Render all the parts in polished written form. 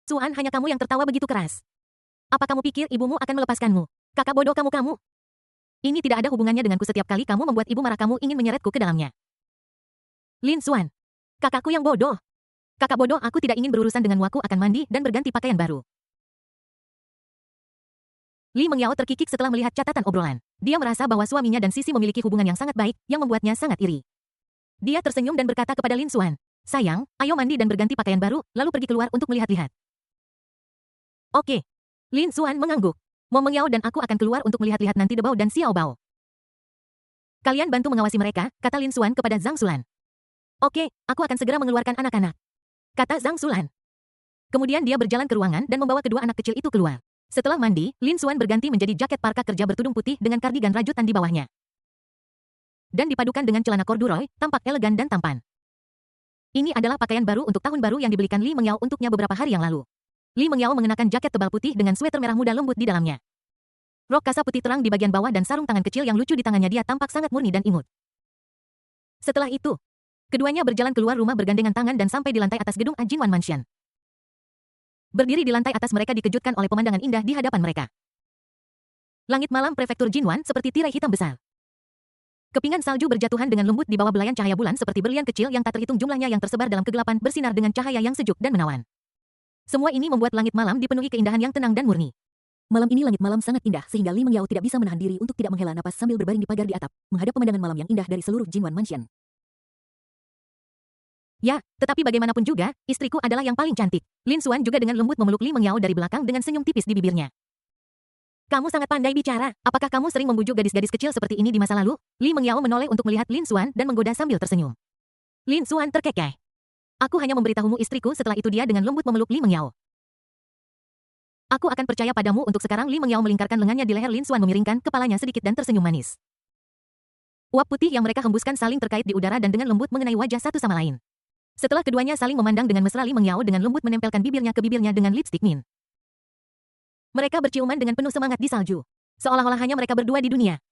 Suan, hanya kamu yang tertawa begitu keras. Apa kamu pikir ibumu akan melepaskanmu? Kakak bodoh kamu. Ini tidak ada hubungannya denganku. Setiap kali kamu membuat ibu marah, kamu ingin menyeretku ke dalamnya. Lin Suan. Kakakku yang bodoh. Kakak bodoh, aku tidak ingin berurusan denganmu. Aku akan mandi dan berganti pakaian baru. Li Mengyao terkikik setelah melihat catatan obrolan. Dia merasa bahwa suaminya dan Sisi memiliki hubungan yang sangat baik, yang membuatnya sangat iri. Dia tersenyum dan berkata kepada Lin Suan, "Sayang, ayo mandi dan berganti pakaian baru, lalu pergi keluar untuk melihat-lihat." Oke. Lin Suan mengangguk. Mo Mengyao dan aku akan keluar untuk melihat-lihat nanti Debao dan Xiao Bao. Kalian bantu mengawasi mereka, kata Lin Suan kepada Zhang Sulan. Oke, aku akan segera mengeluarkan anak-anak, kata Zhang Sulan. Kemudian dia berjalan ke ruangan dan membawa kedua anak kecil itu keluar. Setelah mandi, Lin Suan berganti menjadi jaket parka kerja bertudung putih dengan kardigan rajutan di bawahnya. Dan dipadukan dengan celana corduroy, tampak elegan dan tampan. Ini adalah pakaian baru untuk tahun baru yang dibelikan Li Mengyao untuknya beberapa hari yang lalu. Li Mengyao mengenakan jaket tebal putih dengan sweater merah muda lembut di dalamnya. Rok kasa putih terang di bagian bawah dan sarung tangan kecil yang lucu di tangannya. Dia tampak sangat murni dan imut. Setelah itu, keduanya berjalan keluar rumah bergandengan tangan dan sampai di lantai atas gedung Jinwan Mansion. Berdiri di lantai atas, mereka dikejutkan oleh pemandangan indah di hadapan mereka. Langit malam prefektur Jinwan seperti tirai hitam besar. Kepingan salju berjatuhan dengan lembut di bawah belayan cahaya bulan seperti berlian kecil yang tak terhitung jumlahnya yang tersebar dalam kegelapan bersinar dengan cahaya yang sejuk dan menawan. Semua ini membuat langit malam dipenuhi keindahan yang tenang dan murni. Malam ini langit malam sangat indah sehingga Li Mengyao tidak bisa menahan diri untuk tidak menghela napas sambil berbaring di pagar di atap, menghadap pemandangan malam yang indah dari seluruh Jinwan Mansion. Ya, tetapi bagaimanapun juga, istriku adalah yang paling cantik. Lin Suan juga dengan lembut memeluk Li Mengyao dari belakang dengan senyum tipis di bibirnya. Kamu sangat pandai bicara. Apakah kamu sering membujuk gadis-gadis kecil seperti ini di masa lalu? Li Mengyao menoleh untuk melihat Lin Suan dan menggoda sambil tersenyum. Lin Suan terkekeh. Aku hanya memberitahumu istriku. Setelah itu dia dengan lembut memeluk Li Mengyao. Aku akan percaya padamu untuk sekarang. Li Mengyao melingkarkan lengannya di leher Lin Suan, memiringkan kepalanya sedikit dan tersenyum manis. Uap putih yang mereka hembuskan saling terkait di udara dan dengan lembut mengenai wajah satu sama lain. Setelah keduanya saling memandang dengan mesra, Li Mengyao dengan lembut menempelkan bibirnya ke bibirnya dengan lipstik mint. Mereka berciuman dengan penuh semangat di salju. Seolah-olah hanya mereka berdua di dunia.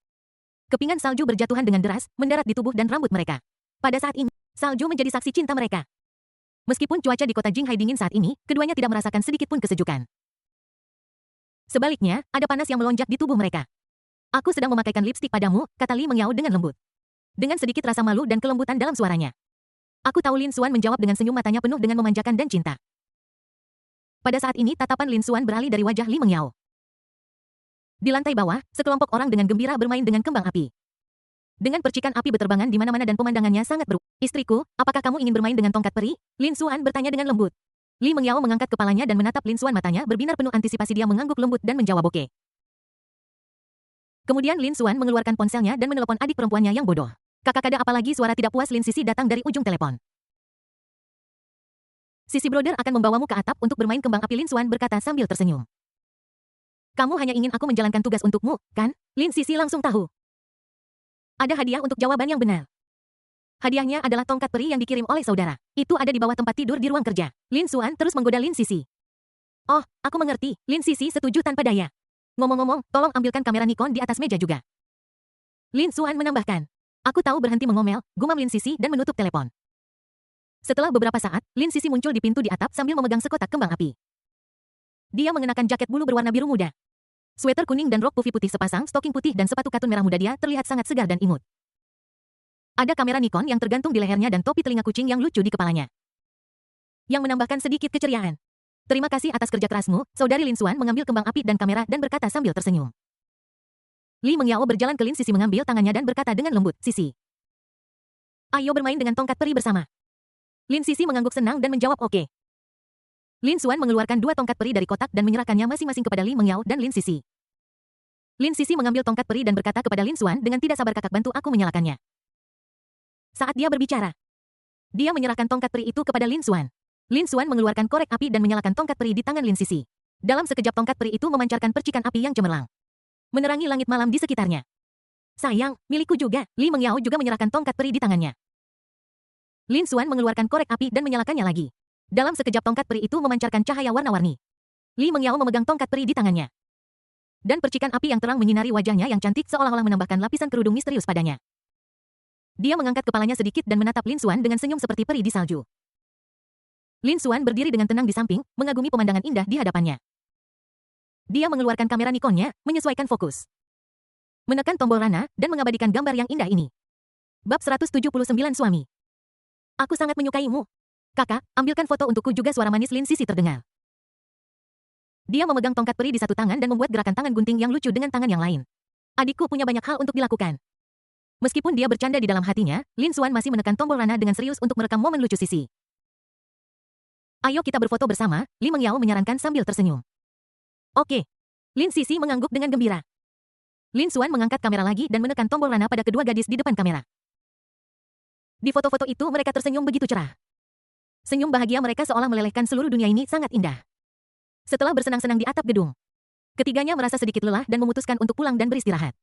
Kepingan salju berjatuhan dengan deras, mendarat di tubuh dan rambut mereka. Pada saat ini, salju menjadi saksi cinta mereka. Meskipun cuaca di kota Jinghai dingin saat ini, keduanya tidak merasakan sedikit pun kesejukan. Sebaliknya, ada panas yang melonjak di tubuh mereka. Aku sedang memakaikan lipstik padamu, kata Li Mengyao dengan lembut. Dengan sedikit rasa malu dan kelembutan dalam suaranya. Aku tahu. Lin Suan menjawab dengan senyum, matanya penuh dengan memanjakan dan cinta. Pada saat ini tatapan Lin Suan beralih dari wajah Li Mengyao. Di lantai bawah, sekelompok orang dengan gembira bermain dengan kembang api. Dengan percikan api berterbangan di mana-mana dan pemandangannya sangat beru. Istriku, apakah kamu ingin bermain dengan tongkat peri? Lin Suan bertanya dengan lembut. Li Mengyao mengangkat kepalanya dan menatap Lin Suan, matanya berbinar penuh antisipasi. Dia mengangguk lembut dan menjawab oke. Kemudian Lin Suan mengeluarkan ponselnya dan menelepon adik perempuannya yang bodoh. Kakak ada apa lagi? Suara tidak puas Lin Sisi datang dari ujung telepon. Sisi brother akan membawamu ke atap untuk bermain kembang api, Lin Suan berkata sambil tersenyum. Kamu hanya ingin aku menjalankan tugas untukmu, kan? Lin Sisi langsung tahu. Ada hadiah untuk jawaban yang benar. Hadiahnya adalah tongkat peri yang dikirim oleh saudara. Itu ada di bawah tempat tidur di ruang kerja. Lin Suan terus menggoda Lin Sisi. Oh, aku mengerti. Lin Sisi setuju tanpa daya. Ngomong-ngomong, tolong ambilkan kamera Nikon di atas meja juga. Lin Suan menambahkan. Aku tahu, berhenti mengomel, gumam Lin Sisi dan menutup telepon. Setelah beberapa saat, Lin Sisi muncul di pintu di atap sambil memegang sekotak kembang api. Dia mengenakan jaket bulu berwarna biru muda. Sweater kuning dan rok puffy putih, sepasang stoking putih dan sepatu katun merah muda. Dia terlihat sangat segar dan imut. Ada kamera Nikon yang tergantung di lehernya dan topi telinga kucing yang lucu di kepalanya, yang menambahkan sedikit keceriaan. Terima kasih atas kerja kerasmu, saudari. Lin Suan mengambil kembang api dan kamera dan berkata sambil tersenyum. Li Mengyao berjalan ke Lin Sisi, mengambil tangannya dan berkata dengan lembut, Sisi, ayo bermain dengan tongkat peri bersama. Lin Sisi mengangguk senang dan menjawab oke. Lin Suan mengeluarkan dua tongkat peri dari kotak dan menyerahkannya masing-masing kepada Li Mengyao dan Lin Sisi. Lin Sisi mengambil tongkat peri dan berkata kepada Lin Suan dengan tidak sabar, kakak, bantu aku menyalakannya. Saat dia berbicara, dia menyerahkan tongkat peri itu kepada Lin Suan. Lin Suan mengeluarkan korek api dan menyalakan tongkat peri di tangan Lin Sisi. Dalam sekejap tongkat peri itu memancarkan percikan api yang cemerlang, menerangi langit malam di sekitarnya. Sayang, milikku juga. Li Mengyao juga menyerahkan tongkat peri di tangannya. Lin Suan mengeluarkan korek api dan menyalakannya lagi. Dalam sekejap tongkat peri itu memancarkan cahaya warna-warni. Li Mengyao memegang tongkat peri di tangannya. Dan percikan api yang terang menyinari wajahnya yang cantik seolah-olah menambahkan lapisan kerudung misterius padanya. Dia mengangkat kepalanya sedikit dan menatap Lin Suan dengan senyum seperti peri di salju. Lin Xuan berdiri dengan tenang di samping, mengagumi pemandangan indah di hadapannya. Dia mengeluarkan kamera Nikon-nya, menyesuaikan fokus. Menekan tombol rana, dan mengabadikan gambar yang indah ini. Bab 179 Suami. Aku sangat menyukaimu. Kakak, ambilkan foto untukku juga, suara manis Lin Sisi terdengar. Dia memegang tongkat peri di satu tangan dan membuat gerakan tangan gunting yang lucu dengan tangan yang lain. Adikku punya banyak hal untuk dilakukan. Meskipun dia bercanda di dalam hatinya, Lin Xuan masih menekan tombol rana dengan serius untuk merekam momen lucu Sisi. Ayo kita berfoto bersama, Li Mengyao menyarankan sambil tersenyum. Oke. Lin Sisi mengangguk dengan gembira. Lin Xuan mengangkat kamera lagi dan menekan tombol rana pada kedua gadis di depan kamera. Di foto-foto itu mereka tersenyum begitu cerah. Senyum bahagia mereka seolah melelehkan seluruh dunia ini sangat indah. Setelah bersenang-senang di atap gedung, ketiganya merasa sedikit lelah dan memutuskan untuk pulang dan beristirahat.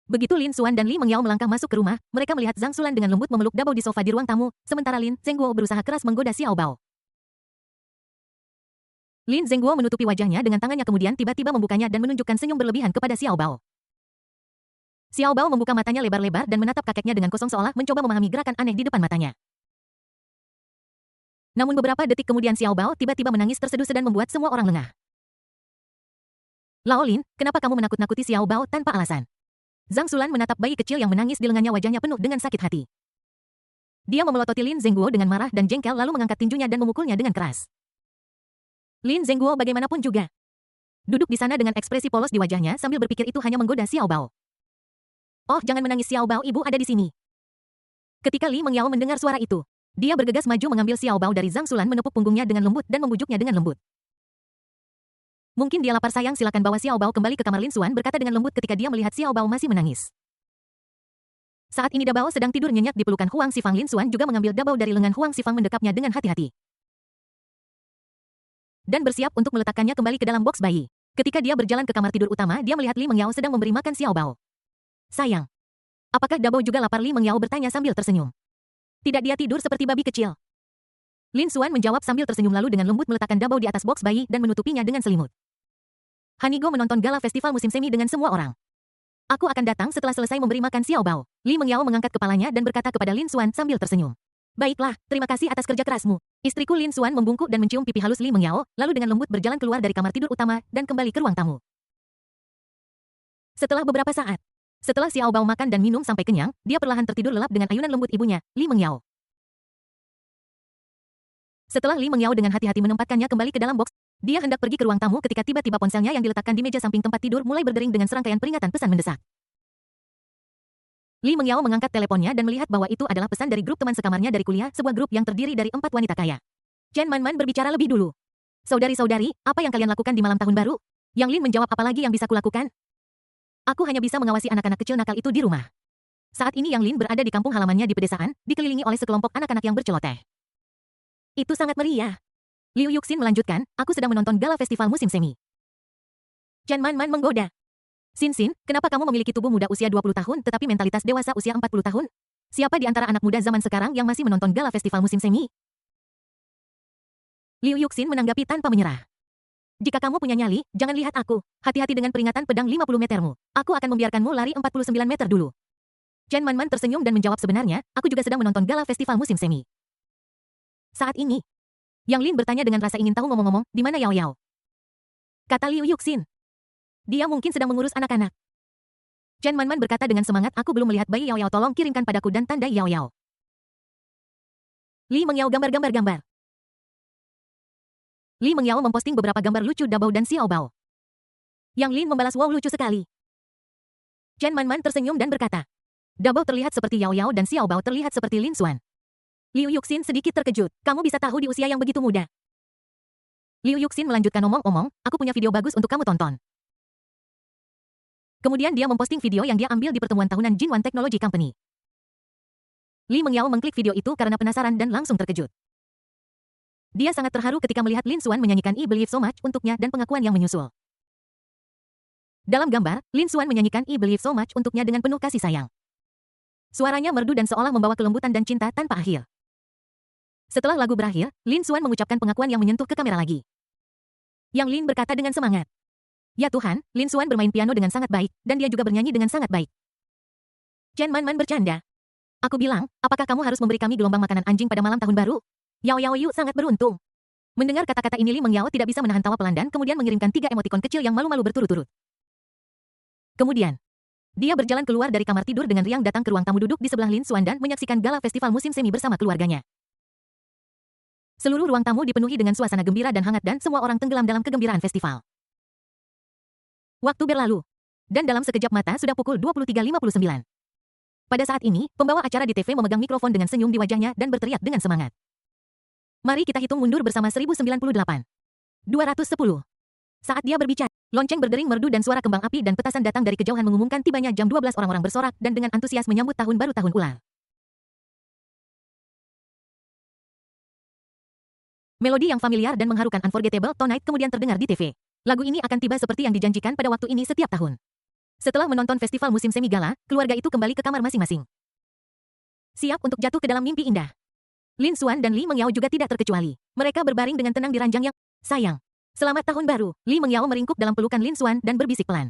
Begitu Lin Xuan dan Li Mengyao melangkah masuk ke rumah, mereka melihat Zhang Xulan dengan lembut memeluk Dabao di sofa di ruang tamu, sementara Lin Zhengguo berusaha keras menggoda Xiao Bao. Lin Zhengguo menutupi wajahnya dengan tangannya kemudian tiba-tiba membukanya dan menunjukkan senyum berlebihan kepada Xiao Bao. Xiao Bao membuka matanya lebar-lebar dan menatap kakeknya dengan kosong seolah mencoba memahami gerakan aneh di depan matanya. Namun beberapa detik kemudian Xiao Bao tiba-tiba menangis terseduh dan membuat semua orang lengah. Lao Lin, kenapa kamu menakut-nakuti Xiao Bao tanpa alasan? Zhang Xulan menatap bayi kecil yang menangis di lengannya, wajahnya penuh dengan sakit hati. Dia memelototi Lin Zhengguo dengan marah dan jengkel lalu mengangkat tinjunya dan memukulnya dengan keras. Lin Zhengguo bagaimanapun juga duduk di sana dengan ekspresi polos di wajahnya sambil berpikir itu hanya menggoda Xiao Bao. Oh, jangan menangis Xiao Bao, ibu ada di sini. Ketika Li Mengyao mendengar suara itu, dia bergegas maju mengambil Xiao Bao dari Zhang Xulan, menepuk punggungnya dengan lembut dan membujuknya dengan lembut. Mungkin dia lapar sayang, silakan bawa Xiao Bao kembali ke kamar. Lin Xuan berkata dengan lembut ketika dia melihat Xiao Bao masih menangis. Saat ini Dabao sedang tidur nyenyak di pelukan Huang Xifang. Lin Xuan juga mengambil Dabao dari lengan Huang Xifang, mendekapnya dengan hati-hati. Dan bersiap untuk meletakkannya kembali ke dalam boks bayi. Ketika dia berjalan ke kamar tidur utama, dia melihat Li Mengyao sedang memberi makan Xiao Bao. Sayang, apakah Dabao juga lapar? Li Mengyao bertanya sambil tersenyum. Tidak, dia tidur seperti babi kecil. Lin Xuan menjawab sambil tersenyum lalu dengan lembut meletakkan Dabao di atas boks bayi dan menutupinya dengan selimut. Hanigo menonton gala festival musim semi dengan semua orang. Aku akan datang setelah selesai memberi makan Xiao Bao. Li Mengyao mengangkat kepalanya dan berkata kepada Lin Xuan sambil tersenyum. Baiklah, terima kasih atas kerja kerasmu. Istriku. Lin Xuan membungkuk dan mencium pipi halus Li Mengyao, lalu dengan lembut berjalan keluar dari kamar tidur utama dan kembali ke ruang tamu. Setelah beberapa saat, setelah Xiao Bao makan dan minum sampai kenyang, dia perlahan tertidur lelap dengan ayunan lembut ibunya, Li Mengyao. Setelah Li Mengyao dengan hati-hati menempatkannya kembali ke dalam boks, dia hendak pergi ke ruang tamu ketika tiba-tiba ponselnya yang diletakkan di meja samping tempat tidur mulai berdering dengan serangkaian peringatan pesan mendesak. Li Mengyao mengangkat teleponnya dan melihat bahwa itu adalah pesan dari grup teman sekamarnya dari kuliah, sebuah grup yang terdiri dari 4 wanita kaya. Chen Manman berbicara lebih dulu. Saudari-saudari, apa yang kalian lakukan di malam tahun baru? Yang Lin menjawab, apalagi yang bisa kulakukan? Aku hanya bisa mengawasi anak-anak kecil nakal itu di rumah. Saat ini Yang Lin berada di kampung halamannya di pedesaan, dikelilingi oleh sekelompok anak-anak yang berceloteh. Itu sangat meriah. Liu Yuxin melanjutkan, aku sedang menonton gala festival musim semi. Chen Manman menggoda. Xin, kenapa kamu memiliki tubuh muda usia 20 tahun tetapi mentalitas dewasa usia 40 tahun? Siapa di antara anak muda zaman sekarang yang masih menonton gala festival musim semi? Liu Yuxin menanggapi tanpa menyerah. Jika kamu punya nyali, jangan lihat aku. Hati-hati dengan peringatan pedang 50 metermu. Aku akan membiarkanmu lari 49 meter dulu. Chen Manman tersenyum dan menjawab, sebenarnya, aku juga sedang menonton gala festival musim semi. Saat ini, Yang Lin bertanya dengan rasa ingin tahu, ngomong-ngomong, di mana Yao Yao? Kata Liu Yuxin. Dia mungkin sedang mengurus anak-anak. Chen Manman berkata dengan semangat, aku belum melihat bayi Yao Yao, tolong kirimkan padaku dan tandai Yao Yao. Li Mengyao gambar-gambar. Li Mengyao memposting beberapa gambar lucu Dabao dan Xiao Bao. Yang Lin membalas, wow lucu sekali. Chen Manman tersenyum dan berkata, Dabao terlihat seperti Yao Yao dan Xiao Bao terlihat seperti Lin Xuan. Liu Yuxin sedikit terkejut, kamu bisa tahu di usia yang begitu muda. Liu Yuxin melanjutkan, omong-omong, aku punya video bagus untuk kamu tonton. Kemudian dia memposting video yang dia ambil di pertemuan tahunan Jinwan Technology Company. Li Mengyao mengklik video itu karena penasaran dan langsung terkejut. Dia sangat terharu ketika melihat Lin Xuan menyanyikan I Believe So Much untuknya dan pengakuan yang menyusul. Dalam gambar, Lin Xuan menyanyikan I Believe So Much untuknya dengan penuh kasih sayang. Suaranya merdu dan seolah membawa kelembutan dan cinta tanpa akhir. Setelah lagu berakhir, Lin Xuan mengucapkan pengakuan yang menyentuh ke kamera lagi. Yang Lin berkata dengan semangat. Ya Tuhan, Lin Xuan bermain piano dengan sangat baik, dan dia juga bernyanyi dengan sangat baik. Chen Manman bercanda. Aku bilang, apakah kamu harus memberi kami gelombang makanan anjing pada malam tahun baru? Yao Yao Yu sangat beruntung. Mendengar kata-kata ini Li Mengyao tidak bisa menahan tawa pelan dan kemudian mengirimkan 3 emotikon kecil yang malu-malu berturut-turut. Kemudian, dia berjalan keluar dari kamar tidur dengan riang datang ke ruang tamu duduk di sebelah Lin Xuan dan menyaksikan gala festival musim semi bersama keluarganya. Seluruh ruang tamu dipenuhi dengan suasana gembira dan hangat dan semua orang tenggelam dalam kegembiraan festival. Waktu berlalu. Dan dalam sekejap mata sudah pukul 23.59. Pada saat ini, pembawa acara di TV memegang mikrofon dengan senyum di wajahnya dan berteriak dengan semangat. Mari kita hitung mundur bersama 1098. 210. Saat dia berbicara, lonceng berdering merdu dan suara kembang api dan petasan datang dari kejauhan mengumumkan tibanya jam 12 orang-orang bersorak dan dengan antusias menyambut tahun baru tahun ular. Melodi yang familiar dan mengharukan Unforgettable Tonight kemudian terdengar di TV. Lagu ini akan tiba seperti yang dijanjikan pada waktu ini setiap tahun. Setelah menonton festival musim semi gala, keluarga itu kembali ke kamar masing-masing. Siap untuk jatuh ke dalam mimpi indah. Lin Xuan dan Li Mengyao juga tidak terkecuali. Mereka berbaring dengan tenang di ranjang yang sayang. Selamat tahun baru, Li Mengyao meringkuk dalam pelukan Lin Xuan dan berbisik pelan.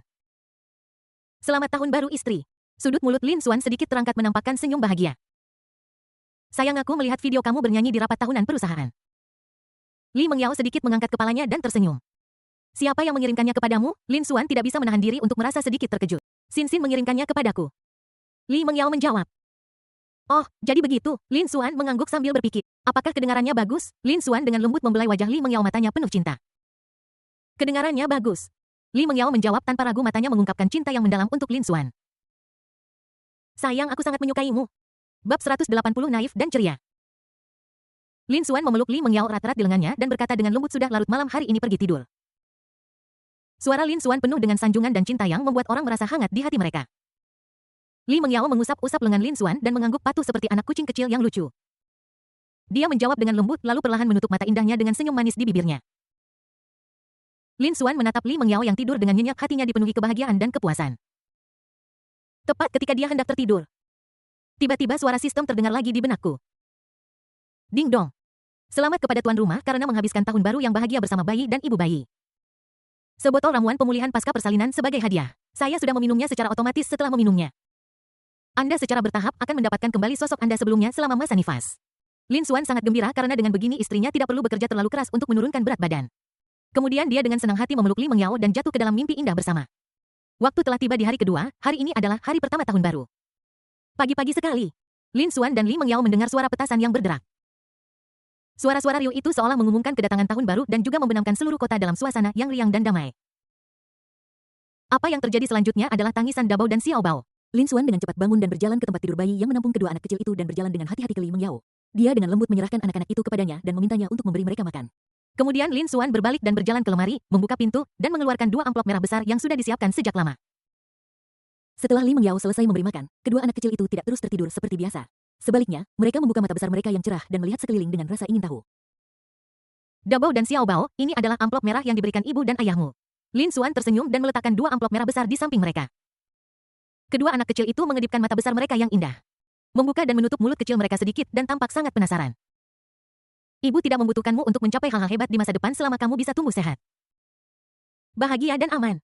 Selamat tahun baru istri. Sudut mulut Lin Xuan sedikit terangkat menampakkan senyum bahagia. Sayang, aku melihat video kamu bernyanyi di rapat tahunan perusahaan. Li Mengyao sedikit mengangkat kepalanya dan tersenyum. Siapa yang mengirimkannya kepadamu? Lin Xuan tidak bisa menahan diri untuk merasa sedikit terkejut. Xin Xin mengirimkannya kepadaku. Li Mengyao menjawab. Oh, jadi begitu, Lin Xuan mengangguk sambil berpikir. Apakah kedengarannya bagus? Lin Xuan dengan lembut membelai wajah Li Mengyao, matanya penuh cinta. Kedengarannya bagus. Li Mengyao menjawab tanpa ragu, matanya mengungkapkan cinta yang mendalam untuk Lin Xuan. Sayang, aku sangat menyukaimu. Bab 180 naif dan ceria. Lin Xuan memeluk Li Mengyao erat-erat di lengannya dan berkata dengan lembut, sudah larut malam hari ini, pergi tidur. Suara Lin Xuan penuh dengan sanjungan dan cinta yang membuat orang merasa hangat di hati mereka. Li Mengyao mengusap-usap lengan Lin Xuan dan mengangguk patuh seperti anak kucing kecil yang lucu. Dia menjawab dengan lembut lalu perlahan menutup mata indahnya dengan senyum manis di bibirnya. Lin Xuan menatap Li Mengyao yang tidur dengan nyenyak, hatinya dipenuhi kebahagiaan dan kepuasan. Tepat ketika dia hendak tertidur, tiba-tiba suara sistem terdengar lagi di benakku. Ding dong. Selamat kepada tuan rumah karena menghabiskan tahun baru yang bahagia bersama bayi dan ibu bayi. Sebotol ramuan pemulihan pasca persalinan sebagai hadiah. Saya sudah meminumnya secara otomatis setelah meminumnya. Anda secara bertahap akan mendapatkan kembali sosok Anda sebelumnya selama masa nifas. Lin Xuan sangat gembira karena dengan begini istrinya tidak perlu bekerja terlalu keras untuk menurunkan berat badan. Kemudian dia dengan senang hati memeluk Li Mengyao dan jatuh ke dalam mimpi indah bersama. Waktu telah tiba di hari kedua, hari ini adalah hari pertama tahun baru. Pagi-pagi sekali, Lin Xuan dan Li Mengyao mendengar suara petasan yang berderak. Suara-suara riuh itu seolah mengumumkan kedatangan tahun baru dan juga membenamkan seluruh kota dalam suasana yang riang dan damai. Apa yang terjadi selanjutnya adalah tangisan Dabao dan Xiao Bao. Lin Xuan dengan cepat bangun dan berjalan ke tempat tidur bayi yang menampung kedua anak kecil itu dan berjalan dengan hati-hati ke Li Mengyao. Dia dengan lembut menyerahkan anak-anak itu kepadanya dan memintanya untuk memberi mereka makan. Kemudian Lin Xuan berbalik dan berjalan ke lemari, membuka pintu, dan mengeluarkan 2 amplop merah besar yang sudah disiapkan sejak lama. Setelah Li Mengyao selesai memberi makan, kedua anak kecil itu tidak terus tertidur seperti biasa. Sebaliknya, mereka membuka mata besar mereka yang cerah dan melihat sekeliling dengan rasa ingin tahu. Dabao dan Xiao Bao, ini adalah amplop merah yang diberikan ibu dan ayahmu. Lin Xuan tersenyum dan meletakkan 2 amplop merah besar di samping mereka. Kedua anak kecil itu mengedipkan mata besar mereka yang indah. Membuka dan menutup mulut kecil mereka sedikit dan tampak sangat penasaran. Ibu tidak membutuhkanmu untuk mencapai hal-hal hebat di masa depan selama kamu bisa tumbuh sehat, bahagia dan aman.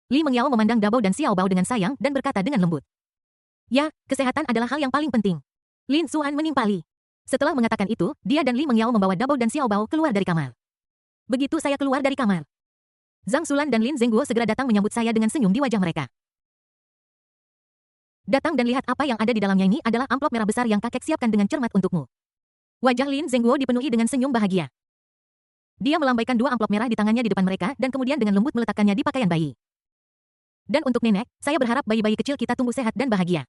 Li Mengyao memandang Dabao dan Xiao Bao dengan sayang dan berkata dengan lembut. Ya, kesehatan adalah hal yang paling penting. Lin Xuan menimpali. Setelah mengatakan itu, dia dan Li Mengyao membawa Dabao dan Xiao Bao keluar dari kamar. Begitu saya keluar dari kamar, Zhang Xulan dan Lin Zhengguo segera datang menyambut saya dengan senyum di wajah mereka. Datang dan lihat apa yang ada di dalamnya, ini adalah amplop merah besar yang kakek siapkan dengan cermat untukmu. Wajah Lin Zhengguo dipenuhi dengan senyum bahagia. Dia melambaikan 2 amplop merah di tangannya di depan mereka dan kemudian dengan lembut meletakkannya di pakaian bayi. Dan untuk nenek, saya berharap bayi-bayi kecil kita tumbuh sehat dan bahagia.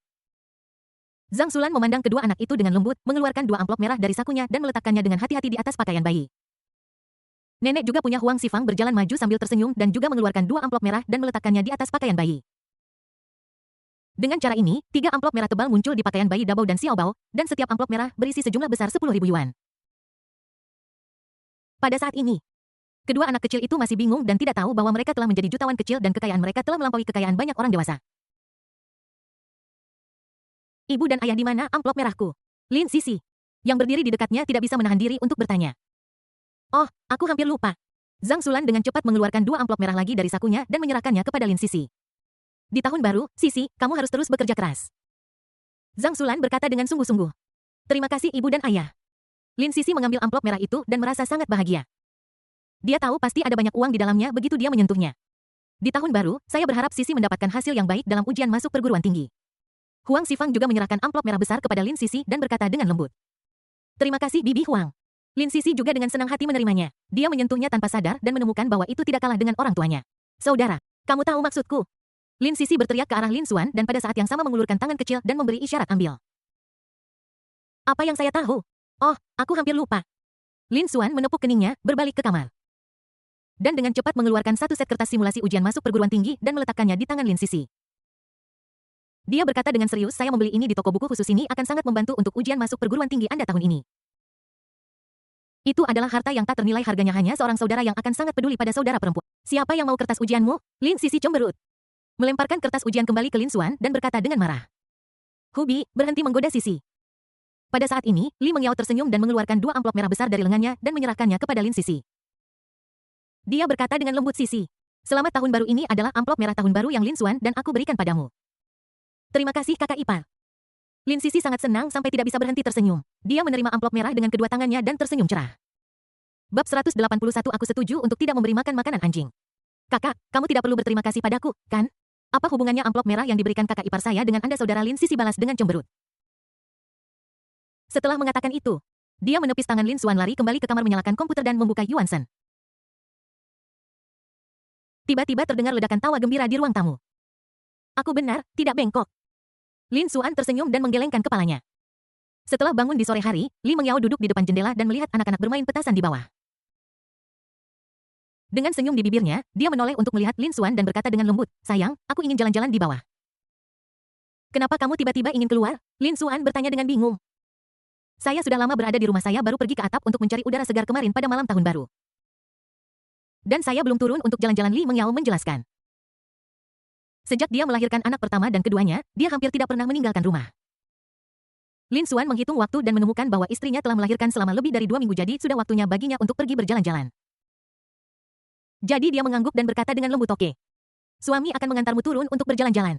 Zhang Xulan memandang kedua anak itu dengan lembut, mengeluarkan 2 amplop merah dari sakunya dan meletakkannya dengan hati-hati di atas pakaian bayi. Nenek juga punya. Huang Xifang berjalan maju sambil tersenyum dan juga mengeluarkan 2 amplop merah dan meletakkannya di atas pakaian bayi. Dengan cara ini, 3 amplop merah tebal muncul di pakaian bayi Dabao dan Xiao Bao, dan setiap amplop merah berisi sejumlah besar 10.000 yuan. Pada saat ini, kedua anak kecil itu masih bingung dan tidak tahu bahwa mereka telah menjadi jutawan kecil dan kekayaan mereka telah melampaui kekayaan banyak orang dewasa. Ibu dan ayah, di mana amplop merahku? Lin Sisi, yang berdiri di dekatnya, tidak bisa menahan diri untuk bertanya. Oh, aku hampir lupa. Zhang Xulan dengan cepat mengeluarkan 2 amplop merah lagi dari sakunya dan menyerahkannya kepada Lin Sisi. Di tahun baru, Sisi, kamu harus terus bekerja keras. Zhang Xulan berkata dengan sungguh-sungguh. Terima kasih ibu dan ayah. Lin Sisi mengambil amplop merah itu dan merasa sangat bahagia. Dia tahu pasti ada banyak uang di dalamnya begitu dia menyentuhnya. Di tahun baru, saya berharap Sisi mendapatkan hasil yang baik dalam ujian masuk perguruan tinggi. Huang Xifang juga menyerahkan amplop merah besar kepada Lin Sisi dan berkata dengan lembut. Terima kasih Bibi Huang. Lin Sisi juga dengan senang hati menerimanya. Dia menyentuhnya tanpa sadar dan menemukan bahwa itu tidak kalah dengan orang tuanya. Saudara, kamu tahu maksudku? Lin Sisi berteriak ke arah Lin Xuan dan pada saat yang sama mengulurkan tangan kecil dan memberi isyarat ambil. Apa yang saya tahu? Oh, aku hampir lupa. Lin Xuan menepuk keningnya, berbalik ke kamar. Dan dengan cepat mengeluarkan satu set kertas simulasi ujian masuk perguruan tinggi dan meletakkannya di tangan Lin Sisi. Dia berkata dengan serius, saya membeli ini di toko buku khusus ini akan sangat membantu untuk ujian masuk perguruan tinggi Anda tahun ini. Itu adalah harta yang tak ternilai harganya, hanya seorang saudara yang akan sangat peduli pada saudara perempuan. Siapa yang mau kertas ujianmu? Lin Sisi cemberut. Melemparkan kertas ujian kembali ke Lin Xuan dan berkata dengan marah. Hubi, berhenti menggoda Sisi. Pada saat ini, Li Mengyao tersenyum dan mengeluarkan 2 amplop merah besar dari lengannya dan menyerahkannya kepada Lin Sisi. Dia berkata dengan lembut, Sisi. Selamat tahun baru, ini adalah amplop merah tahun baru yang Lin Xuan dan aku berikan padamu. Terima kasih kakak ipar. Lin Sisi sangat senang sampai tidak bisa berhenti tersenyum. Dia menerima amplop merah dengan kedua tangannya dan tersenyum cerah. Bab 181 Aku setuju untuk tidak memberi makan makanan anjing. Kakak, kamu tidak perlu berterima kasih padaku, kan? Apa hubungannya amplop merah yang diberikan kakak ipar saya dengan Anda, saudara? Lin Sisi balas dengan cemberut. Setelah mengatakan itu, dia menepis tangan Lin Xuan, lari kembali ke kamar, menyalakan komputer dan membuka Yuan Shen. Tiba-tiba terdengar ledakan tawa gembira di ruang tamu. Aku benar, tidak bengkok. Lin Xuan tersenyum dan menggelengkan kepalanya. Setelah bangun di sore hari, Li Mengyao duduk di depan jendela dan melihat anak-anak bermain petasan di bawah. Dengan senyum di bibirnya, dia menoleh untuk melihat Lin Xuan dan berkata dengan lembut, sayang, aku ingin jalan-jalan di bawah. Kenapa kamu tiba-tiba ingin keluar? Lin Xuan bertanya dengan bingung. Saya sudah lama berada di rumah, saya baru pergi ke atap untuk mencari udara segar kemarin pada malam tahun baru. Dan saya belum turun untuk jalan-jalan, Li Mengyao menjelaskan. Sejak dia melahirkan anak pertama dan keduanya, dia hampir tidak pernah meninggalkan rumah. Lin Xuan menghitung waktu dan menemukan bahwa istrinya telah melahirkan selama lebih dari 2 minggu, jadi sudah waktunya baginya untuk pergi berjalan-jalan. Jadi dia mengangguk dan berkata dengan lembut, oke. Suami akan mengantarmu turun untuk berjalan-jalan.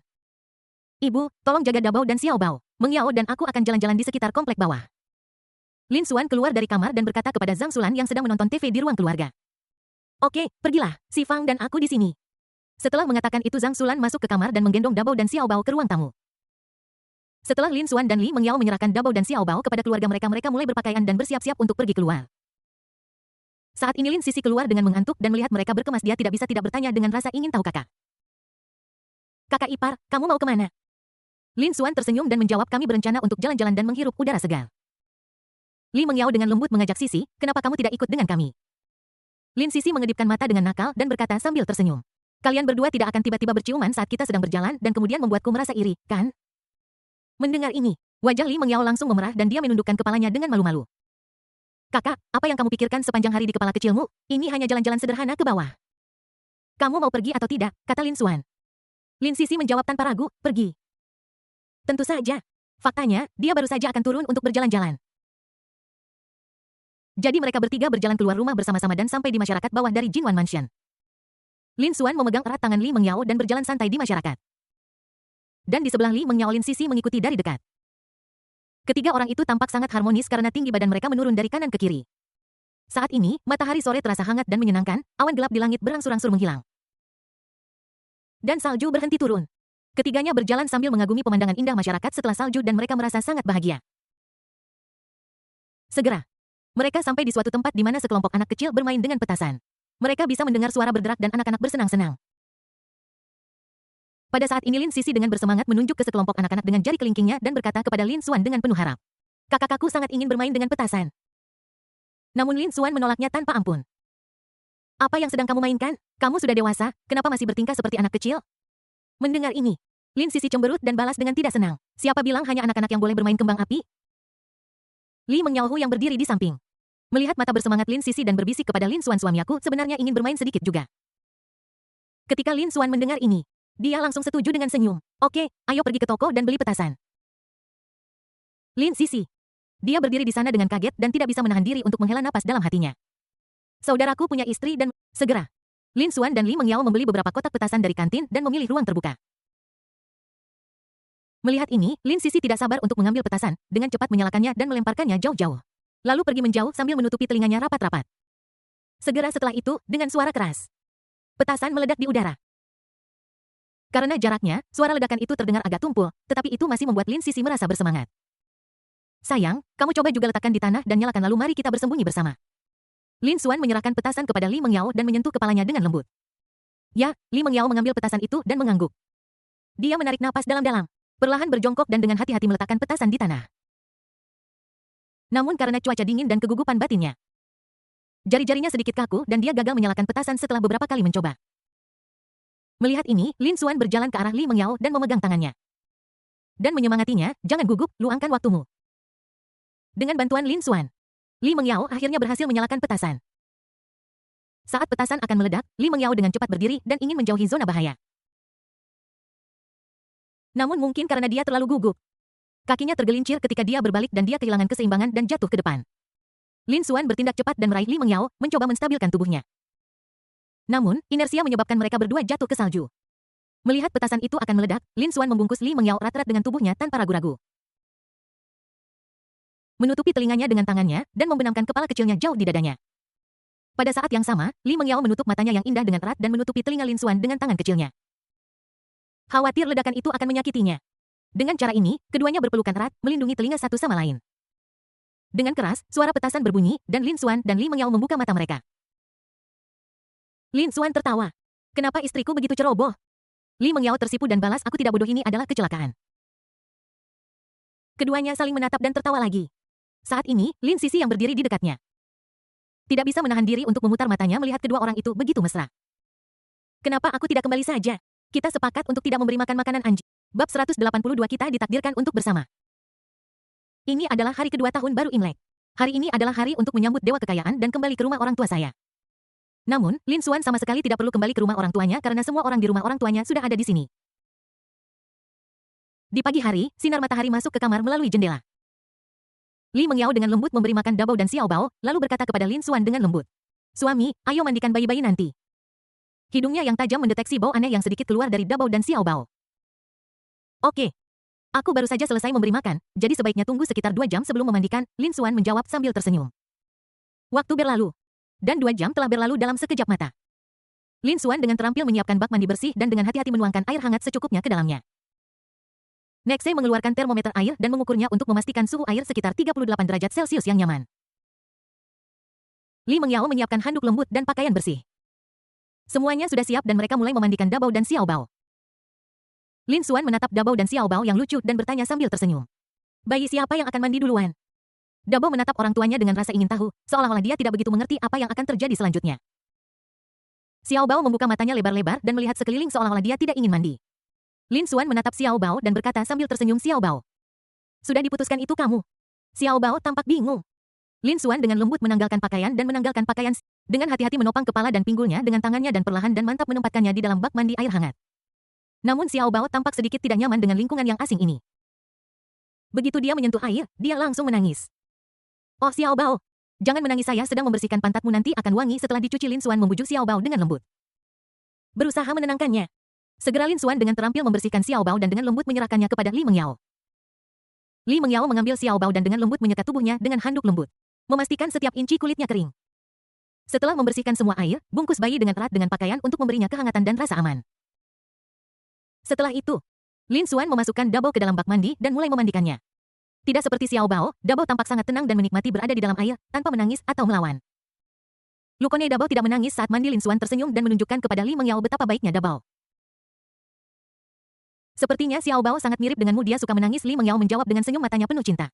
Ibu, tolong jaga Dabao dan Xiao Bao. Mengyao dan aku akan jalan-jalan di sekitar komplek bawah. Lin Xuan keluar dari kamar dan berkata kepada Zhang Xulan yang sedang menonton TV di ruang keluarga. Oke, pergilah, Si Fang dan aku di sini. Setelah mengatakan itu, Zhang Xulan masuk ke kamar dan menggendong Dabao dan Xiao Bao ke ruang tamu. Setelah Lin Xuan dan Li Mengyao menyerahkan Dabao dan Xiao Bao kepada keluarga mereka, mereka mulai berpakaian dan bersiap-siap untuk pergi keluar. Saat ini Lin Sisi keluar dengan mengantuk dan melihat mereka berkemas, dia tidak bisa tidak bertanya dengan rasa ingin tahu. Kakak ipar, kamu mau kemana? Lin Xuan tersenyum dan menjawab, kami berencana untuk jalan-jalan dan menghirup udara segar. Li Mengyao dengan lembut mengajak Sisi, kenapa kamu tidak ikut dengan kami? Lin Sisi mengedipkan mata dengan nakal dan berkata sambil tersenyum. Kalian berdua tidak akan tiba-tiba berciuman saat kita sedang berjalan dan kemudian membuatku merasa iri, kan? Mendengar ini, wajah Li Mengyao langsung memerah dan dia menundukkan kepalanya dengan malu-malu. Kakak, apa yang kamu pikirkan sepanjang hari di kepala kecilmu? Ini hanya jalan-jalan sederhana ke bawah. Kamu mau pergi atau tidak? Kata Lin Xuan. Lin Sisi menjawab tanpa ragu, pergi. Tentu saja. Faktanya, dia baru saja akan turun untuk berjalan-jalan. Jadi mereka bertiga berjalan keluar rumah bersama-sama dan sampai di masyarakat bawah dari Jinwan Mansion. Lin Xuan memegang erat tangan Li Mengyao dan berjalan santai di masyarakat. Dan di sebelah Li Mengyao, Lin Sisi mengikuti dari dekat. Ketiga orang itu tampak sangat harmonis karena tinggi badan mereka menurun dari kanan ke kiri. Saat ini, matahari sore terasa hangat dan menyenangkan, awan gelap di langit berangsur-angsur menghilang. Dan salju berhenti turun. Ketiganya berjalan sambil mengagumi pemandangan indah masyarakat setelah salju dan mereka merasa sangat bahagia. Segera, mereka sampai di suatu tempat di mana sekelompok anak kecil bermain dengan petasan. Mereka bisa mendengar suara berderak dan anak-anak bersenang-senang. Pada saat ini Lin Sisi dengan bersemangat menunjuk ke sekelompok anak-anak dengan jari kelingkingnya dan berkata kepada Lin Xuan dengan penuh harap. Kakak-kakakku sangat ingin bermain dengan petasan. Namun Lin Xuan menolaknya tanpa ampun. Apa yang sedang kamu mainkan? Kamu sudah dewasa, kenapa masih bertingkah seperti anak kecil? Mendengar ini, Lin Sisi cemberut dan balas dengan tidak senang. Siapa bilang hanya anak-anak yang boleh bermain kembang api? Li Mengyao yang berdiri di samping. Melihat mata bersemangat Lin Sisi dan berbisik kepada Lin Xuan, suamiku sebenarnya ingin bermain sedikit juga. Ketika Lin Xuan mendengar ini, dia langsung setuju dengan senyum. Oke, ayo pergi ke toko dan beli petasan. Lin Sisi. Dia berdiri di sana dengan kaget dan tidak bisa menahan diri untuk menghela napas dalam hatinya. Saudaraku punya istri dan... Segera. Lin Xuan dan Li Mengyao membeli beberapa kotak petasan dari kantin dan memilih ruang terbuka. Melihat ini, Lin Sisi tidak sabar untuk mengambil petasan, dengan cepat menyalakannya dan melemparkannya jauh-jauh. Lalu pergi menjauh sambil menutupi telinganya rapat-rapat. Segera setelah itu, dengan suara keras, petasan meledak di udara. Karena jaraknya, suara ledakan itu terdengar agak tumpul, tetapi itu masih membuat Lin Sisi merasa bersemangat. Sayang, kamu coba juga letakkan di tanah dan nyalakan lalu mari kita bersembunyi bersama. Lin Xuan menyerahkan petasan kepada Li Mengyao dan menyentuh kepalanya dengan lembut. Ya, Li Mengyao mengambil petasan itu dan mengangguk. Dia menarik napas dalam-dalam, perlahan berjongkok dan dengan hati-hati meletakkan petasan di tanah. Namun karena cuaca dingin dan kegugupan batinnya, jari-jarinya sedikit kaku dan dia gagal menyalakan petasan setelah beberapa kali mencoba. Melihat ini, Lin Xuan berjalan ke arah Li Mengyao dan memegang tangannya. Dan menyemangatinya, jangan gugup, luangkan waktumu. Dengan bantuan Lin Xuan, Li Mengyao akhirnya berhasil menyalakan petasan. Saat petasan akan meledak, Li Mengyao dengan cepat berdiri dan ingin menjauhi zona bahaya. Namun mungkin karena dia terlalu gugup, kakinya tergelincir ketika dia berbalik dan dia kehilangan keseimbangan dan jatuh ke depan. Lin Xuan bertindak cepat dan meraih Li Mengyao, mencoba menstabilkan tubuhnya. Namun, inersia menyebabkan mereka berdua jatuh ke salju. Melihat petasan itu akan meledak, Lin Xuan membungkus Li Mengyao erat-erat dengan tubuhnya tanpa ragu-ragu. Menutupi telinganya dengan tangannya dan membenamkan kepala kecilnya jauh di dadanya. Pada saat yang sama, Li Mengyao menutup matanya yang indah dengan erat dan menutupi telinga Lin Xuan dengan tangan kecilnya. Khawatir ledakan itu akan menyakitinya. Dengan cara ini, keduanya berpelukan erat, melindungi telinga satu sama lain. Dengan keras, suara petasan berbunyi, dan Lin Xuan dan Li Mengyao membuka mata mereka. Lin Xuan tertawa. Kenapa istriku begitu ceroboh? Li Mengyao tersipu dan balas, aku tidak bodoh, ini adalah kecelakaan. Keduanya saling menatap dan tertawa lagi. Saat ini, Lin Sisi yang berdiri di dekatnya tidak bisa menahan diri untuk memutar matanya melihat kedua orang itu begitu mesra. Kenapa aku tidak kembali saja? Kita sepakat untuk tidak memberi makan makanan anjing. Bab 182 kita ditakdirkan untuk bersama. Ini adalah hari kedua tahun baru Imlek. Hari ini adalah hari untuk menyambut dewa kekayaan dan kembali ke rumah orang tua saya. Namun, Lin Xuan sama sekali tidak perlu kembali ke rumah orang tuanya karena semua orang di rumah orang tuanya sudah ada di sini. Di pagi hari, sinar matahari masuk ke kamar melalui jendela. Li Mengyao dengan lembut memberi makan Dabao dan Xiao Bao, lalu berkata kepada Lin Xuan dengan lembut. Suami, ayo mandikan bayi-bayi nanti. Hidungnya yang tajam mendeteksi bau aneh yang sedikit keluar dari Dabao dan Xiao Bao. Oke. Aku baru saja selesai memberi makan, jadi sebaiknya tunggu sekitar 2 jam sebelum memandikan, Lin Xuan menjawab sambil tersenyum. Waktu berlalu. Dan 2 jam telah berlalu dalam sekejap mata. Lin Xuan dengan terampil menyiapkan bak mandi bersih dan dengan hati-hati menuangkan air hangat secukupnya ke dalamnya. Nexe mengeluarkan termometer air dan mengukurnya untuk memastikan suhu air sekitar 38 derajat Celcius yang nyaman. Li Mengyao menyiapkan handuk lembut dan pakaian bersih. Semuanya sudah siap dan mereka mulai memandikan Dabao dan Xiao Bao. Lin Xuan menatap Dabao dan Xiao Bao yang lucu dan bertanya sambil tersenyum. Bayi siapa yang akan mandi duluan? Dabao menatap orang tuanya dengan rasa ingin tahu, seolah-olah dia tidak begitu mengerti apa yang akan terjadi selanjutnya. Xiao Bao membuka matanya lebar-lebar dan melihat sekeliling seolah-olah dia tidak ingin mandi. Lin Xuan menatap Xiao Bao dan berkata sambil tersenyum, Xiao Bao. Sudah diputuskan itu kamu? Xiao Bao tampak bingung. Lin Xuan dengan lembut menanggalkan pakaian dan menanggalkan pakaian dengan hati-hati menopang kepala dan pinggulnya dengan tangannya dan perlahan dan mantap menempatkannya di dalam bak mandi air hangat. Namun Xiao Bao tampak sedikit tidak nyaman dengan lingkungan yang asing ini. Begitu dia menyentuh air, dia langsung menangis. Oh Xiao Bao, jangan menangis, saya sedang membersihkan pantatmu, nanti akan wangi setelah dicuci. Lin Xuan membujuk Xiao Bao dengan lembut. Berusaha menenangkannya. Segera Lin Xuan dengan terampil membersihkan Xiao Bao dan dengan lembut menyerahkannya kepada Li Mengyao. Li Mengyao mengambil Xiao Bao dan dengan lembut menyekat tubuhnya dengan handuk lembut. Memastikan setiap inci kulitnya kering. Setelah membersihkan semua air, bungkus bayi dengan erat dengan pakaian untuk memberinya kehangatan dan rasa aman. Setelah itu, Lin Xuan memasukkan Dabao ke dalam bak mandi dan mulai memandikannya. Tidak seperti Xiao Bao, Dabao tampak sangat tenang dan menikmati berada di dalam air, tanpa menangis atau melawan. Lukone Dabao tidak menangis saat mandi. Lin Xuan tersenyum dan menunjukkan kepada Li Mengyao betapa baiknya Dabao. Sepertinya Xiao Bao sangat mirip denganmu, dia suka menangis. Li Mengyao menjawab dengan senyum, matanya penuh cinta.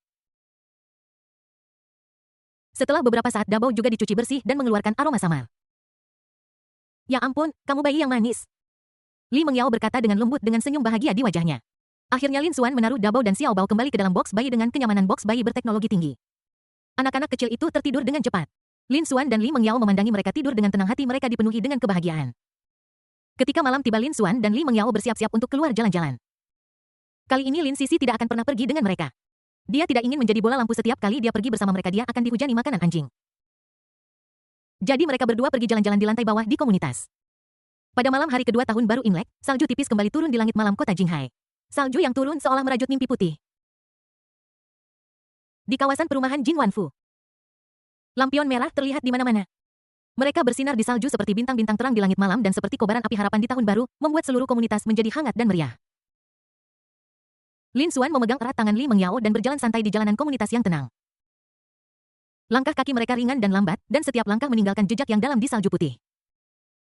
Setelah beberapa saat Dabao juga dicuci bersih dan mengeluarkan aroma samar. Ya ampun, kamu bayi yang manis. Li Mengyao berkata dengan lembut dengan senyum bahagia di wajahnya. Akhirnya Lin Xuan menaruh Dabao dan Xiao Bao kembali ke dalam box bayi dengan kenyamanan box bayi berteknologi tinggi. Anak-anak kecil itu tertidur dengan cepat. Lin Xuan dan Li Mengyao memandangi mereka tidur dengan tenang, hati mereka dipenuhi dengan kebahagiaan. Ketika malam tiba, Lin Xuan dan Li Mengyao bersiap-siap untuk keluar jalan-jalan. Kali ini Lin Sisi tidak akan pernah pergi dengan mereka. Dia tidak ingin menjadi bola lampu, setiap kali dia pergi bersama mereka dia akan dihujani makanan anjing. Jadi mereka berdua pergi jalan-jalan di lantai bawah di komunitas. Pada malam hari kedua tahun baru Imlek, salju tipis kembali turun di langit malam kota Jinghai. Salju yang turun seolah merajut mimpi putih. Di kawasan perumahan Jin Wanfu, Lampion merah terlihat di mana-mana. Mereka bersinar di salju seperti bintang-bintang terang di langit malam dan seperti kobaran api harapan di tahun baru, membuat seluruh komunitas menjadi hangat dan meriah. Lin Xuan memegang erat tangan Li Mengyao dan berjalan santai di jalanan komunitas yang tenang. Langkah kaki mereka ringan dan lambat, dan setiap langkah meninggalkan jejak yang dalam di salju putih.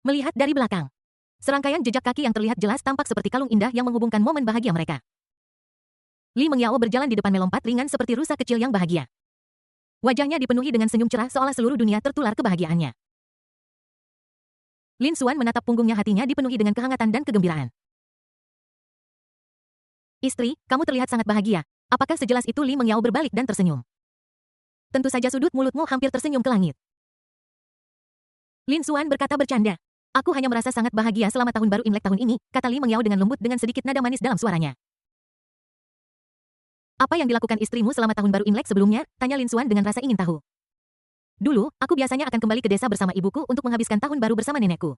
Melihat dari belakang, serangkaian jejak kaki yang terlihat jelas tampak seperti kalung indah yang menghubungkan momen bahagia mereka. Li Mengyao berjalan di depan melompat ringan seperti rusa kecil yang bahagia. Wajahnya dipenuhi dengan senyum cerah seolah seluruh dunia tertular kebahagiaannya. Lin Xuan menatap punggungnya, hatinya dipenuhi dengan kehangatan dan kegembiraan. Istri, kamu terlihat sangat bahagia. Apakah sejelas itu? Li Mengyao berbalik dan tersenyum. Tentu saja, sudut mulutmu hampir tersenyum ke langit. Lin Xuan berkata bercanda. Aku hanya merasa sangat bahagia selama tahun baru Imlek tahun ini, kata Li Mengyao dengan lembut dengan sedikit nada manis dalam suaranya. Apa yang dilakukan istrimu selama tahun baru Imlek sebelumnya? Tanya Lin Xuan dengan rasa ingin tahu. Dulu, aku biasanya akan kembali ke desa bersama ibuku untuk menghabiskan tahun baru bersama nenekku.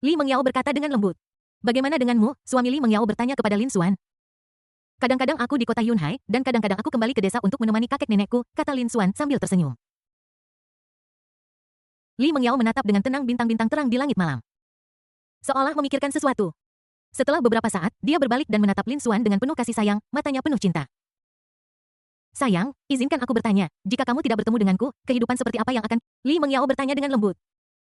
Li Mengyao berkata dengan lembut. Bagaimana denganmu? Suami Li Mengyao bertanya kepada Lin Xuan. Kadang-kadang aku di kota Yunhai, dan kadang-kadang aku kembali ke desa untuk menemani kakek nenekku, kata Lin Xuan sambil tersenyum. Li Mengyao menatap dengan tenang bintang-bintang terang di langit malam. Seolah memikirkan sesuatu. Setelah beberapa saat, dia berbalik dan menatap Lin Xuan dengan penuh kasih sayang, matanya penuh cinta. Sayang, izinkan aku bertanya, jika kamu tidak bertemu denganku, kehidupan seperti apa yang akan... Li Mengyao bertanya dengan lembut.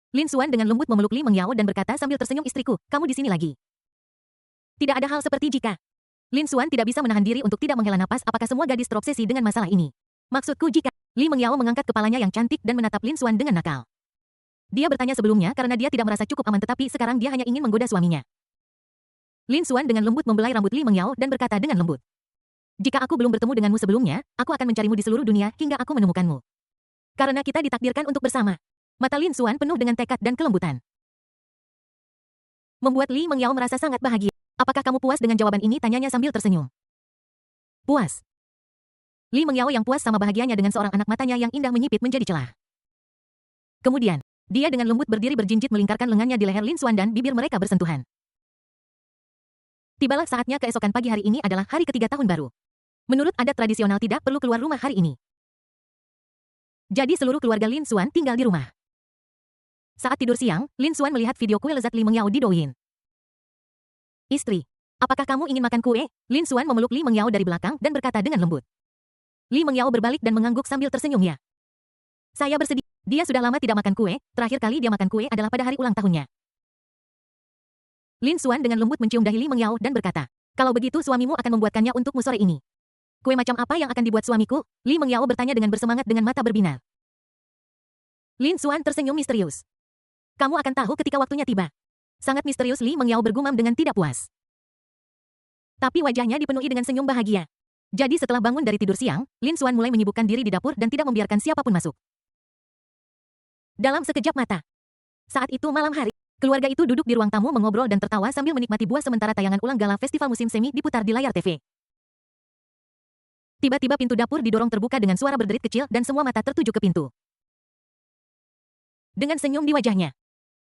Lin Xuan dengan lembut memeluk Li Mengyao dan berkata sambil tersenyum, istriku, kamu di sini lagi. Tidak ada hal seperti jika. Lin Xuan tidak bisa menahan diri untuk tidak menghela napas. Apakah semua gadis terobsesi dengan masalah ini? Maksudku jika... Li Mengyao mengangkat kepalanya yang cantik dan menatap Lin Xuan dengan nakal. Dia bertanya sebelumnya karena dia tidak merasa cukup aman, tetapi sekarang dia hanya ingin menggoda suaminya. Lin Xuan dengan lembut membelai rambut Li Mengyao dan berkata dengan lembut. Jika aku belum bertemu denganmu sebelumnya, aku akan mencarimu di seluruh dunia hingga aku menemukanmu. Karena kita ditakdirkan untuk bersama. Mata Lin Xuan penuh dengan tekad dan kelembutan. Membuat Li Mengyao merasa sangat bahagia. Apakah kamu puas dengan jawaban ini? Tanyanya sambil tersenyum. Puas. Li Mengyao yang puas sama bahagianya dengan seorang anak, matanya yang indah menyipit menjadi celah. Kemudian, dia dengan lembut berdiri berjinjit melingkarkan lengannya di leher Lin Xuan dan bibir mereka bersentuhan. Tibalah saatnya. Keesokan pagi hari ini adalah hari ketiga tahun baru. Menurut adat tradisional tidak perlu keluar rumah hari ini. Jadi seluruh keluarga Lin Xuan tinggal di rumah. Saat tidur siang, Lin Xuan melihat video kue lezat Li Mengyao di Douyin. Istri, apakah kamu ingin makan kue? Lin Xuan memeluk Li Mengyao dari belakang dan berkata dengan lembut. Li Mengyao berbalik dan mengangguk sambil tersenyum. Ya. Saya bersedia. Dia sudah lama tidak makan kue, terakhir kali dia makan kue adalah pada hari ulang tahunnya. Lin Xuan dengan lembut mencium dahi Li Mengyao dan berkata, kalau begitu suamimu akan membuatkannya untukmu sore ini. Kue macam apa yang akan dibuat suamiku? Li Mengyao bertanya dengan bersemangat dengan mata berbinar. Lin Xuan tersenyum misterius. Kamu akan tahu ketika waktunya tiba. Sangat misterius, Li Mengyao bergumam dengan tidak puas. Tapi wajahnya dipenuhi dengan senyum bahagia. Jadi setelah bangun dari tidur siang, Lin Xuan mulai menyibukkan diri di dapur dan tidak membiarkan siapapun masuk. Dalam sekejap mata. Saat itu malam hari, keluarga itu duduk di ruang tamu mengobrol dan tertawa sambil menikmati buah sementara tayangan ulang gala festival musim semi diputar di layar TV. Tiba-tiba pintu dapur didorong terbuka dengan suara berderit kecil dan semua mata tertuju ke pintu. Dengan senyum di wajahnya,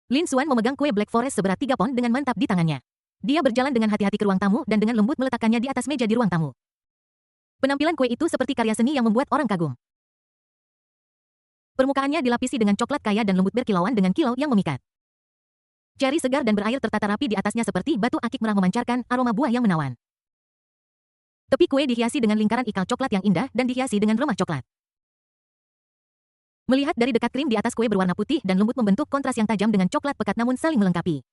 Lin Xuan memegang kue Black Forest seberat 3 pon dengan mantap di tangannya. Dia berjalan dengan hati-hati ke ruang tamu dan dengan lembut meletakkannya di atas meja di ruang tamu. Penampilan kue itu seperti karya seni yang membuat orang kagum. Permukaannya dilapisi dengan coklat kaya dan lembut berkilauan dengan kilau yang memikat. Ceri segar dan berair tertata rapi di atasnya seperti batu akik merah memancarkan aroma buah yang menawan. Tepi kue dihiasi dengan lingkaran ikal coklat yang indah dan dihiasi dengan remah coklat. Melihat dari dekat, krim di atas kue berwarna putih dan lembut membentuk kontras yang tajam dengan coklat pekat namun saling melengkapi.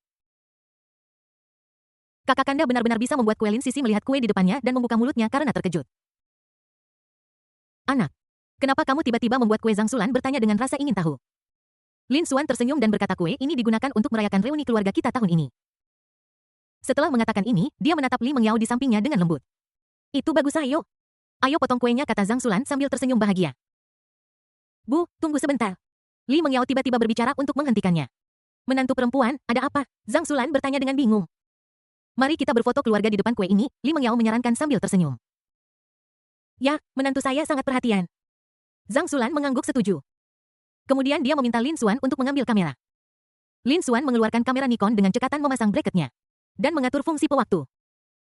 Kakak kanda benar-benar bisa membuat kue. Lin Sisi melihat kue di depannya dan membuka mulutnya karena terkejut. Anak, kenapa kamu tiba-tiba membuat kue? Zhang Sulan bertanya dengan rasa ingin tahu. Lin Xuan tersenyum dan berkata, kue ini digunakan untuk merayakan reuni keluarga kita tahun ini. Setelah mengatakan ini, dia menatap Li Mengyao di sampingnya dengan lembut. Itu bagus, ayo. Ayo potong kuenya, kata Zhang Sulan sambil tersenyum bahagia. Bu, tunggu sebentar. Li Mengyao tiba-tiba berbicara untuk menghentikannya. Menantu perempuan, ada apa? Zhang Sulan bertanya dengan bingung. Mari kita berfoto keluarga di depan kue ini, Li Mengyao menyarankan sambil tersenyum. Ya, menantu saya sangat perhatian. Zhang Sulan mengangguk setuju. Kemudian dia meminta Lin Xuan untuk mengambil kamera. Lin Xuan mengeluarkan kamera Nikon dengan cekatan memasang bracketnya dan mengatur fungsi pewaktu.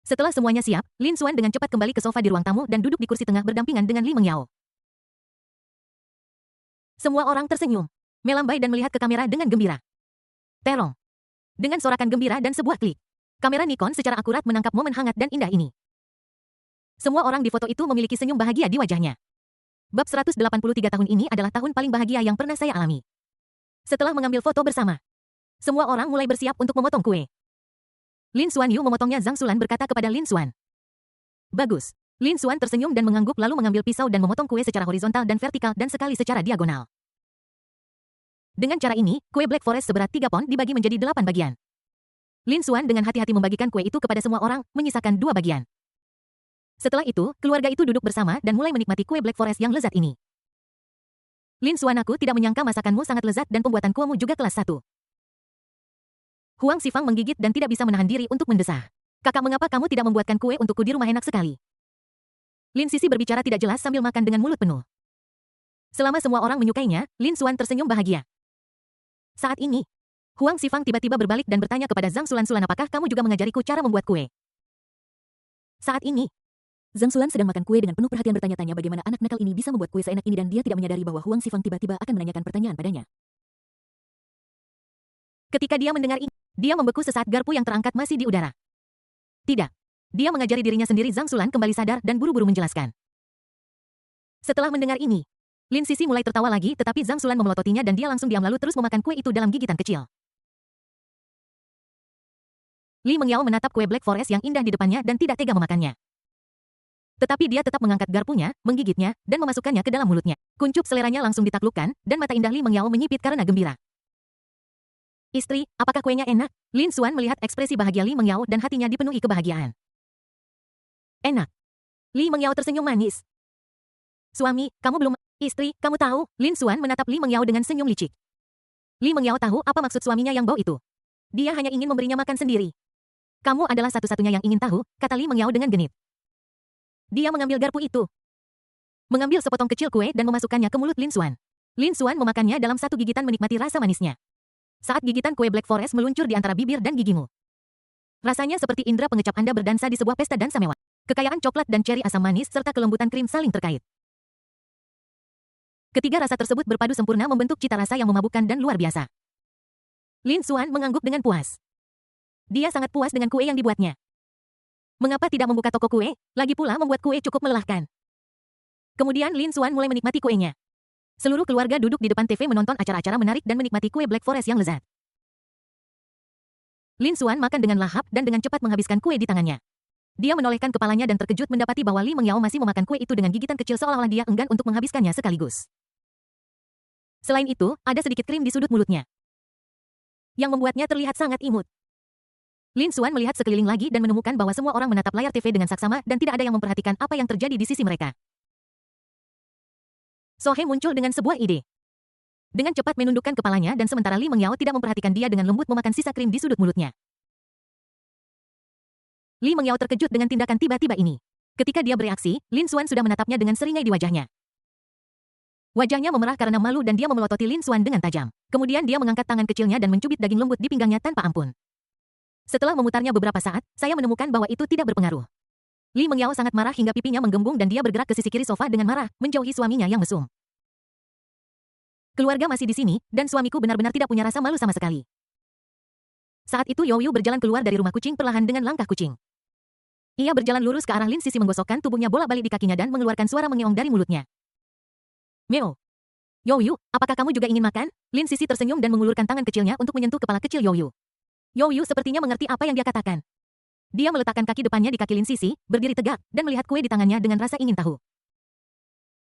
Setelah semuanya siap, Lin Xuan dengan cepat kembali ke sofa di ruang tamu dan duduk di kursi tengah berdampingan dengan Li Mengyao. Semua orang tersenyum, melambai dan melihat ke kamera dengan gembira. Terong. Dengan sorakan gembira dan sebuah klik, kamera Nikon secara akurat menangkap momen hangat dan indah ini. Semua orang di foto itu memiliki senyum bahagia di wajahnya. Bab 183 tahun ini adalah tahun paling bahagia yang pernah saya alami. Setelah mengambil foto bersama, semua orang mulai bersiap untuk memotong kue. Lin Xuan Yu memotongnya. Zhang Xulan berkata kepada Lin Xuan. Bagus. Lin Xuan tersenyum dan mengangguk lalu mengambil pisau dan memotong kue secara horizontal dan vertikal dan sekali secara diagonal. Dengan cara ini, kue Black Forest seberat 3 pon dibagi menjadi 8 bagian. Lin Xuan dengan hati-hati membagikan kue itu kepada semua orang, menyisakan 2 bagian. Setelah itu, keluarga itu duduk bersama dan mulai menikmati kue Black Forest yang lezat ini. Lin Xuan, aku tidak menyangka masakanmu sangat lezat dan pembuatan kuemu juga kelas 1. Huang Xifang menggigit dan tidak bisa menahan diri untuk mendesah. Kakak, mengapa kamu tidak membuatkan kue untukku di rumah? Enak sekali. Lin Sisi berbicara tidak jelas sambil makan dengan mulut penuh. Selama semua orang menyukainya, Lin Xuan tersenyum bahagia. Saat ini, Huang Xifang tiba-tiba berbalik dan bertanya kepada Zhang Xulan, apakah kamu juga mengajariku cara membuat kue? Saat ini, Zhang Xulan sedang makan kue dengan penuh perhatian bertanya-tanya bagaimana anak nakal ini bisa membuat kue seenak ini dan dia tidak menyadari bahwa Huang Xifang tiba-tiba akan menanyakan pertanyaan padanya. Ketika dia mendengar ini, dia membeku sesaat. Garpu yang terangkat masih di udara. Tidak. Dia mengajari dirinya sendiri. Zhang Xulan kembali sadar dan buru-buru menjelaskan. Setelah mendengar ini, Lin Sisi mulai tertawa lagi, tetapi Zhang Xulan memelototinya dan dia langsung diam lalu terus memakan kue itu dalam gigitan kecil. Li Mengyao menatap kue Black Forest yang indah di depannya dan tidak tega memakannya. Tetapi dia tetap mengangkat garpunya, menggigitnya, dan memasukkannya ke dalam mulutnya. Kuncup seleranya langsung ditaklukkan, dan mata indah Li Mengyao menyipit karena gembira. Istri, apakah kuenya enak? Lin Xuan melihat ekspresi bahagia Li Mengyao dan hatinya dipenuhi kebahagiaan. Enak. Li Mengyao tersenyum manis. Suami, kamu belum... Istri, kamu tahu, Lin Xuan menatap Li Mengyao dengan senyum licik. Li Mengyao tahu apa maksud suaminya yang bau itu. Dia hanya ingin memberinya makan sendiri. Kamu adalah satu-satunya yang ingin tahu, kata Li Mengyao dengan genit. Dia mengambil garpu itu, mengambil sepotong kecil kue dan memasukkannya ke mulut Lin Xuan. Lin Xuan memakannya dalam satu gigitan menikmati rasa manisnya. Saat gigitan kue Black Forest meluncur di antara bibir dan gigimu. Rasanya seperti indera pengecap Anda berdansa di sebuah pesta dansa mewah. Kekayaan coklat dan ceri asam manis serta kelembutan krim saling terkait. Ketiga rasa tersebut berpadu sempurna membentuk cita rasa yang memabukkan dan luar biasa. Lin Xuan mengangguk dengan puas. Dia sangat puas dengan kue yang dibuatnya. Mengapa tidak membuka toko kue? Lagi pula membuat kue cukup melelahkan. Kemudian Lin Xuan mulai menikmati kuenya. Seluruh keluarga duduk di depan TV menonton acara-acara menarik dan menikmati kue Black Forest yang lezat. Lin Xuan makan dengan lahap dan dengan cepat menghabiskan kue di tangannya. Dia menolehkan kepalanya dan terkejut mendapati bahwa Li Mengyao masih memakan kue itu dengan gigitan kecil seolah-olah dia enggan untuk menghabiskannya sekaligus. Selain itu, ada sedikit krim di sudut mulutnya, yang membuatnya terlihat sangat imut. Lin Xuan melihat sekeliling lagi dan menemukan bahwa semua orang menatap layar TV dengan saksama dan tidak ada yang memperhatikan apa yang terjadi di sisi mereka. So He muncul dengan sebuah ide. Dengan cepat menundukkan kepalanya dan sementara Li Mengyao tidak memperhatikan dia dengan lembut memakan sisa krim di sudut mulutnya. Li Mengyao terkejut dengan tindakan tiba-tiba ini. Ketika dia bereaksi, Lin Xuan sudah menatapnya dengan seringai di wajahnya. Wajahnya memerah karena malu dan dia memelototi Lin Xuan dengan tajam. Kemudian dia mengangkat tangan kecilnya dan mencubit daging lembut di pinggangnya tanpa ampun. Setelah memutarnya beberapa saat, saya menemukan bahwa itu tidak berpengaruh. Li Mengyao sangat marah hingga pipinya menggembung dan dia bergerak ke sisi kiri sofa dengan marah, menjauhi suaminya yang mesum. Keluarga masih di sini, dan suamiku benar-benar tidak punya rasa malu sama sekali. Saat itu Youyu berjalan keluar dari rumah kucing perlahan dengan langkah kucing. Ia berjalan lurus ke arah Lin Sisi menggosokkan tubuhnya bolak-balik di kakinya dan mengeluarkan suara mengeong dari mulutnya. Meo. Youyu, apakah kamu juga ingin makan? Lin Sisi tersenyum dan mengulurkan tangan kecilnya untuk menyentuh kepala kecil Youyu. Youyu sepertinya mengerti apa yang dia katakan. Dia meletakkan kaki depannya di kaki Lin Sisi, berdiri tegak, dan melihat kue di tangannya dengan rasa ingin tahu.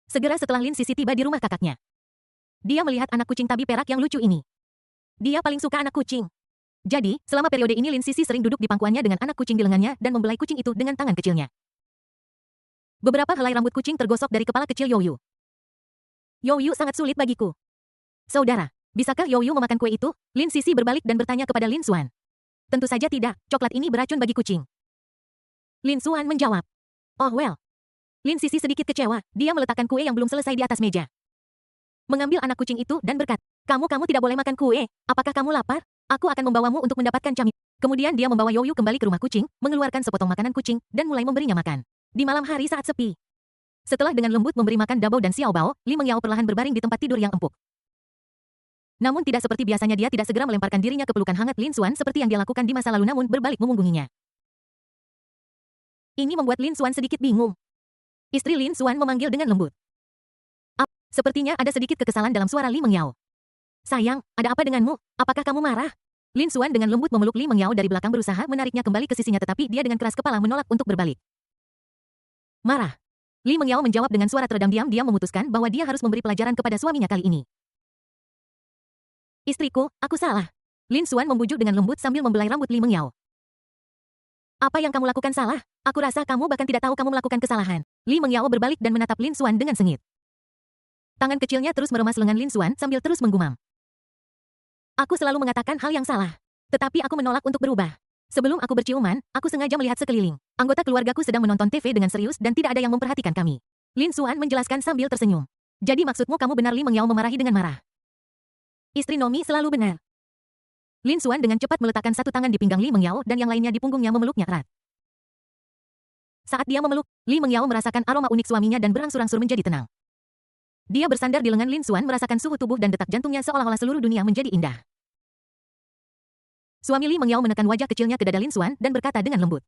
Segera setelah Lin Sisi tiba di rumah kakaknya, dia melihat anak kucing tabi perak yang lucu ini. Dia paling suka anak kucing. Jadi, selama periode ini Lin Sisi sering duduk di pangkuannya dengan anak kucing di lengannya dan membelai kucing itu dengan tangan kecilnya. Beberapa helai rambut kucing tergosok dari kepala kecil Youyu. Youyu sangat sulit bagiku. Saudara, bisakah Youyu memakan kue itu? Lin Sisi berbalik dan bertanya kepada Lin Xuan. Tentu saja tidak, coklat ini beracun bagi kucing. Lin Xuan menjawab. Oh well. Lin Sisi sedikit kecewa, dia meletakkan kue yang belum selesai di atas meja. Mengambil anak kucing itu dan berkata, kamu tidak boleh makan kue, apakah kamu lapar? Aku akan membawamu untuk mendapatkan camilan. Kemudian dia membawa Youyu kembali ke rumah kucing, mengeluarkan sepotong makanan kucing, dan mulai memberinya makan. Di malam hari saat sepi, Setelah dengan lembut memberi makan Dabao dan Xiao Bao, Li Mengyao perlahan berbaring di tempat tidur yang empuk. Namun tidak seperti biasanya, dia tidak segera melemparkan dirinya ke pelukan hangat Lin Xuan seperti yang dia lakukan di masa lalu, namun berbalik memunggunginya. Ini membuat Lin Xuan sedikit bingung. Istri Lin Xuan memanggil dengan lembut. Sepertinya ada sedikit kekesalan dalam suara Li Mengyao. Sayang, ada apa denganmu? Apakah kamu marah? Lin Xuan dengan lembut memeluk Li Mengyao dari belakang, berusaha menariknya kembali ke sisinya, tetapi dia dengan keras kepala menolak untuk berbalik. Marah. Li Mengyao menjawab dengan suara teredam. Diam-diam memutuskan bahwa dia harus memberi pelajaran kepada suaminya kali ini. Istriku, aku salah. Lin Xuan membujuk dengan lembut sambil membelai rambut Li Mengyao. Apa yang kamu lakukan salah? Aku rasa kamu bahkan tidak tahu kamu melakukan kesalahan. Li Mengyao berbalik dan menatap Lin Xuan dengan sengit. Tangan kecilnya terus meremas lengan Lin Xuan sambil terus menggumam. Aku selalu mengatakan hal yang salah. Tetapi aku menolak untuk berubah. Sebelum aku berciuman, aku sengaja melihat sekeliling. Anggota keluargaku sedang menonton TV dengan serius dan tidak ada yang memperhatikan kami. Lin Xuan menjelaskan sambil tersenyum. Jadi maksudmu kamu benar? Li Mengyao memarahi dengan marah. Istri Nomi selalu benar. Lin Xuan dengan cepat meletakkan satu tangan di pinggang Li Mengyao dan yang lainnya di punggungnya, memeluknya erat. Saat dia memeluk, Li Mengyao merasakan aroma unik suaminya dan berangsur-angsur menjadi tenang. Dia bersandar di lengan Lin Xuan, merasakan suhu tubuh dan detak jantungnya seolah-olah seluruh dunia menjadi indah. Suami Li Mengyao menekan wajah kecilnya ke dada Lin Xuan dan berkata dengan lembut.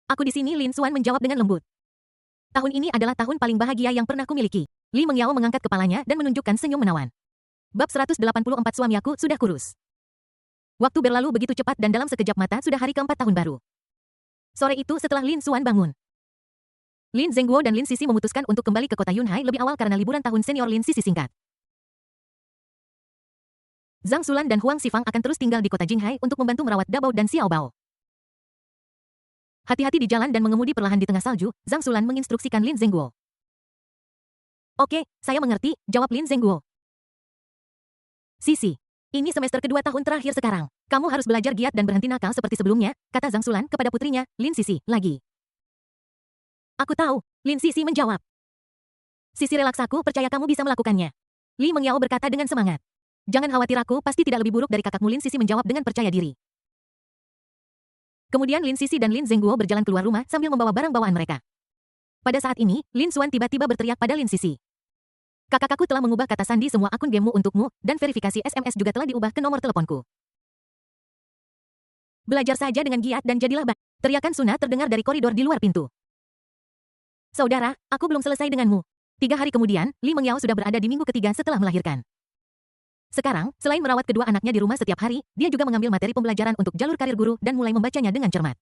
Aku di sini. Lin Xuan menjawab dengan lembut. Tahun ini adalah tahun paling bahagia yang pernah kumiliki. Li Mengyao mengangkat kepalanya dan menunjukkan senyum menawan. Bab 184, suami aku sudah kurus. Waktu berlalu begitu cepat dan dalam sekejap mata sudah hari keempat tahun baru. Sore itu setelah Lin Xuan bangun, Lin Zhengguo dan Lin Sisi memutuskan untuk kembali ke kota Yunhai lebih awal karena liburan tahun senior Lin Sisi singkat. Zhang Xulan dan Huang Xifang akan terus tinggal di kota Jinghai untuk membantu merawat Dabao dan Xiao Bao. Hati-hati di jalan dan mengemudi perlahan di tengah salju, Zhang Xulan menginstruksikan Lin Zhengguo. Oke, saya mengerti, jawab Lin Zhengguo. Sisi, ini semester kedua tahun terakhir sekarang. Kamu harus belajar giat dan berhenti nakal seperti sebelumnya, kata Zhang Xulan kepada putrinya, Lin Sisi, lagi. Aku tahu, Lin Sisi menjawab. Sisi relaks, aku percaya kamu bisa melakukannya. Li Mengyao berkata dengan semangat. Jangan khawatir, aku pasti tidak lebih buruk dari kakakmu. Lin Sisi menjawab dengan percaya diri. Kemudian Lin Sisi dan Lin Zhengguo berjalan keluar rumah sambil membawa barang bawaan mereka. Pada saat ini, Lin Xuan tiba-tiba berteriak pada Lin Sisi. Kakak-kakakku telah mengubah kata sandi semua akun gamemu untukmu, dan verifikasi SMS juga telah diubah ke nomor teleponku. Belajar saja dengan giat dan jadilah baik. Teriakan Suna terdengar dari koridor di luar pintu. Saudara, aku belum selesai denganmu. 3 hari kemudian, Li Mengyao sudah berada di minggu ketiga setelah melahirkan. Sekarang, selain merawat kedua anaknya di rumah setiap hari, dia juga mengambil materi pembelajaran untuk jalur karir guru dan mulai membacanya dengan cermat.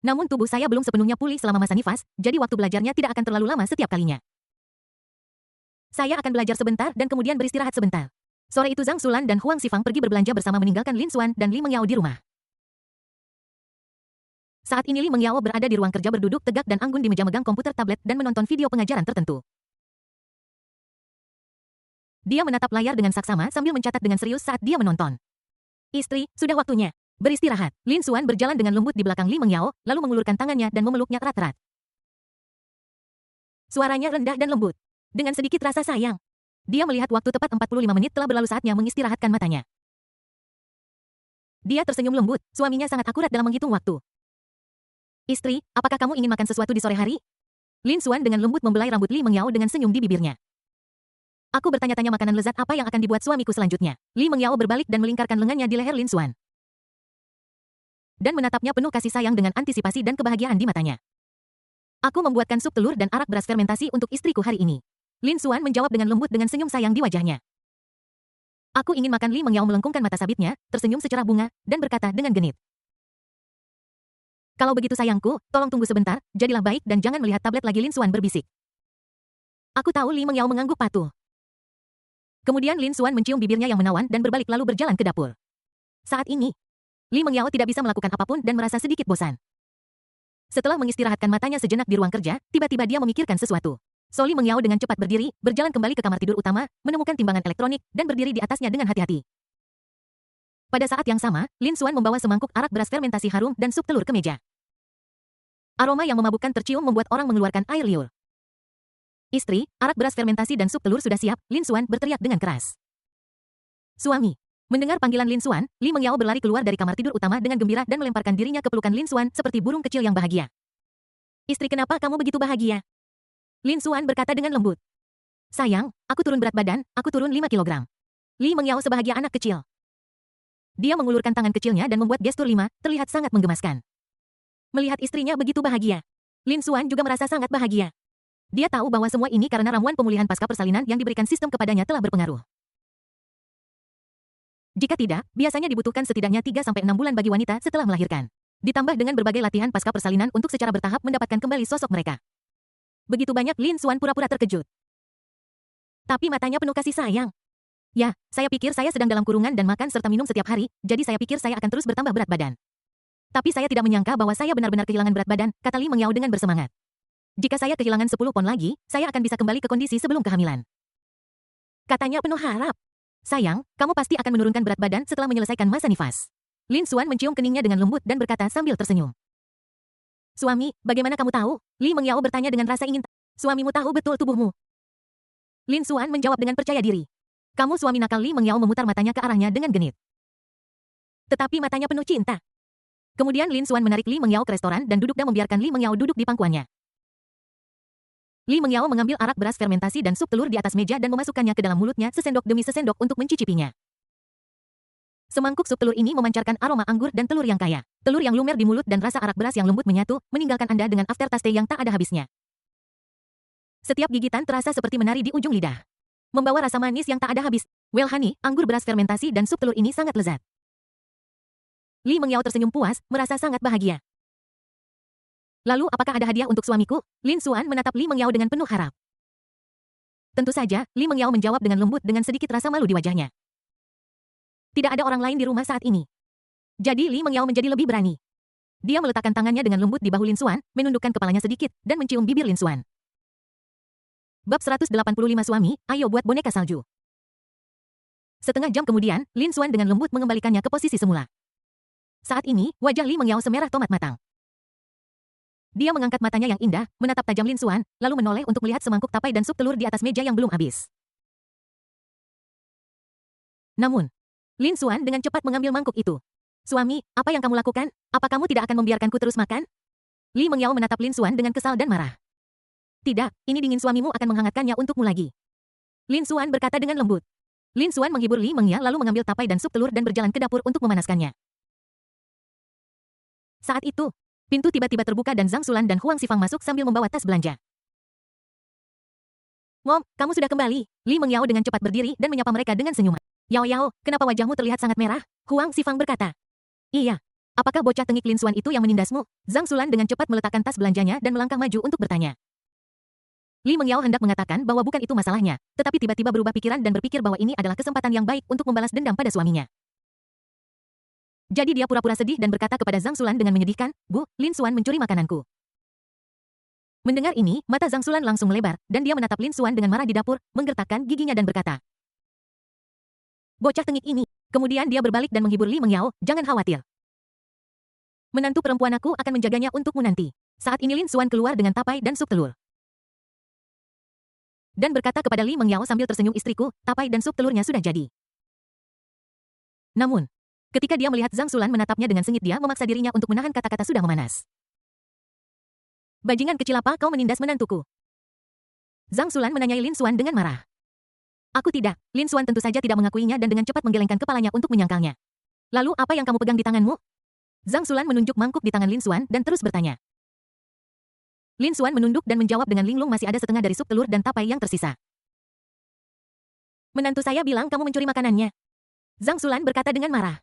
Namun tubuh saya belum sepenuhnya pulih selama masa nifas, jadi waktu belajarnya tidak akan terlalu lama setiap kalinya. Saya akan belajar sebentar dan kemudian beristirahat sebentar. Sore itu Zhang Xulan dan Huang Xifang pergi berbelanja bersama, meninggalkan Lin Xuan dan Li Mengyao di rumah. Saat ini Li Mengyao berada di ruang kerja berduduk tegak dan anggun di meja megang komputer tablet dan menonton video pengajaran tertentu. Dia menatap layar dengan saksama sambil mencatat dengan serius saat dia menonton. Istri, sudah waktunya beristirahat. Lin Xuan berjalan dengan lembut di belakang Li Mengyao, lalu mengulurkan tangannya dan memeluknya erat-erat. Suaranya rendah dan lembut, dengan sedikit rasa sayang. Dia melihat waktu tepat 45 menit telah berlalu, saatnya mengistirahatkan matanya. Dia tersenyum lembut, suaminya sangat akurat dalam menghitung waktu. Istri, apakah kamu ingin makan sesuatu di sore hari? Lin Xuan dengan lembut membelai rambut Li Mengyao dengan senyum di bibirnya. Aku bertanya-tanya makanan lezat apa yang akan dibuat suamiku selanjutnya. Li Mengyao berbalik dan melingkarkan lengannya di leher Lin Xuan. Dan menatapnya penuh kasih sayang dengan antisipasi dan kebahagiaan di matanya. Aku membuatkan sup telur dan arak beras fermentasi untuk istriku hari ini. Lin Xuan menjawab dengan lembut dengan senyum sayang di wajahnya. Aku ingin makan. Li Mengyao melengkungkan mata sabitnya, tersenyum secerah bunga, dan berkata dengan genit. Kalau begitu sayangku, tolong tunggu sebentar, jadilah baik dan jangan melihat tablet lagi. Lin Xuan berbisik. Aku tahu. Li Mengyao mengangguk patuh. Kemudian Lin Xuan mencium bibirnya yang menawan dan berbalik lalu berjalan ke dapur. Saat ini, Li Mengyao tidak bisa melakukan apapun dan merasa sedikit bosan. Setelah mengistirahatkan matanya sejenak di ruang kerja, tiba-tiba dia memikirkan sesuatu. Li Mengyao dengan cepat berdiri, berjalan kembali ke kamar tidur utama, menemukan timbangan elektronik, dan berdiri di atasnya dengan hati-hati. Pada saat yang sama, Lin Xuan membawa semangkuk arak beras fermentasi harum dan sup telur ke meja. Aroma yang memabukkan tercium membuat orang mengeluarkan air liur. Istri, arak beras fermentasi dan sup telur sudah siap. Lin Xuan berteriak dengan keras. Suami. Mendengar panggilan Lin Xuan, Li Mengyao berlari keluar dari kamar tidur utama dengan gembira dan melemparkan dirinya ke pelukan Lin Xuan seperti burung kecil yang bahagia. Istri, kenapa kamu begitu bahagia? Lin Xuan berkata dengan lembut. Sayang, aku turun berat badan, aku turun 5 kilogram. Li Mengyao sebahagia anak kecil. Dia mengulurkan tangan kecilnya dan membuat gestur 5, terlihat sangat menggemaskan. Melihat istrinya begitu bahagia, Lin Xuan juga merasa sangat bahagia. Dia tahu bahwa semua ini karena ramuan pemulihan pasca persalinan yang diberikan sistem kepadanya telah berpengaruh. Jika tidak, biasanya dibutuhkan setidaknya 3-6 bulan bagi wanita setelah melahirkan. Ditambah dengan berbagai latihan pasca persalinan untuk secara bertahap mendapatkan kembali sosok mereka. Begitu banyak Lin Xuan pura-pura terkejut. Tapi matanya penuh kasih sayang. Ya, saya pikir saya sedang dalam kurungan dan makan serta minum setiap hari, jadi saya pikir saya akan terus bertambah berat badan. Tapi saya tidak menyangka bahwa saya benar-benar kehilangan berat badan, kata Li Mengyao dengan bersemangat. Jika saya kehilangan 10 pon lagi, saya akan bisa kembali ke kondisi sebelum kehamilan. Katanya penuh harap. Sayang, kamu pasti akan menurunkan berat badan setelah menyelesaikan masa nifas. Lin Xuan mencium keningnya dengan lembut dan berkata sambil tersenyum. Suami, bagaimana kamu tahu? Li Mengyao bertanya dengan rasa ingin tahu. Suamimu tahu betul tubuhmu. Lin Xuan menjawab dengan percaya diri. Kamu suami nakal. Li Mengyao memutar matanya ke arahnya dengan genit. Tetapi matanya penuh cinta. Kemudian Lin Xuan menarik Li Mengyao ke restoran dan duduk dan membiarkan Li Mengyao duduk di pangkuannya. Li Mengyao mengambil arak beras fermentasi dan sup telur di atas meja dan memasukkannya ke dalam mulutnya sesendok demi sesendok untuk mencicipinya. Semangkuk sup telur ini memancarkan aroma anggur dan telur yang kaya. Telur yang lumer di mulut dan rasa arak beras yang lembut menyatu, meninggalkan Anda dengan aftertaste yang tak ada habisnya. Setiap gigitan terasa seperti menari di ujung lidah. Membawa rasa manis yang tak ada habis. Well honey, anggur beras fermentasi dan sup telur ini sangat lezat. Li Mengyao tersenyum puas, merasa sangat bahagia. Lalu apakah ada hadiah untuk suamiku? Lin Xuan menatap Li Mengyao dengan penuh harap. Tentu saja, Li Mengyao menjawab dengan lembut dengan sedikit rasa malu di wajahnya. Tidak ada orang lain di rumah saat ini. Jadi Li Mengyao menjadi lebih berani. Dia meletakkan tangannya dengan lembut di bahu Lin Xuan, menundukkan kepalanya sedikit, dan mencium bibir Lin Xuan. Bab 185 Suami, ayo buat boneka salju. Setengah jam kemudian, Lin Xuan dengan lembut mengembalikannya ke posisi semula. Saat ini, wajah Li Mengyao semerah tomat matang. Dia mengangkat matanya yang indah, menatap tajam Lin Xuan, lalu menoleh untuk melihat semangkuk tapai dan sup telur di atas meja yang belum habis. Namun, Lin Xuan dengan cepat mengambil mangkuk itu. Suami, apa yang kamu lakukan? Apa kamu tidak akan membiarkanku terus makan? Li Mengyao menatap Lin Xuan dengan kesal dan marah. Tidak, ini dingin, suamimu akan menghangatkannya untukmu lagi. Lin Xuan berkata dengan lembut. Lin Xuan menghibur Li Mengyao lalu mengambil tapai dan sup telur dan berjalan ke dapur untuk memanaskannya. Saat itu, pintu tiba-tiba terbuka dan Zhang Xulan dan Huang Xifang masuk sambil membawa tas belanja. Ngom, kamu sudah kembali. Li Mengyao dengan cepat berdiri dan menyapa mereka dengan senyuman. Yao Yao, kenapa wajahmu terlihat sangat merah? Huang Xifang berkata. Iya. Apakah bocah tengik Lin Xuan itu yang menindasmu? Zhang Xulan dengan cepat meletakkan tas belanjanya dan melangkah maju untuk bertanya. Li Mengyao hendak mengatakan bahwa bukan itu masalahnya, tetapi tiba-tiba berubah pikiran dan berpikir bahwa ini adalah kesempatan yang baik untuk membalas dendam pada suaminya. Jadi dia pura-pura sedih dan berkata kepada Zhang Xulan dengan menyedihkan, Bu, Lin Xuan mencuri makananku. Mendengar ini, mata Zhang Xulan langsung melebar, dan dia menatap Lin Xuan dengan marah di dapur, menggertakkan giginya dan berkata. Bocah tengik ini. Kemudian dia berbalik dan menghibur Li Mengyao, jangan khawatir. Menantu perempuan aku akan menjaganya untukmu nanti. Saat ini Lin Xuan keluar dengan tapai dan sup telur. Dan berkata kepada Li Mengyao sambil tersenyum, istriku, tapai dan sup telurnya sudah jadi. Namun, ketika dia melihat Zhang Xulan menatapnya dengan sengit, dia memaksa dirinya untuk menahan kata-kata sudah memanas. Bajingan kecil, apa kau menindas menantuku? Zhang Xulan menanyai Lin Xuan dengan marah. Aku tidak. Lin Xuan tentu saja tidak mengakuinya dan dengan cepat menggelengkan kepalanya untuk menyangkalnya. Lalu apa yang kamu pegang di tanganmu? Zhang Xulan menunjuk mangkuk di tangan Lin Xuan dan terus bertanya. Lin Xuan menunduk dan menjawab dengan linglung, masih ada setengah dari sup telur dan tapai yang tersisa. Menantu saya bilang kamu mencuri makanannya. Zhang Xulan berkata dengan marah.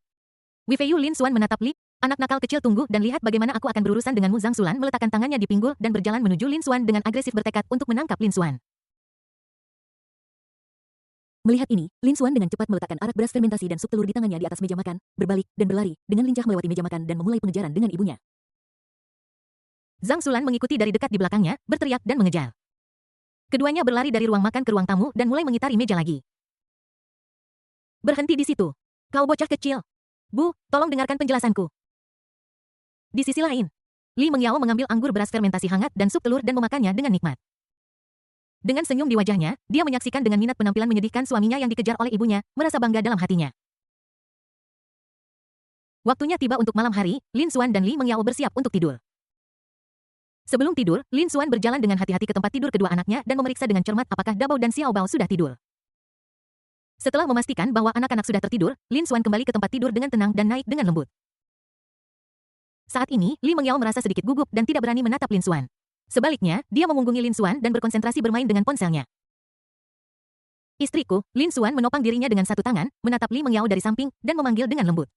Wifeyu Lin Xuan menatap Li, anak nakal kecil, tunggu dan lihat bagaimana aku akan berurusan denganmu. Zhang Xulan meletakkan tangannya di pinggul dan berjalan menuju Lin Xuan dengan agresif, bertekad untuk menangkap Lin Xuan. Melihat ini, Lin Xuan dengan cepat meletakkan arak beras fermentasi dan sup telur di tangannya di atas meja makan, berbalik, dan berlari, dengan lincah melewati meja makan dan memulai pengejaran dengan ibunya. Zhang Xulan mengikuti dari dekat di belakangnya, berteriak dan mengejar. Keduanya berlari dari ruang makan ke ruang tamu dan mulai mengitari meja lagi. Berhenti di situ. Kau bocah kecil. Bu, tolong dengarkan penjelasanku. Di sisi lain, Li Mengyao mengambil anggur beras fermentasi hangat dan sup telur dan memakannya dengan nikmat. Dengan senyum di wajahnya, dia menyaksikan dengan minat penampilan menyedihkan suaminya yang dikejar oleh ibunya, merasa bangga dalam hatinya. Waktunya tiba untuk malam hari, Lin Xuan dan Li Mengyao bersiap untuk tidur. Sebelum tidur, Lin Xuan berjalan dengan hati-hati ke tempat tidur kedua anaknya dan memeriksa dengan cermat apakah Dabao dan Xiao Bao sudah tidur. Setelah memastikan bahwa anak-anak sudah tertidur, Lin Xuan kembali ke tempat tidur dengan tenang dan naik dengan lembut. Saat ini, Li Mengyao merasa sedikit gugup dan tidak berani menatap Lin Xuan. Sebaliknya, dia memunggungi Lin Xuan dan berkonsentrasi bermain dengan ponselnya. Istriku, Lin Xuan menopang dirinya dengan satu tangan, menatap Li Mengyao dari samping, dan memanggil dengan lembut.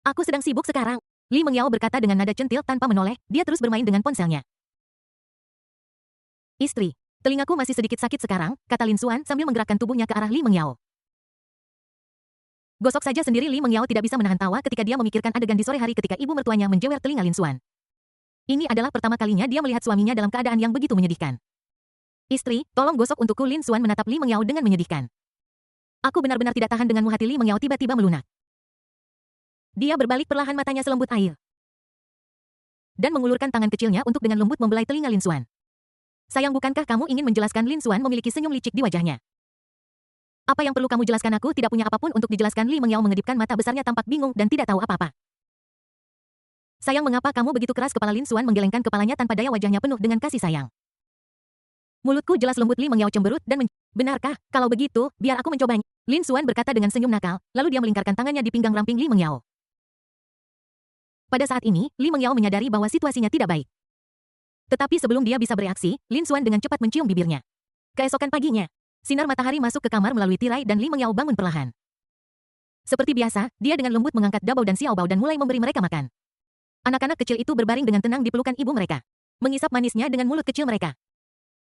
Aku sedang sibuk sekarang. Li Mengyao berkata dengan nada centil tanpa menoleh, dia terus bermain dengan ponselnya. Istri, telingaku masih sedikit sakit sekarang, kata Lin Xuan sambil menggerakkan tubuhnya ke arah Li Mengyao. Gosok saja sendiri. Li Mengyao tidak bisa menahan tawa ketika dia memikirkan adegan di sore hari ketika ibu mertuanya menjewer telinga Lin Xuan. Ini adalah pertama kalinya dia melihat suaminya dalam keadaan yang begitu menyedihkan. Istri, tolong gosok untukku. Lin Xuan menatap Li Mengyao dengan menyedihkan. Aku benar-benar tidak tahan denganmu. Hati Li Mengyao tiba-tiba melunak. Dia berbalik perlahan matanya selembut air. Dan mengulurkan tangan kecilnya untuk dengan lembut membelai telinga Lin Xuan. Sayang, bukankah kamu ingin menjelaskan? Lin Xuan memiliki senyum licik di wajahnya. Apa yang perlu kamu jelaskan? Aku tidak punya apapun untuk dijelaskan. Li Mengyao mengedipkan mata besarnya tampak bingung dan tidak tahu apa-apa. Sayang, mengapa kamu begitu keras? Kepala Lin Xuan menggelengkan kepalanya tanpa daya, wajahnya penuh dengan kasih sayang. Mulutku jelas, lembut. Li Mengyao cemberut dan benarkah? Kalau begitu, biar aku mencobanya. Lin Xuan berkata dengan senyum nakal, lalu dia melingkarkan tangannya di pinggang ramping Li Mengyao. Pada saat ini, Li Mengyao menyadari bahwa situasinya tidak baik. Tetapi sebelum dia bisa bereaksi, Lin Xuan dengan cepat mencium bibirnya. Keesokan paginya, sinar matahari masuk ke kamar melalui tirai dan Li Mengyao bangun perlahan. Seperti biasa, dia dengan lembut mengangkat Dabao dan Xiao Bao dan mulai memberi mereka makan. Anak-anak kecil itu berbaring dengan tenang di pelukan ibu mereka, mengisap manisnya dengan mulut kecil mereka.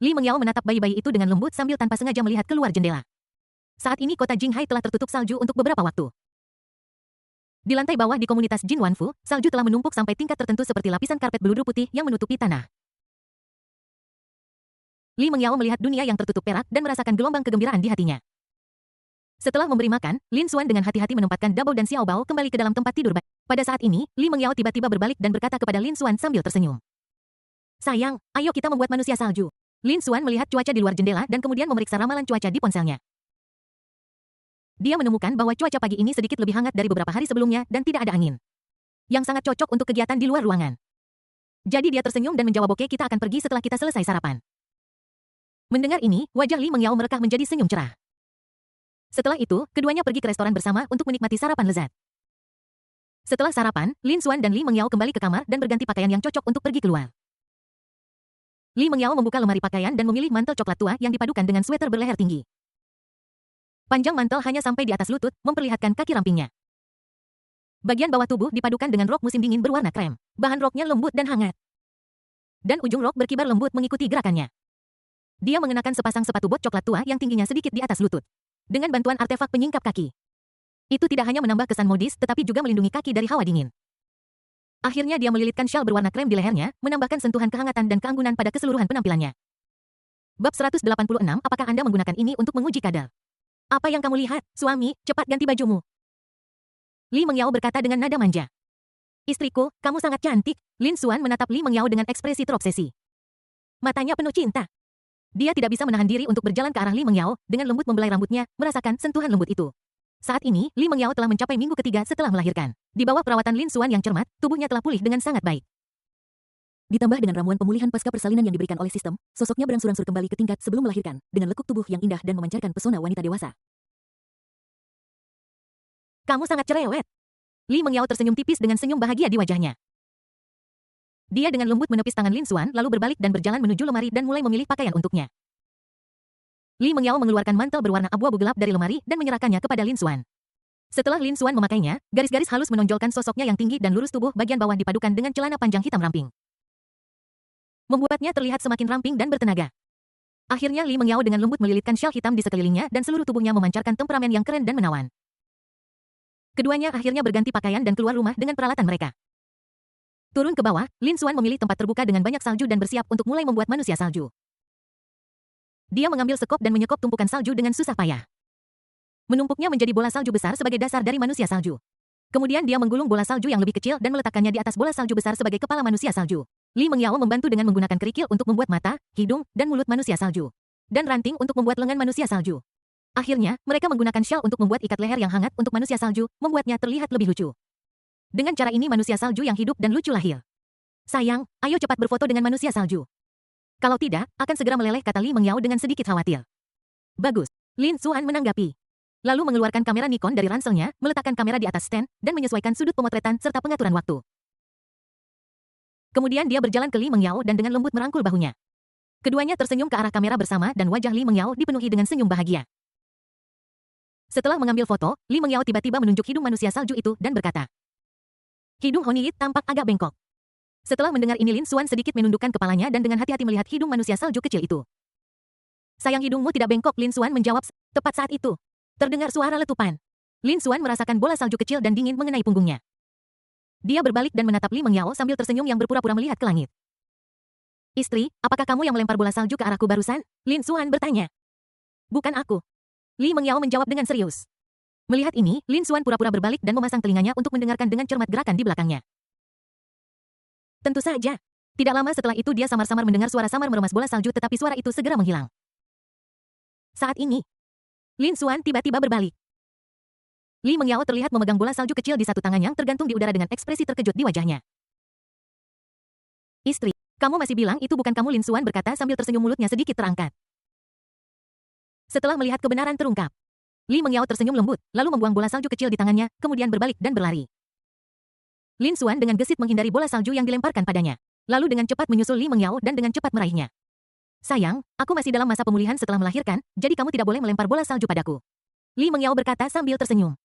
Li Mengyao menatap bayi-bayi itu dengan lembut sambil tanpa sengaja melihat keluar jendela. Saat ini kota Jinghai telah tertutup salju untuk beberapa waktu. Di lantai bawah di komunitas Jin Wanfu, salju telah menumpuk sampai tingkat tertentu seperti lapisan karpet beludru putih yang menutupi tanah. Li Mengyao melihat dunia yang tertutup perak dan merasakan gelombang kegembiraan di hatinya. Setelah memberi makan, Lin Xuan dengan hati-hati menempatkan Dabao dan Xiao Bao kembali ke dalam tempat tidur. Pada saat ini, Li Mengyao tiba-tiba berbalik dan berkata kepada Lin Xuan sambil tersenyum. Sayang, ayo kita membuat manusia salju. Lin Xuan melihat cuaca di luar jendela dan kemudian memeriksa ramalan cuaca di ponselnya. Dia menemukan bahwa cuaca pagi ini sedikit lebih hangat dari beberapa hari sebelumnya dan tidak ada angin. Yang sangat cocok untuk kegiatan di luar ruangan. Jadi dia tersenyum dan menjawab, oke, kita akan pergi setelah kita selesai sarapan. Mendengar ini, wajah Li Mengyao merekah menjadi senyum cerah. Setelah itu, keduanya pergi ke restoran bersama untuk menikmati sarapan lezat. Setelah sarapan, Lin Xuan dan Li Mengyao kembali ke kamar dan berganti pakaian yang cocok untuk pergi keluar. Li Mengyao membuka lemari pakaian dan memilih mantel coklat tua yang dipadukan dengan sweater berleher tinggi. Panjang mantel hanya sampai di atas lutut, memperlihatkan kaki rampingnya. Bagian bawah tubuh dipadukan dengan rok musim dingin berwarna krem. Bahan roknya lembut dan hangat. Dan ujung rok berkibar lembut mengikuti gerakannya. Dia mengenakan sepasang sepatu bot coklat tua yang tingginya sedikit di atas lutut. Dengan bantuan artefak penyingkap kaki. Itu tidak hanya menambah kesan modis tetapi juga melindungi kaki dari hawa dingin. Akhirnya dia melilitkan syal berwarna krem di lehernya, menambahkan sentuhan kehangatan dan keanggunan pada keseluruhan penampilannya. Bab 186, apakah Anda menggunakan ini untuk menguji kadal? Apa yang kamu lihat, suami? Cepat ganti bajumu. Li Mengyao berkata dengan nada manja. Istriku, kamu sangat cantik. Lin Xuan menatap Li Mengyao dengan ekspresi terobsesi. Matanya penuh cinta. Dia tidak bisa menahan diri untuk berjalan ke arah Li Mengyao, dengan lembut membelai rambutnya, merasakan sentuhan lembut itu. Saat ini, Li Mengyao telah mencapai minggu ketiga setelah melahirkan. Di bawah perawatan Lin Xuan yang cermat, tubuhnya telah pulih dengan sangat baik. Ditambah dengan ramuan pemulihan pasca persalinan yang diberikan oleh sistem, sosoknya berangsur-angsur kembali ke tingkat sebelum melahirkan, dengan lekuk tubuh yang indah dan memancarkan pesona wanita dewasa. Kamu sangat cerewet. Li Mengyao tersenyum tipis dengan senyum bahagia di wajahnya. Dia dengan lembut menepis tangan Lin Xuan lalu berbalik dan berjalan menuju lemari dan mulai memilih pakaian untuknya. Li Mengyao mengeluarkan mantel berwarna abu-abu gelap dari lemari dan menyerahkannya kepada Lin Xuan. Setelah Lin Xuan memakainya, garis-garis halus menonjolkan sosoknya yang tinggi dan lurus, tubuh bagian bawah dipadukan dengan celana panjang hitam ramping. Membuatnya terlihat semakin ramping dan bertenaga. Akhirnya Li Mengyao dengan lembut melilitkan syal hitam di sekelilingnya dan seluruh tubuhnya memancarkan temperamen yang keren dan menawan. Keduanya akhirnya berganti pakaian dan keluar rumah dengan peralatan mereka. Turun ke bawah, Lin Xuan memilih tempat terbuka dengan banyak salju dan bersiap untuk mulai membuat manusia salju. Dia mengambil sekop dan menyekop tumpukan salju dengan susah payah. Menumpuknya menjadi bola salju besar sebagai dasar dari manusia salju. Kemudian dia menggulung bola salju yang lebih kecil dan meletakkannya di atas bola salju besar sebagai kepala manusia salju. Li Mengyao membantu dengan menggunakan kerikil untuk membuat mata, hidung, dan mulut manusia salju. Dan ranting untuk membuat lengan manusia salju. Akhirnya, mereka menggunakan syal untuk membuat ikat leher yang hangat untuk manusia salju, membuatnya terlihat lebih lucu. Dengan cara ini manusia salju yang hidup dan lucu lahir. Sayang, ayo cepat berfoto dengan manusia salju. Kalau tidak, akan segera meleleh, kata Li Mengyao dengan sedikit khawatir. Bagus. Lin Xuan menanggapi. Lalu mengeluarkan kamera Nikon dari ranselnya, meletakkan kamera di atas stand, dan menyesuaikan sudut pemotretan serta pengaturan waktu. Kemudian dia berjalan ke Li Mengyao dan dengan lembut merangkul bahunya. Keduanya tersenyum ke arah kamera bersama dan wajah Li Mengyao dipenuhi dengan senyum bahagia. Setelah mengambil foto, Li Mengyao tiba-tiba menunjuk hidung manusia salju itu dan berkata, "Hidung Honiit tampak agak bengkok." Setelah mendengar ini Lin Xuan sedikit menundukkan kepalanya dan dengan hati-hati melihat hidung manusia salju kecil itu. "Sayang, hidungmu tidak bengkok," Lin Xuan menjawab. Tepat saat itu, terdengar suara letupan. Lin Xuan merasakan bola salju kecil dan dingin mengenai punggungnya. Dia berbalik dan menatap Li Mengyao sambil tersenyum yang berpura-pura melihat ke langit. "Istri, apakah kamu yang melempar bola salju ke arahku barusan?" Lin Xuan bertanya. "Bukan aku." Li Mengyao menjawab dengan serius. Melihat ini, Lin Xuan pura-pura berbalik dan memasang telinganya untuk mendengarkan dengan cermat gerakan di belakangnya. Tentu saja. Tidak lama setelah itu dia samar-samar mendengar suara samar meremas bola salju, tetapi suara itu segera menghilang. Saat ini, Lin Xuan tiba-tiba berbalik. Li Mengyao terlihat memegang bola salju kecil di satu tangan yang tergantung di udara dengan ekspresi terkejut di wajahnya. "Istri, kamu masih bilang itu bukan kamu?" Lin Xuan berkata sambil tersenyum, mulutnya sedikit terangkat. Setelah melihat kebenaran terungkap, Li Mengyao tersenyum lembut, lalu membuang bola salju kecil di tangannya, kemudian berbalik dan berlari. Lin Xuan dengan gesit menghindari bola salju yang dilemparkan padanya. Lalu dengan cepat menyusul Li Mengyao dan dengan cepat meraihnya. "Sayang, aku masih dalam masa pemulihan setelah melahirkan, jadi kamu tidak boleh melempar bola salju padaku." Li Mengyao berkata sambil tersenyum.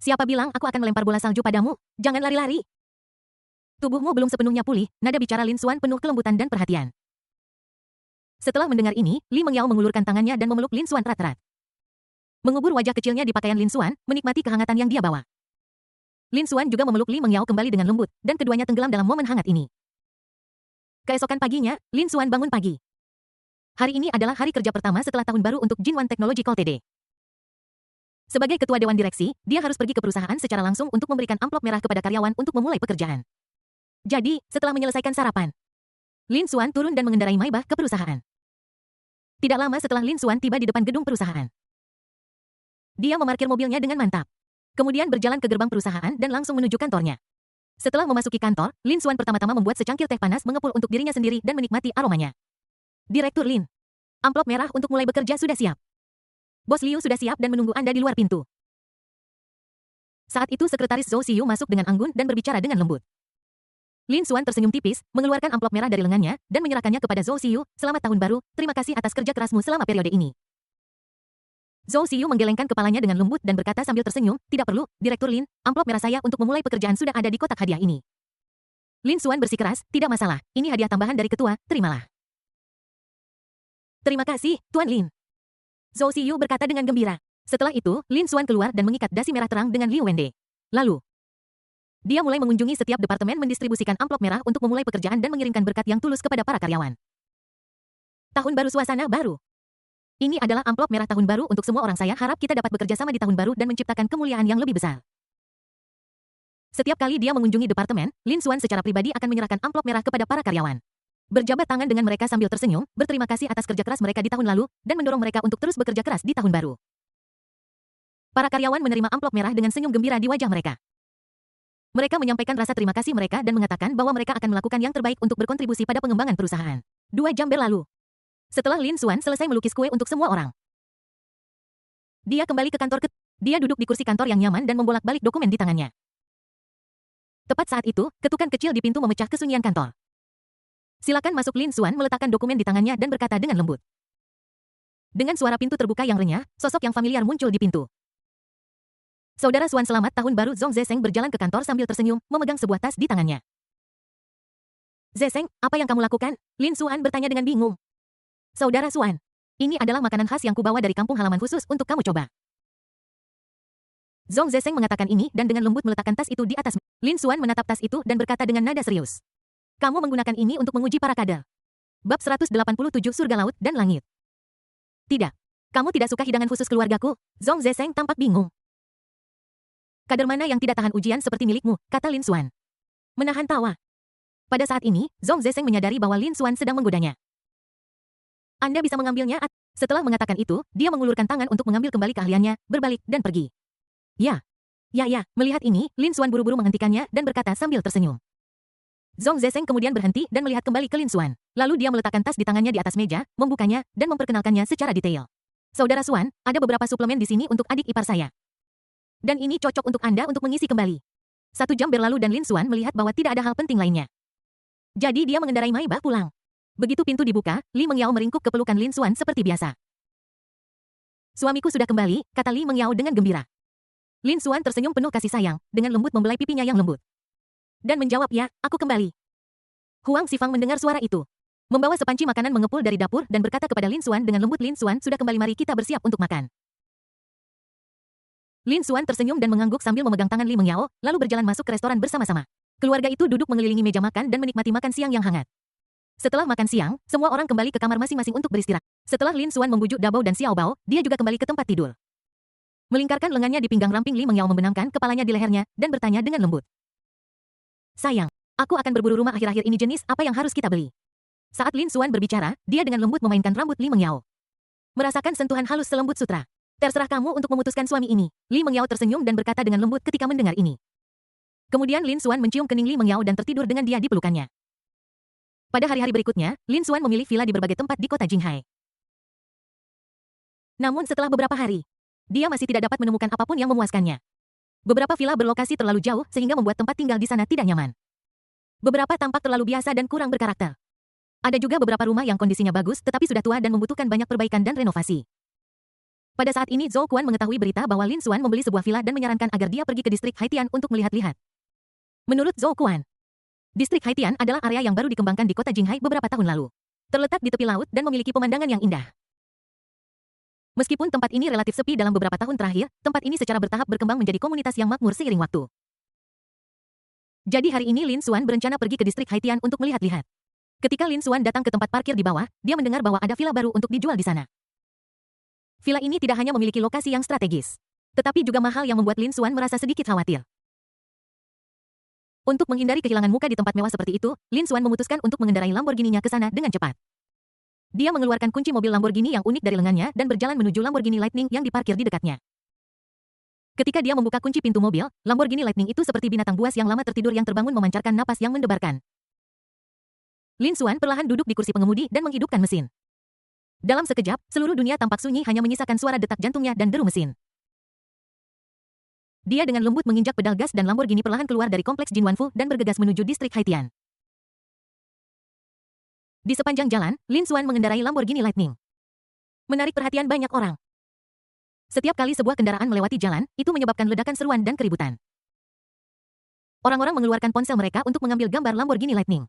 "Siapa bilang aku akan melempar bola salju padamu? Jangan lari-lari." "Tubuhmu belum sepenuhnya pulih," nada bicara Lin Xuan penuh kelembutan dan perhatian. Setelah mendengar ini, Li Mengyao mengulurkan tangannya dan memeluk Lin Xuan erat-erat. Mengubur wajah kecilnya di pakaian Lin Xuan, menikmati kehangatan yang dia bawa. Lin Xuan juga memeluk Li Mengyao kembali dengan lembut, dan keduanya tenggelam dalam momen hangat ini. Keesokan paginya, Lin Xuan bangun pagi. Hari ini adalah hari kerja pertama setelah tahun baru untuk Jinwan Technological TD. Sebagai ketua dewan direksi, dia harus pergi ke perusahaan secara langsung untuk memberikan amplop merah kepada karyawan untuk memulai pekerjaan. Jadi, setelah menyelesaikan sarapan, Lin Xuan turun dan mengendarai Maybach ke perusahaan. Tidak lama setelah Lin Xuan tiba di depan gedung perusahaan, dia memarkir mobilnya dengan mantap. Kemudian berjalan ke gerbang perusahaan dan langsung menuju kantornya. Setelah memasuki kantor, Lin Xuan pertama-tama membuat secangkir teh panas mengepul untuk dirinya sendiri dan menikmati aromanya. "Direktur Lin, amplop merah untuk mulai bekerja sudah siap. Bos Liu sudah siap dan menunggu Anda di luar pintu." Saat itu sekretaris Zhou Xiyu masuk dengan anggun dan berbicara dengan lembut. Lin Xuan tersenyum tipis, mengeluarkan amplop merah dari lengannya, dan menyerahkannya kepada Zhou Xiyu. "Selamat tahun baru, terima kasih atas kerja kerasmu selama periode ini." Zhou Xiyu menggelengkan kepalanya dengan lembut dan berkata sambil tersenyum, "Tidak perlu, Direktur Lin, amplop merah saya untuk memulai pekerjaan sudah ada di kotak hadiah ini." Lin Xuan bersikeras, "Tidak masalah, ini hadiah tambahan dari ketua, terimalah." "Terima kasih, Tuan Lin." Zhou Xiyu berkata dengan gembira. Setelah itu, Lin Xuan keluar dan mengikat dasi merah terang dengan Liu Wende. Lalu, dia mulai mengunjungi setiap departemen mendistribusikan amplop merah untuk memulai pekerjaan dan mengirimkan berkat yang tulus kepada para karyawan. Tahun baru, suasana baru. Ini adalah amplop merah tahun baru untuk semua orang. Saya harap kita dapat bekerja sama di tahun baru dan menciptakan kemuliaan yang lebih besar. Setiap kali dia mengunjungi departemen, Lin Xuan secara pribadi akan menyerahkan amplop merah kepada para karyawan. Berjabat tangan dengan mereka sambil tersenyum, berterima kasih atas kerja keras mereka di tahun lalu, dan mendorong mereka untuk terus bekerja keras di tahun baru. Para karyawan menerima amplop merah dengan senyum gembira di wajah mereka. Mereka menyampaikan rasa terima kasih mereka dan mengatakan bahwa mereka akan melakukan yang terbaik untuk berkontribusi pada pengembangan perusahaan. 2 jam berlalu. Setelah Lin Xuan selesai melukis kue untuk semua orang, dia kembali ke kantor. Dia duduk di kursi kantor yang nyaman dan membolak-balik dokumen di tangannya. Tepat saat itu, ketukan kecil di pintu memecah kesunyian kantor. "Silakan masuk." Lin Xuan meletakkan dokumen di tangannya dan berkata dengan lembut. Dengan suara pintu terbuka yang renyah, sosok yang familiar muncul di pintu. Saudara Xuan, selamat tahun baru. Zhong Zesheng berjalan ke kantor sambil tersenyum, memegang sebuah tas di tangannya. "Zesheng, apa yang kamu lakukan?" Lin Xuan bertanya dengan bingung. "Saudara Xuan, ini adalah makanan khas yang kubawa dari kampung halaman khusus untuk kamu coba." Zhong Zesheng mengatakan ini dan dengan lembut meletakkan tas itu di atas. Lin Xuan menatap tas itu dan berkata dengan nada serius. "Kamu menggunakan ini untuk menguji para kader." Bab 187 Surga Laut dan Langit. "Tidak. Kamu tidak suka hidangan khusus keluargaku?" Zhong Zesheng tampak bingung. "Kader mana yang tidak tahan ujian seperti milikmu?" kata Lin Xuan. Menahan tawa. Pada saat ini, Zhong Zesheng menyadari bahwa Lin Xuan sedang menggodanya. "Anda bisa mengambilnya." Setelah mengatakan itu, dia mengulurkan tangan untuk mengambil kembali keahliannya, berbalik, dan pergi. Ya. Melihat ini, Lin Xuan buru-buru menghentikannya dan berkata sambil tersenyum. Zhong Zesheng kemudian berhenti dan melihat kembali ke Lin Xuan. Lalu dia meletakkan tas di tangannya di atas meja, membukanya, dan memperkenalkannya secara detail. Saudara Xuan, ada beberapa suplemen di sini untuk adik ipar saya. Dan ini cocok untuk Anda untuk mengisi kembali. 1 jam berlalu dan Lin Xuan melihat bahwa tidak ada hal penting lainnya. Jadi dia mengendarai Maybach pulang. Begitu pintu dibuka, Li Mengyao meringkuk ke pelukan Lin Xuan seperti biasa. Suamiku sudah kembali, kata Li Mengyao dengan gembira. Lin Xuan tersenyum penuh kasih sayang, dengan lembut membelai pipinya yang lembut. Dan menjawab, ya, aku kembali. Huang Xifang mendengar suara itu. Membawa sepanci makanan mengepul dari dapur dan berkata kepada Lin Xuan dengan lembut, Lin Xuan sudah kembali, mari kita bersiap untuk makan. Lin Xuan tersenyum dan mengangguk sambil memegang tangan Li Mengyao, lalu berjalan masuk ke restoran bersama-sama. Keluarga itu duduk mengelilingi meja makan dan menikmati makan siang yang hangat. Setelah makan siang, semua orang kembali ke kamar masing-masing untuk beristirahat. Setelah Lin Xuan membujuk Dabao dan Xiao Bao, dia juga kembali ke tempat tidur. Melingkarkan lengannya di pinggang ramping, Li Mengyao membenamkan kepalanya di lehernya dan bertanya dengan lembut. Sayang, aku akan berburu rumah akhir-akhir ini, jenis apa yang harus kita beli? Saat Lin Xuan berbicara, dia dengan lembut memainkan rambut Li Mengyao. Merasakan sentuhan halus selembut sutra. Terserah kamu untuk memutuskan suami ini. Li Mengyao tersenyum dan berkata dengan lembut ketika mendengar ini. Kemudian Lin Xuan mencium kening Li Mengyao dan tertidur dengan dia di pelukannya. Pada hari-hari berikutnya, Lin Xuan memilih villa di berbagai tempat di kota Jinghai. Namun setelah beberapa hari, dia masih tidak dapat menemukan apapun yang memuaskannya. Beberapa villa berlokasi terlalu jauh sehingga membuat tempat tinggal di sana tidak nyaman. Beberapa tampak terlalu biasa dan kurang berkarakter. Ada juga beberapa rumah yang kondisinya bagus tetapi sudah tua dan membutuhkan banyak perbaikan dan renovasi. Pada saat ini Zhou Quan mengetahui berita bahwa Lin Xuan membeli sebuah villa dan menyarankan agar dia pergi ke distrik Haitian untuk melihat-lihat. Menurut Zhou Quan, distrik Haitian adalah area yang baru dikembangkan di kota Jinghai beberapa tahun lalu. Terletak di tepi laut dan memiliki pemandangan yang indah. Meskipun tempat ini relatif sepi dalam beberapa tahun terakhir, tempat ini secara bertahap berkembang menjadi komunitas yang makmur seiring waktu. Jadi hari ini Lin Xuan berencana pergi ke distrik Haitian untuk melihat-lihat. Ketika Lin Xuan datang ke tempat parkir di bawah, dia mendengar bahwa ada villa baru untuk dijual di sana. Villa ini tidak hanya memiliki lokasi yang strategis, tetapi juga mahal yang membuat Lin Xuan merasa sedikit khawatir. Untuk menghindari kehilangan muka di tempat mewah seperti itu, Lin Xuan memutuskan untuk mengendarai Lamborghini-nya ke sana dengan cepat. Dia mengeluarkan kunci mobil Lamborghini yang unik dari lengannya dan berjalan menuju Lamborghini Lightning yang diparkir di dekatnya. Ketika dia membuka kunci pintu mobil, Lamborghini Lightning itu seperti binatang buas yang lama tertidur yang terbangun memancarkan napas yang mendebarkan. Lin Xuan perlahan duduk di kursi pengemudi dan menghidupkan mesin. Dalam sekejap, seluruh dunia tampak sunyi, hanya menyisakan suara detak jantungnya dan deru mesin. Dia dengan lembut menginjak pedal gas dan Lamborghini perlahan keluar dari kompleks Jinwanfu dan bergegas menuju distrik Haitian. Di sepanjang jalan, Lin Xuan mengendarai Lamborghini Lightning. Menarik perhatian banyak orang. Setiap kali sebuah kendaraan melewati jalan, itu menyebabkan ledakan seruan dan keributan. Orang-orang mengeluarkan ponsel mereka untuk mengambil gambar Lamborghini Lightning.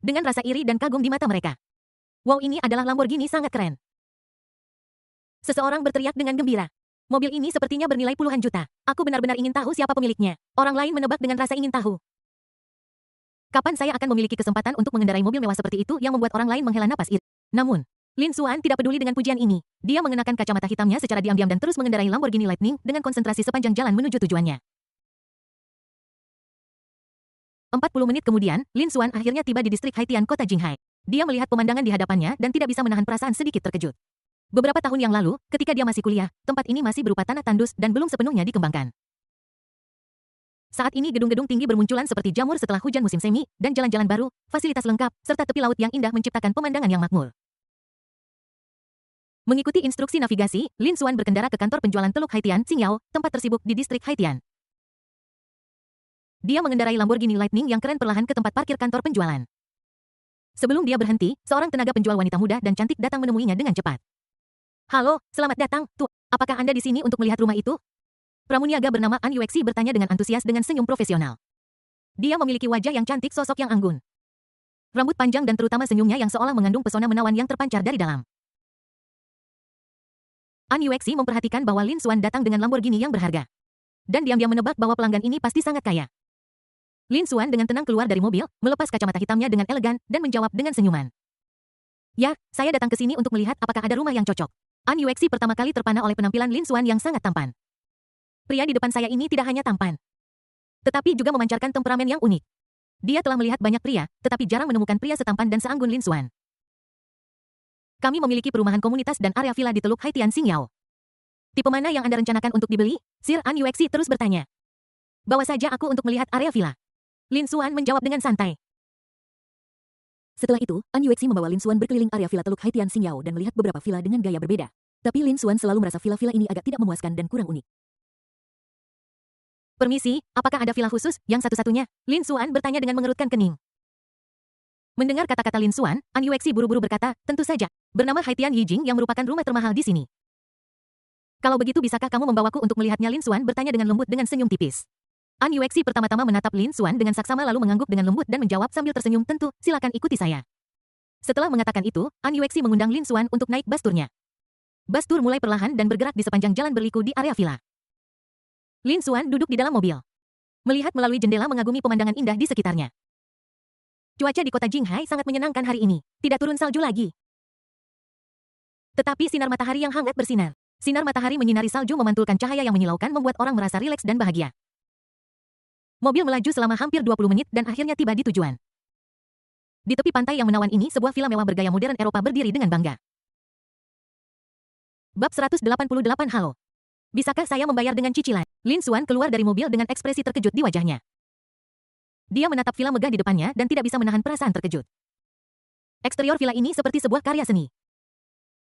Dengan rasa iri dan kagum di mata mereka. Wow, ini adalah Lamborghini sangat keren. Seseorang berteriak dengan gembira. Mobil ini sepertinya bernilai puluhan juta. Aku benar-benar ingin tahu siapa pemiliknya. Orang lain menebak dengan rasa ingin tahu. Kapan saya akan memiliki kesempatan untuk mengendarai mobil mewah seperti itu yang membuat orang lain menghela napas iri? Namun, Lin Xuan tidak peduli dengan pujian ini. Dia mengenakan kacamata hitamnya secara diam-diam dan terus mengendarai Lamborghini Lightning dengan konsentrasi sepanjang jalan menuju tujuannya. 40 menit kemudian, Lin Xuan akhirnya tiba di distrik Haitian kota Jinghai. Dia melihat pemandangan di hadapannya dan tidak bisa menahan perasaan sedikit terkejut. Beberapa tahun yang lalu, ketika dia masih kuliah, tempat ini masih berupa tanah tandus dan belum sepenuhnya dikembangkan. Saat ini gedung-gedung tinggi bermunculan seperti jamur setelah hujan musim semi, dan jalan-jalan baru, fasilitas lengkap, serta tepi laut yang indah menciptakan pemandangan yang makmur. Mengikuti instruksi navigasi, Lin Xuan berkendara ke kantor penjualan teluk Haitian Xingyao, tempat tersibuk di distrik Haitian. Dia mengendarai Lamborghini Lightning yang keren perlahan ke tempat parkir kantor penjualan. Sebelum dia berhenti, seorang tenaga penjual wanita muda dan cantik datang menemuinya dengan cepat. Halo, selamat datang, Tuan. Apakah Anda di sini untuk melihat rumah itu? Pramuniaga bernama An Yuexi bertanya dengan antusias dengan senyum profesional. Dia memiliki wajah yang cantik, sosok yang anggun. Rambut panjang dan terutama senyumnya yang seolah mengandung pesona menawan yang terpancar dari dalam. An Yuexi memperhatikan bahwa Lin Xuan datang dengan Lamborghini yang berharga. Dan diam-diam menebak bahwa pelanggan ini pasti sangat kaya. Lin Xuan dengan tenang keluar dari mobil, melepas kacamata hitamnya dengan elegan, dan menjawab dengan senyuman. Ya, saya datang ke sini untuk melihat apakah ada rumah yang cocok. An Yuexi pertama kali terpana oleh penampilan Lin Xuan yang sangat tampan. Pria di depan saya ini tidak hanya tampan, tetapi juga memancarkan temperamen yang unik. Dia telah melihat banyak pria, tetapi jarang menemukan pria setampan dan seanggun Lin Xuan. Kami memiliki perumahan komunitas dan area villa di Teluk Haitian Xingyao. Tipe mana yang Anda rencanakan untuk dibeli? Sir An Yuexi terus bertanya. Bawa saja aku untuk melihat area villa. Lin Xuan menjawab dengan santai. Setelah itu, An Yuexi membawa Lin Xuan berkeliling area villa Teluk Haitian Xingyao dan melihat beberapa villa dengan gaya berbeda. Tapi Lin Xuan selalu merasa villa-villa ini agak tidak memuaskan dan kurang unik. Permisi, apakah ada villa khusus yang satu-satunya? Lin Xuan bertanya dengan mengerutkan kening. Mendengar kata-kata Lin Xuan, An Yuexi buru-buru berkata, tentu saja, bernama Haitian Yijing yang merupakan rumah termahal di sini. Kalau begitu bisakah kamu membawaku untuk melihatnya? Lin Xuan bertanya dengan lembut dengan senyum tipis. An Yuexi pertama-tama menatap Lin Xuan dengan saksama lalu mengangguk dengan lembut dan menjawab sambil tersenyum, tentu, silakan ikuti saya. Setelah mengatakan itu, An Yuexi mengundang Lin Xuan untuk naik bus turnya. Bus tur mulai perlahan dan bergerak di sepanjang jalan berliku di area villa. Lin Xuan duduk di dalam mobil. Melihat melalui jendela mengagumi pemandangan indah di sekitarnya. Cuaca di kota Jinghai sangat menyenangkan hari ini, tidak turun salju lagi. Tetapi sinar matahari yang hangat bersinar. Sinar matahari menyinari salju memantulkan cahaya yang menyilaukan membuat orang merasa rileks dan bahagia. Mobil melaju selama hampir 20 menit dan akhirnya tiba di tujuan. Di tepi pantai yang menawan ini sebuah villa mewah bergaya modern Eropa berdiri dengan bangga. Bab 188 Halo. Bisakah saya membayar dengan cicilan? Lin Xuan keluar dari mobil dengan ekspresi terkejut di wajahnya. Dia menatap villa megah di depannya dan tidak bisa menahan perasaan terkejut. Eksterior villa ini seperti sebuah karya seni.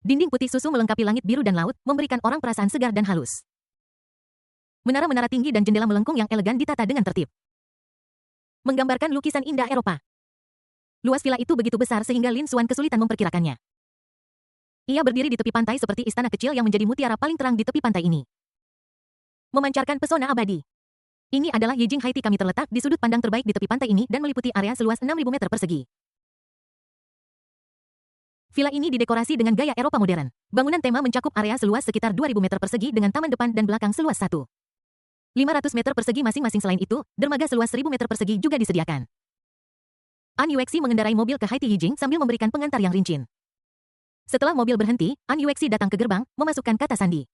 Dinding putih susu melengkapi langit biru dan laut, memberikan orang perasaan segar dan halus. Menara-menara tinggi dan jendela melengkung yang elegan ditata dengan tertib. Menggambarkan lukisan indah Eropa. Luas villa itu begitu besar sehingga Lin Xuan kesulitan memperkirakannya. Ia berdiri di tepi pantai seperti istana kecil yang menjadi mutiara paling terang di tepi pantai ini. Memancarkan pesona abadi. Ini adalah Yijing Haiti, kami terletak di sudut pandang terbaik di tepi pantai ini dan meliputi area seluas 6.000 meter persegi. Villa ini didekorasi dengan gaya Eropa modern. Bangunan tema mencakup area seluas sekitar 2.000 meter persegi dengan taman depan dan belakang seluas 500 meter persegi masing-masing. Selain itu, dermaga seluas 1.000 meter persegi juga disediakan. An Yuexi mengendarai mobil ke Haiti Yijing sambil memberikan pengantar yang rinci. Setelah mobil berhenti, An Yuexi datang ke gerbang, memasukkan kata sandi.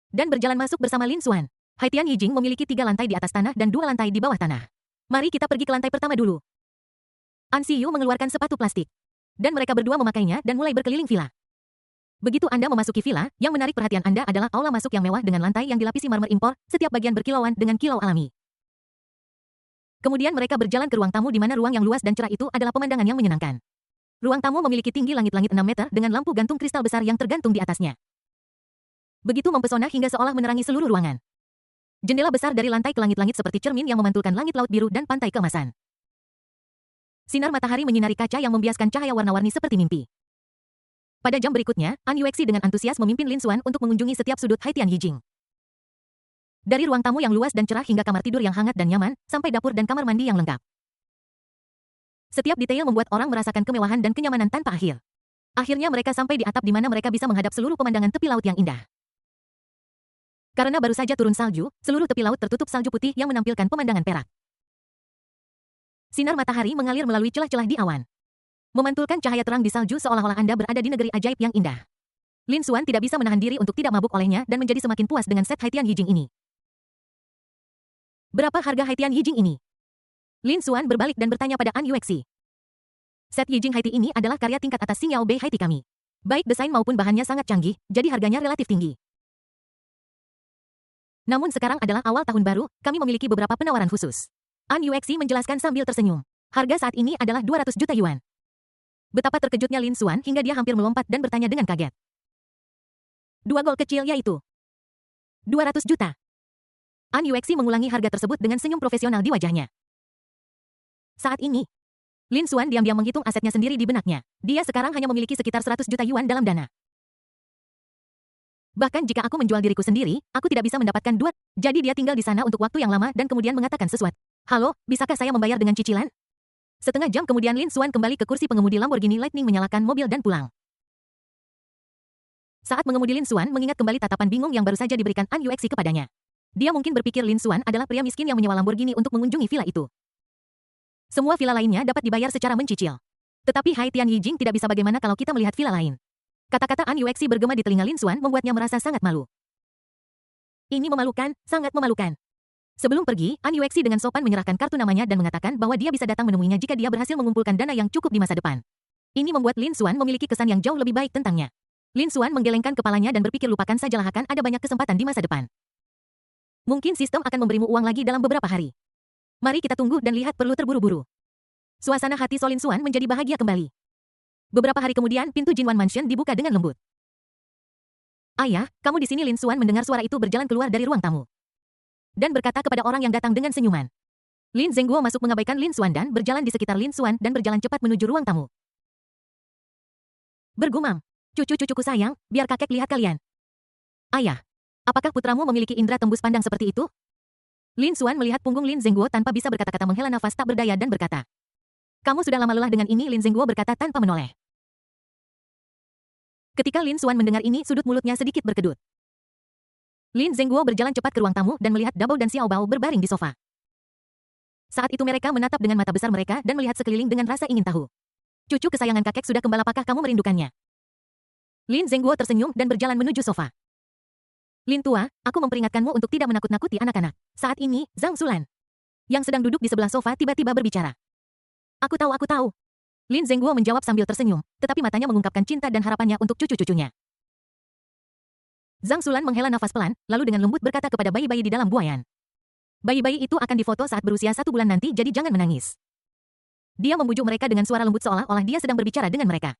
Dan berjalan masuk bersama Lin Xuan. Haitian Yijing memiliki 3 lantai di atas tanah dan 2 lantai di bawah tanah. Mari kita pergi ke lantai pertama dulu. An Siyu mengeluarkan sepatu plastik. Dan mereka berdua memakainya dan mulai berkeliling villa. Begitu Anda memasuki villa, yang menarik perhatian Anda adalah aula masuk yang mewah dengan lantai yang dilapisi marmer impor, setiap bagian berkilauan dengan kilau alami. Kemudian mereka berjalan ke ruang tamu di mana ruang yang luas dan cerah itu adalah pemandangan yang menyenangkan. Ruang tamu memiliki tinggi langit-langit 6 meter dengan lampu gantung kristal besar yang tergantung di atasnya. Begitu mempesona hingga seolah menerangi seluruh ruangan. Jendela besar dari lantai ke langit-langit seperti cermin yang memantulkan langit laut biru dan pantai keemasan. Sinar matahari menyinari kaca yang membiaskan cahaya warna-warni seperti mimpi. Pada jam berikutnya, An Yuexi dengan antusias memimpin Lin Xuan untuk mengunjungi setiap sudut Haitian Yijing. Dari ruang tamu yang luas dan cerah hingga kamar tidur yang hangat dan nyaman, sampai dapur dan kamar mandi yang lengkap. Setiap detail membuat orang merasakan kemewahan dan kenyamanan tanpa akhir. Akhirnya mereka sampai di atap di mana mereka bisa menghadap seluruh pemandangan tepi laut yang indah. Karena baru saja turun salju, seluruh tepi laut tertutup salju putih yang menampilkan pemandangan perak. Sinar matahari mengalir melalui celah-celah di awan. Memantulkan cahaya terang di salju seolah-olah Anda berada di negeri ajaib yang indah. Lin Xuan tidak bisa menahan diri untuk tidak mabuk olehnya dan menjadi semakin puas dengan set Haitian Yijing ini. Berapa harga Haitian Yijing ini? Lin Xuan berbalik dan bertanya pada An Yuexi. Set Yijing Haiti ini adalah karya tingkat atas Xingyao Bei Haiti kami. Baik desain maupun bahannya sangat canggih, jadi harganya relatif tinggi. Namun sekarang adalah awal tahun baru, kami memiliki beberapa penawaran khusus. An Yuexi menjelaskan sambil tersenyum. Harga saat ini adalah 200 juta yuan. Betapa terkejutnya Lin Xuan hingga dia hampir melompat dan bertanya dengan kaget. 2 gol kecil yaitu 200 juta. An Yuexi mengulangi harga tersebut dengan senyum profesional di wajahnya. Saat ini, Lin Xuan diam-diam menghitung asetnya sendiri di benaknya. Dia sekarang hanya memiliki sekitar 100 juta yuan dalam dana. Bahkan jika aku menjual diriku sendiri, aku tidak bisa mendapatkan 2. Jadi dia tinggal di sana untuk waktu yang lama dan kemudian mengatakan sesuatu. Halo, bisakah saya membayar dengan cicilan? Setengah jam kemudian Lin Xuan kembali ke kursi pengemudi Lamborghini Lightning menyalakan mobil dan pulang. Saat mengemudi Lin Xuan mengingat kembali tatapan bingung yang baru saja diberikan An Yuexi kepadanya. Dia mungkin berpikir Lin Xuan adalah pria miskin yang menyewa Lamborghini untuk mengunjungi villa itu. Semua villa lainnya dapat dibayar secara mencicil. Tetapi Haitian Yijing tidak bisa, bagaimana kalau kita melihat villa lain. Kata-kata An Yuexi bergema di telinga Lin Xuan membuatnya merasa sangat malu. Ini memalukan, sangat memalukan. Sebelum pergi, An Yuexi dengan sopan menyerahkan kartu namanya dan mengatakan bahwa dia bisa datang menemuinya jika dia berhasil mengumpulkan dana yang cukup di masa depan. Ini membuat Lin Xuan memiliki kesan yang jauh lebih baik tentangnya. Lin Xuan menggelengkan kepalanya dan berpikir, lupakan sajalah, akan ada banyak kesempatan di masa depan. Mungkin sistem akan memberimu uang lagi dalam beberapa hari. Mari kita tunggu dan lihat perlu terburu-buru. Suasana hati Solin Suan menjadi bahagia kembali. Beberapa hari kemudian, pintu Jinwan Mansion dibuka dengan lembut. Ayah, kamu di sini. Lin Suan mendengar suara itu berjalan keluar dari ruang tamu. Dan berkata kepada orang yang datang dengan senyuman. Lin Zengguo masuk mengabaikan Lin Suan dan berjalan di sekitar Lin Suan dan berjalan cepat menuju ruang tamu. Bergumam, cucu-cucuku sayang, biar kakek lihat kalian. Ayah, apakah putramu memiliki indera tembus pandang seperti itu? Lin Suan melihat punggung Lin Zengguo tanpa bisa berkata-kata, menghela nafas tak berdaya dan berkata. Kamu sudah lama lelah dengan ini. Lin Zengguo berkata tanpa menoleh. Ketika Lin Suan mendengar ini, sudut mulutnya sedikit berkedut. Lin Zengguo berjalan cepat ke ruang tamu dan melihat Dabao dan Xiao Bao berbaring di sofa. Saat itu mereka menatap dengan mata besar mereka dan melihat sekeliling dengan rasa ingin tahu. Cucu kesayangan kakek sudah kembali, apakah kamu merindukannya? Lin Zengguo tersenyum dan berjalan menuju sofa. Lin tua, aku memperingatkanmu untuk tidak menakut-nakuti anak-anak. Saat ini, Zhang Xulan, yang sedang duduk di sebelah sofa, tiba-tiba berbicara. Aku tahu, aku tahu. Lin Zengguo menjawab sambil tersenyum, tetapi matanya mengungkapkan cinta dan harapannya untuk cucu-cucunya. Zhang Xulan menghela nafas pelan, lalu dengan lembut berkata kepada bayi-bayi di dalam buayan. Bayi-bayi itu akan difoto saat berusia 1 bulan nanti, jadi jangan menangis. Dia membujuk mereka dengan suara lembut seolah-olah dia sedang berbicara dengan mereka.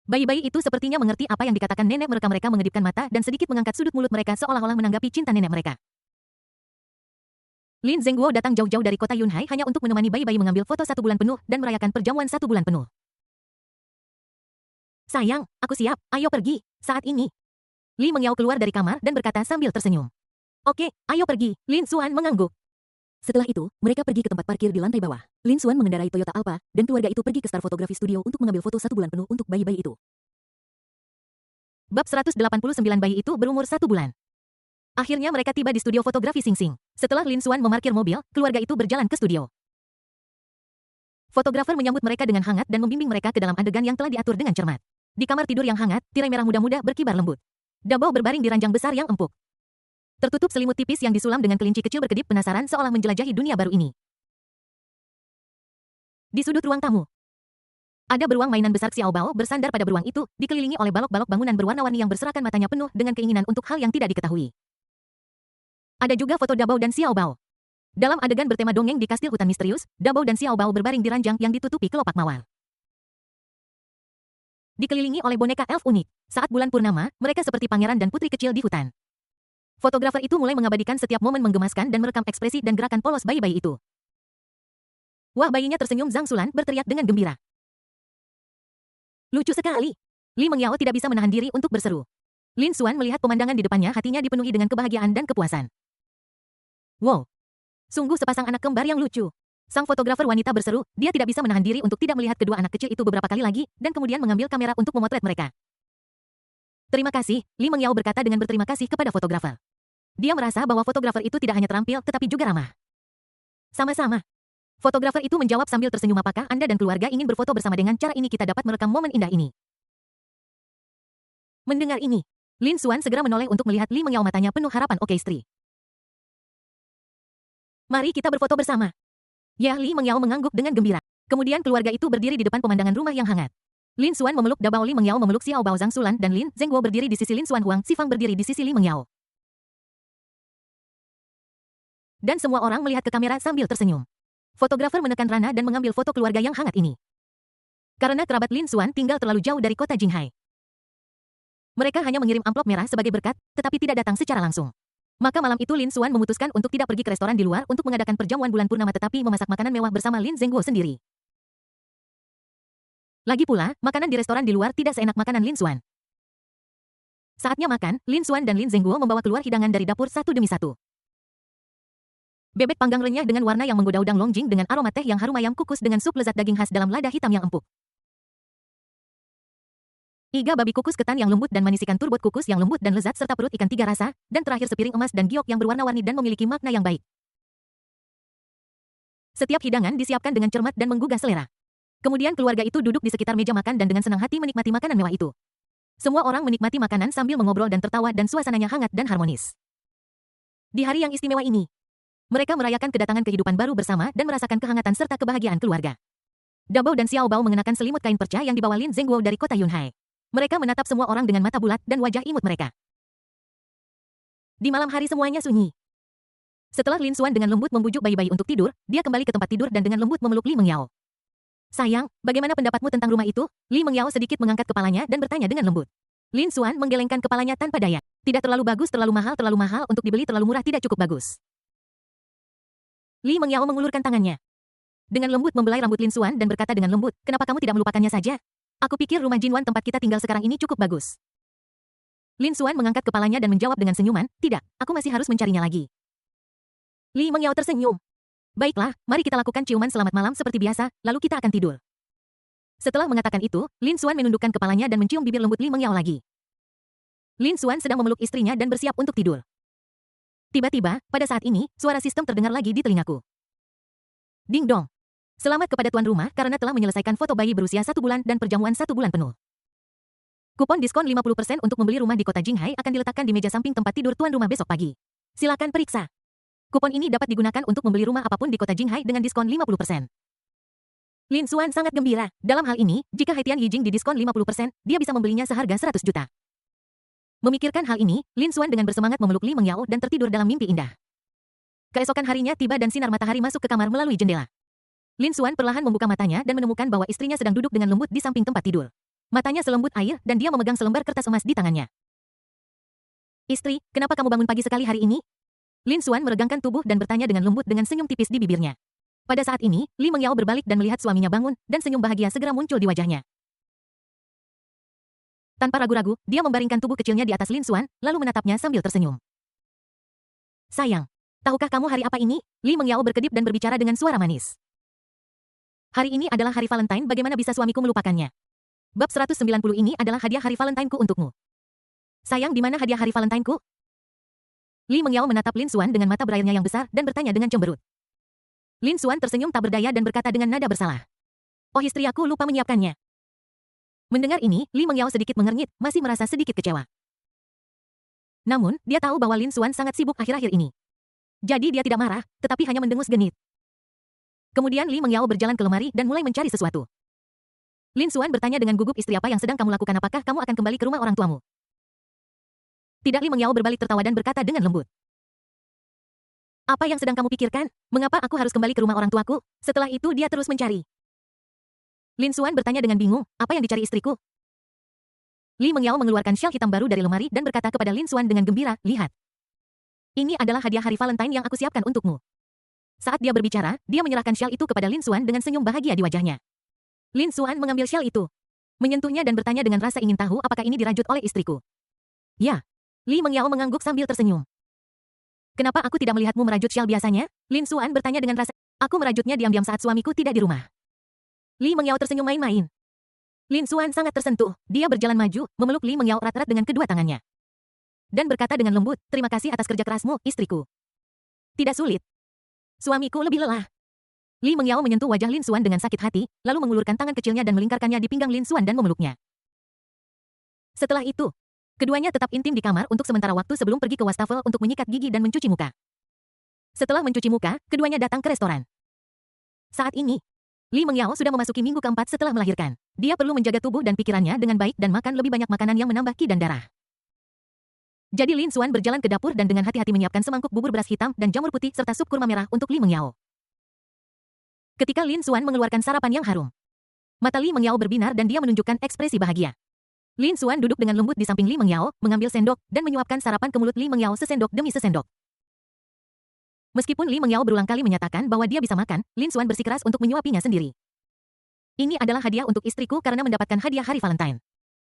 Bayi-bayi itu sepertinya mengerti apa yang dikatakan nenek mereka mengedipkan mata dan sedikit mengangkat sudut mulut mereka seolah-olah menanggapi cinta nenek mereka. Lin Zengguo datang jauh-jauh dari kota Yunhai hanya untuk menemani bayi-bayi mengambil foto 1 bulan penuh dan merayakan perjamuan 1 bulan penuh. Sayang, aku siap, ayo pergi, saat ini. Li Mengyao keluar dari kamar dan berkata sambil tersenyum. Oke, ayo pergi. Lin Suan mengangguk. Setelah itu, mereka pergi ke tempat parkir di lantai bawah. Lin Suan mengendarai Toyota Alphard, dan keluarga itu pergi ke Star Photography Studio untuk mengambil foto 1 bulan penuh untuk bayi-bayi itu. Bab 189 bayi itu berumur 1 bulan. Akhirnya mereka tiba di studio fotografi Sing Sing. Setelah Lin Suan memarkir mobil, keluarga itu berjalan ke studio. Fotografer menyambut mereka dengan hangat dan membimbing mereka ke dalam adegan yang telah diatur dengan cermat. Di kamar tidur yang hangat, tirai merah muda-muda berkibar lembut. Dabao berbaring di ranjang besar yang empuk. Tertutup selimut tipis yang disulam dengan kelinci kecil berkedip penasaran seolah menjelajahi dunia baru ini. Di sudut ruang tamu, ada beruang mainan besar Xiao Bao bersandar pada beruang itu, dikelilingi oleh balok-balok bangunan berwarna-warni yang berserakan, matanya penuh dengan keinginan untuk hal yang tidak diketahui. Ada juga foto Dabao dan Xiao Bao. Dalam adegan bertema dongeng di kastil hutan misterius, Dabao dan Xiao Bao berbaring di ranjang yang ditutupi kelopak mawar. Dikelilingi oleh boneka elf unik. Saat bulan purnama, mereka seperti pangeran dan putri kecil di hutan. Fotografer itu mulai mengabadikan setiap momen menggemaskan dan merekam ekspresi dan gerakan polos bayi-bayi itu. Wah, bayinya tersenyum. Zhang Xulan berteriak dengan gembira. Lucu sekali. Li Mengyao tidak bisa menahan diri untuk berseru. Lin Suan melihat pemandangan di depannya, hatinya dipenuhi dengan kebahagiaan dan kepuasan. Wow. Sungguh sepasang anak kembar yang lucu. Sang fotografer wanita berseru, dia tidak bisa menahan diri untuk tidak melihat kedua anak kecil itu beberapa kali lagi, dan kemudian mengambil kamera untuk memotret mereka. Terima kasih, Li Mengyao berkata dengan berterima kasih kepada fotografer. Dia merasa bahwa fotografer itu tidak hanya terampil, tetapi juga ramah. Sama-sama. Fotografer itu menjawab sambil tersenyum, apakah Anda dan keluarga ingin berfoto bersama? Dengan cara ini kita dapat merekam momen indah ini. Mendengar ini, Lin Suan segera menoleh untuk melihat Li Mengyao, matanya penuh harapan. Oke istri. Mari kita berfoto bersama. Ya, Li Mengyao mengangguk dengan gembira. Kemudian keluarga itu berdiri di depan pemandangan rumah yang hangat. Lin Suan memeluk Dabao, Li Mengyao memeluk Xiao Bao, Zhang Xulan dan Lin Zengguo berdiri di sisi Lin Suan, Huang Xifang berdiri di sisi Li Mengyao. Dan semua orang melihat ke kamera sambil tersenyum. Fotografer menekan Rana dan mengambil foto keluarga yang hangat ini. Karena kerabat Lin Suan tinggal terlalu jauh dari kota Jinghai, mereka hanya mengirim amplop merah sebagai berkat, tetapi tidak datang secara langsung. Maka malam itu Lin Suan memutuskan untuk tidak pergi ke restoran di luar untuk mengadakan perjamuan bulan purnama, tetapi memasak makanan mewah bersama Lin Zengguo sendiri. Lagi pula, makanan di restoran di luar tidak seenak makanan Lin Suan. Saatnya makan, Lin Suan dan Lin Zengguo membawa keluar hidangan dari dapur satu demi satu. Bebek panggang renyah dengan warna yang menggoda, udang longjing dengan aroma teh yang harum, ayam kukus dengan sup lezat, daging khas dalam lada hitam yang empuk. Iga babi kukus ketan yang lembut dan manis, ikan turbot kukus yang lembut dan lezat, serta perut ikan 3 rasa, dan terakhir sepiring emas dan giok yang berwarna-warni dan memiliki makna yang baik. Setiap hidangan disiapkan dengan cermat dan menggugah selera. Kemudian keluarga itu duduk di sekitar meja makan dan dengan senang hati menikmati makanan mewah itu. Semua orang menikmati makanan sambil mengobrol dan tertawa dan suasananya hangat dan harmonis. Di hari yang istimewa ini, mereka merayakan kedatangan kehidupan baru bersama dan merasakan kehangatan serta kebahagiaan keluarga. Dabao dan Xiao Bao mengenakan selimut kain perca yang dibawa Lin Zengguo dari kota Yunhai. Mereka menatap semua orang dengan mata bulat dan wajah imut mereka. Di malam hari semuanya sunyi. Setelah Lin Xuan dengan lembut membujuk bayi-bayi untuk tidur, dia kembali ke tempat tidur dan dengan lembut memeluk Li Mengyao. Sayang, bagaimana pendapatmu tentang rumah itu? Li Mengyao sedikit mengangkat kepalanya dan bertanya dengan lembut. Lin Xuan menggelengkan kepalanya tanpa daya. Tidak terlalu bagus, terlalu mahal untuk dibeli, terlalu murah, tidak cukup bagus. Li Mengyao mengulurkan tangannya. Dengan lembut membelai rambut Lin Xuan dan berkata dengan lembut, kenapa kamu tidak melupakannya saja? Aku pikir rumah Jinwan tempat kita tinggal sekarang ini cukup bagus. Lin Xuan mengangkat kepalanya dan menjawab dengan senyuman, tidak, aku masih harus mencarinya lagi. Li Mengyao tersenyum. Baiklah, mari kita lakukan ciuman selamat malam seperti biasa, lalu kita akan tidur. Setelah mengatakan itu, Lin Xuan menundukkan kepalanya dan mencium bibir lembut Li Mengyao lagi. Lin Xuan sedang memeluk istrinya dan bersiap untuk tidur. Tiba-tiba, pada saat ini, suara sistem terdengar lagi di telingaku. Ding dong. Selamat kepada tuan rumah karena telah menyelesaikan foto bayi berusia 1 bulan dan perjamuan 1 bulan penuh. Kupon diskon 50% untuk membeli rumah di kota Jinghai akan diletakkan di meja samping tempat tidur tuan rumah besok pagi. Silakan periksa. Kupon ini dapat digunakan untuk membeli rumah apapun di kota Jinghai dengan diskon 50%. Lin Xuan sangat gembira. Dalam hal ini, jika Haitian Yijing didiskon 50%, dia bisa membelinya seharga 100 juta. Memikirkan hal ini, Lin Xuan dengan bersemangat memeluk Li Mengyao dan tertidur dalam mimpi indah. Keesokan harinya tiba dan sinar matahari masuk ke kamar melalui jendela. Lin Xuan perlahan membuka matanya dan menemukan bahwa istrinya sedang duduk dengan lembut di samping tempat tidur. Matanya selembut air dan dia memegang selembar kertas emas di tangannya. Istri, kenapa kamu bangun pagi sekali hari ini? Lin Xuan meregangkan tubuh dan bertanya dengan lembut dengan senyum tipis di bibirnya. Pada saat ini, Li Mengyao berbalik dan melihat suaminya bangun, dan senyum bahagia segera muncul di wajahnya. Tanpa ragu-ragu, dia membaringkan tubuh kecilnya di atas Lin Xuan, lalu menatapnya sambil tersenyum. Sayang, tahukah kamu hari apa ini? Li Mengyao berkedip dan berbicara dengan suara manis. Hari ini adalah hari Valentine, bagaimana bisa suamiku melupakannya? Bab 190 ini adalah hadiah hari Valentine-ku untukmu. Sayang, di mana hadiah hari Valentine-ku? Li Mengyao menatap Lin Xuan dengan mata berairnya yang besar dan bertanya dengan cemberut. Lin Xuan tersenyum tak berdaya dan berkata dengan nada bersalah. Oh istri, aku lupa menyiapkannya. Mendengar ini, Li Mengyao sedikit mengernyit, masih merasa sedikit kecewa. Namun, dia tahu bahwa Lin Xuan sangat sibuk akhir-akhir ini. Jadi dia tidak marah, tetapi hanya mendengus genit. Kemudian Li Mengyao berjalan ke lemari dan mulai mencari sesuatu. Lin Xuan bertanya dengan gugup, istri, apa yang sedang kamu lakukan? Apakah kamu akan kembali ke rumah orang tuamu? Tidak, Li Mengyao berbalik tertawa dan berkata dengan lembut. Apa yang sedang kamu pikirkan? Mengapa aku harus kembali ke rumah orang tuaku? Setelah itu dia terus mencari. Lin Xuan bertanya dengan bingung, apa yang dicari istriku? Li Mengyao mengeluarkan syal hitam baru dari lemari dan berkata kepada Lin Xuan dengan gembira, lihat. Ini adalah hadiah hari Valentine yang aku siapkan untukmu. Saat dia berbicara, dia menyerahkan syal itu kepada Lin Xuan dengan senyum bahagia di wajahnya. Lin Xuan mengambil syal itu, menyentuhnya dan bertanya dengan rasa ingin tahu apakah ini dirajut oleh istriku. Ya. Li Mengyao mengangguk sambil tersenyum. Kenapa aku tidak melihatmu merajut syal biasanya? Lin Xuan bertanya dengan rasa. Aku merajutnya diam-diam saat suamiku tidak di rumah. Li Mengyao tersenyum main-main. Lin Xuan sangat tersentuh. Dia berjalan maju, memeluk Li Mengyao erat-erat dengan kedua tangannya. Dan berkata dengan lembut, terima kasih atas kerja kerasmu, istriku. Tidak sulit. Suamiku lebih lelah. Li Mengyao menyentuh wajah Lin Xuan dengan sakit hati, lalu mengulurkan tangan kecilnya dan melingkarkannya di pinggang Lin Xuan dan memeluknya. Setelah itu, keduanya tetap intim di kamar untuk sementara waktu sebelum pergi ke wastafel untuk menyikat gigi dan mencuci muka. Setelah mencuci muka, keduanya datang ke restoran. Saat ini, Li Mengyao sudah memasuki minggu keempat setelah melahirkan. Dia perlu menjaga tubuh dan pikirannya dengan baik dan makan lebih banyak makanan yang menambah qi dan darah. Jadi Lin Xuan berjalan ke dapur dan dengan hati-hati menyiapkan semangkuk bubur beras hitam dan jamur putih serta sup kurma merah untuk Li Mengyao. Ketika Lin Xuan mengeluarkan sarapan yang harum, mata Li Mengyao berbinar dan dia menunjukkan ekspresi bahagia. Lin Xuan duduk dengan lembut di samping Li Mengyao, mengambil sendok, dan menyuapkan sarapan ke mulut Li Mengyao sesendok demi sesendok. Meskipun Li Mengyao berulang kali menyatakan bahwa dia bisa makan, Lin Xuan bersikeras untuk menyuapinya sendiri. Ini adalah hadiah untuk istriku karena mendapatkan hadiah hari Valentine.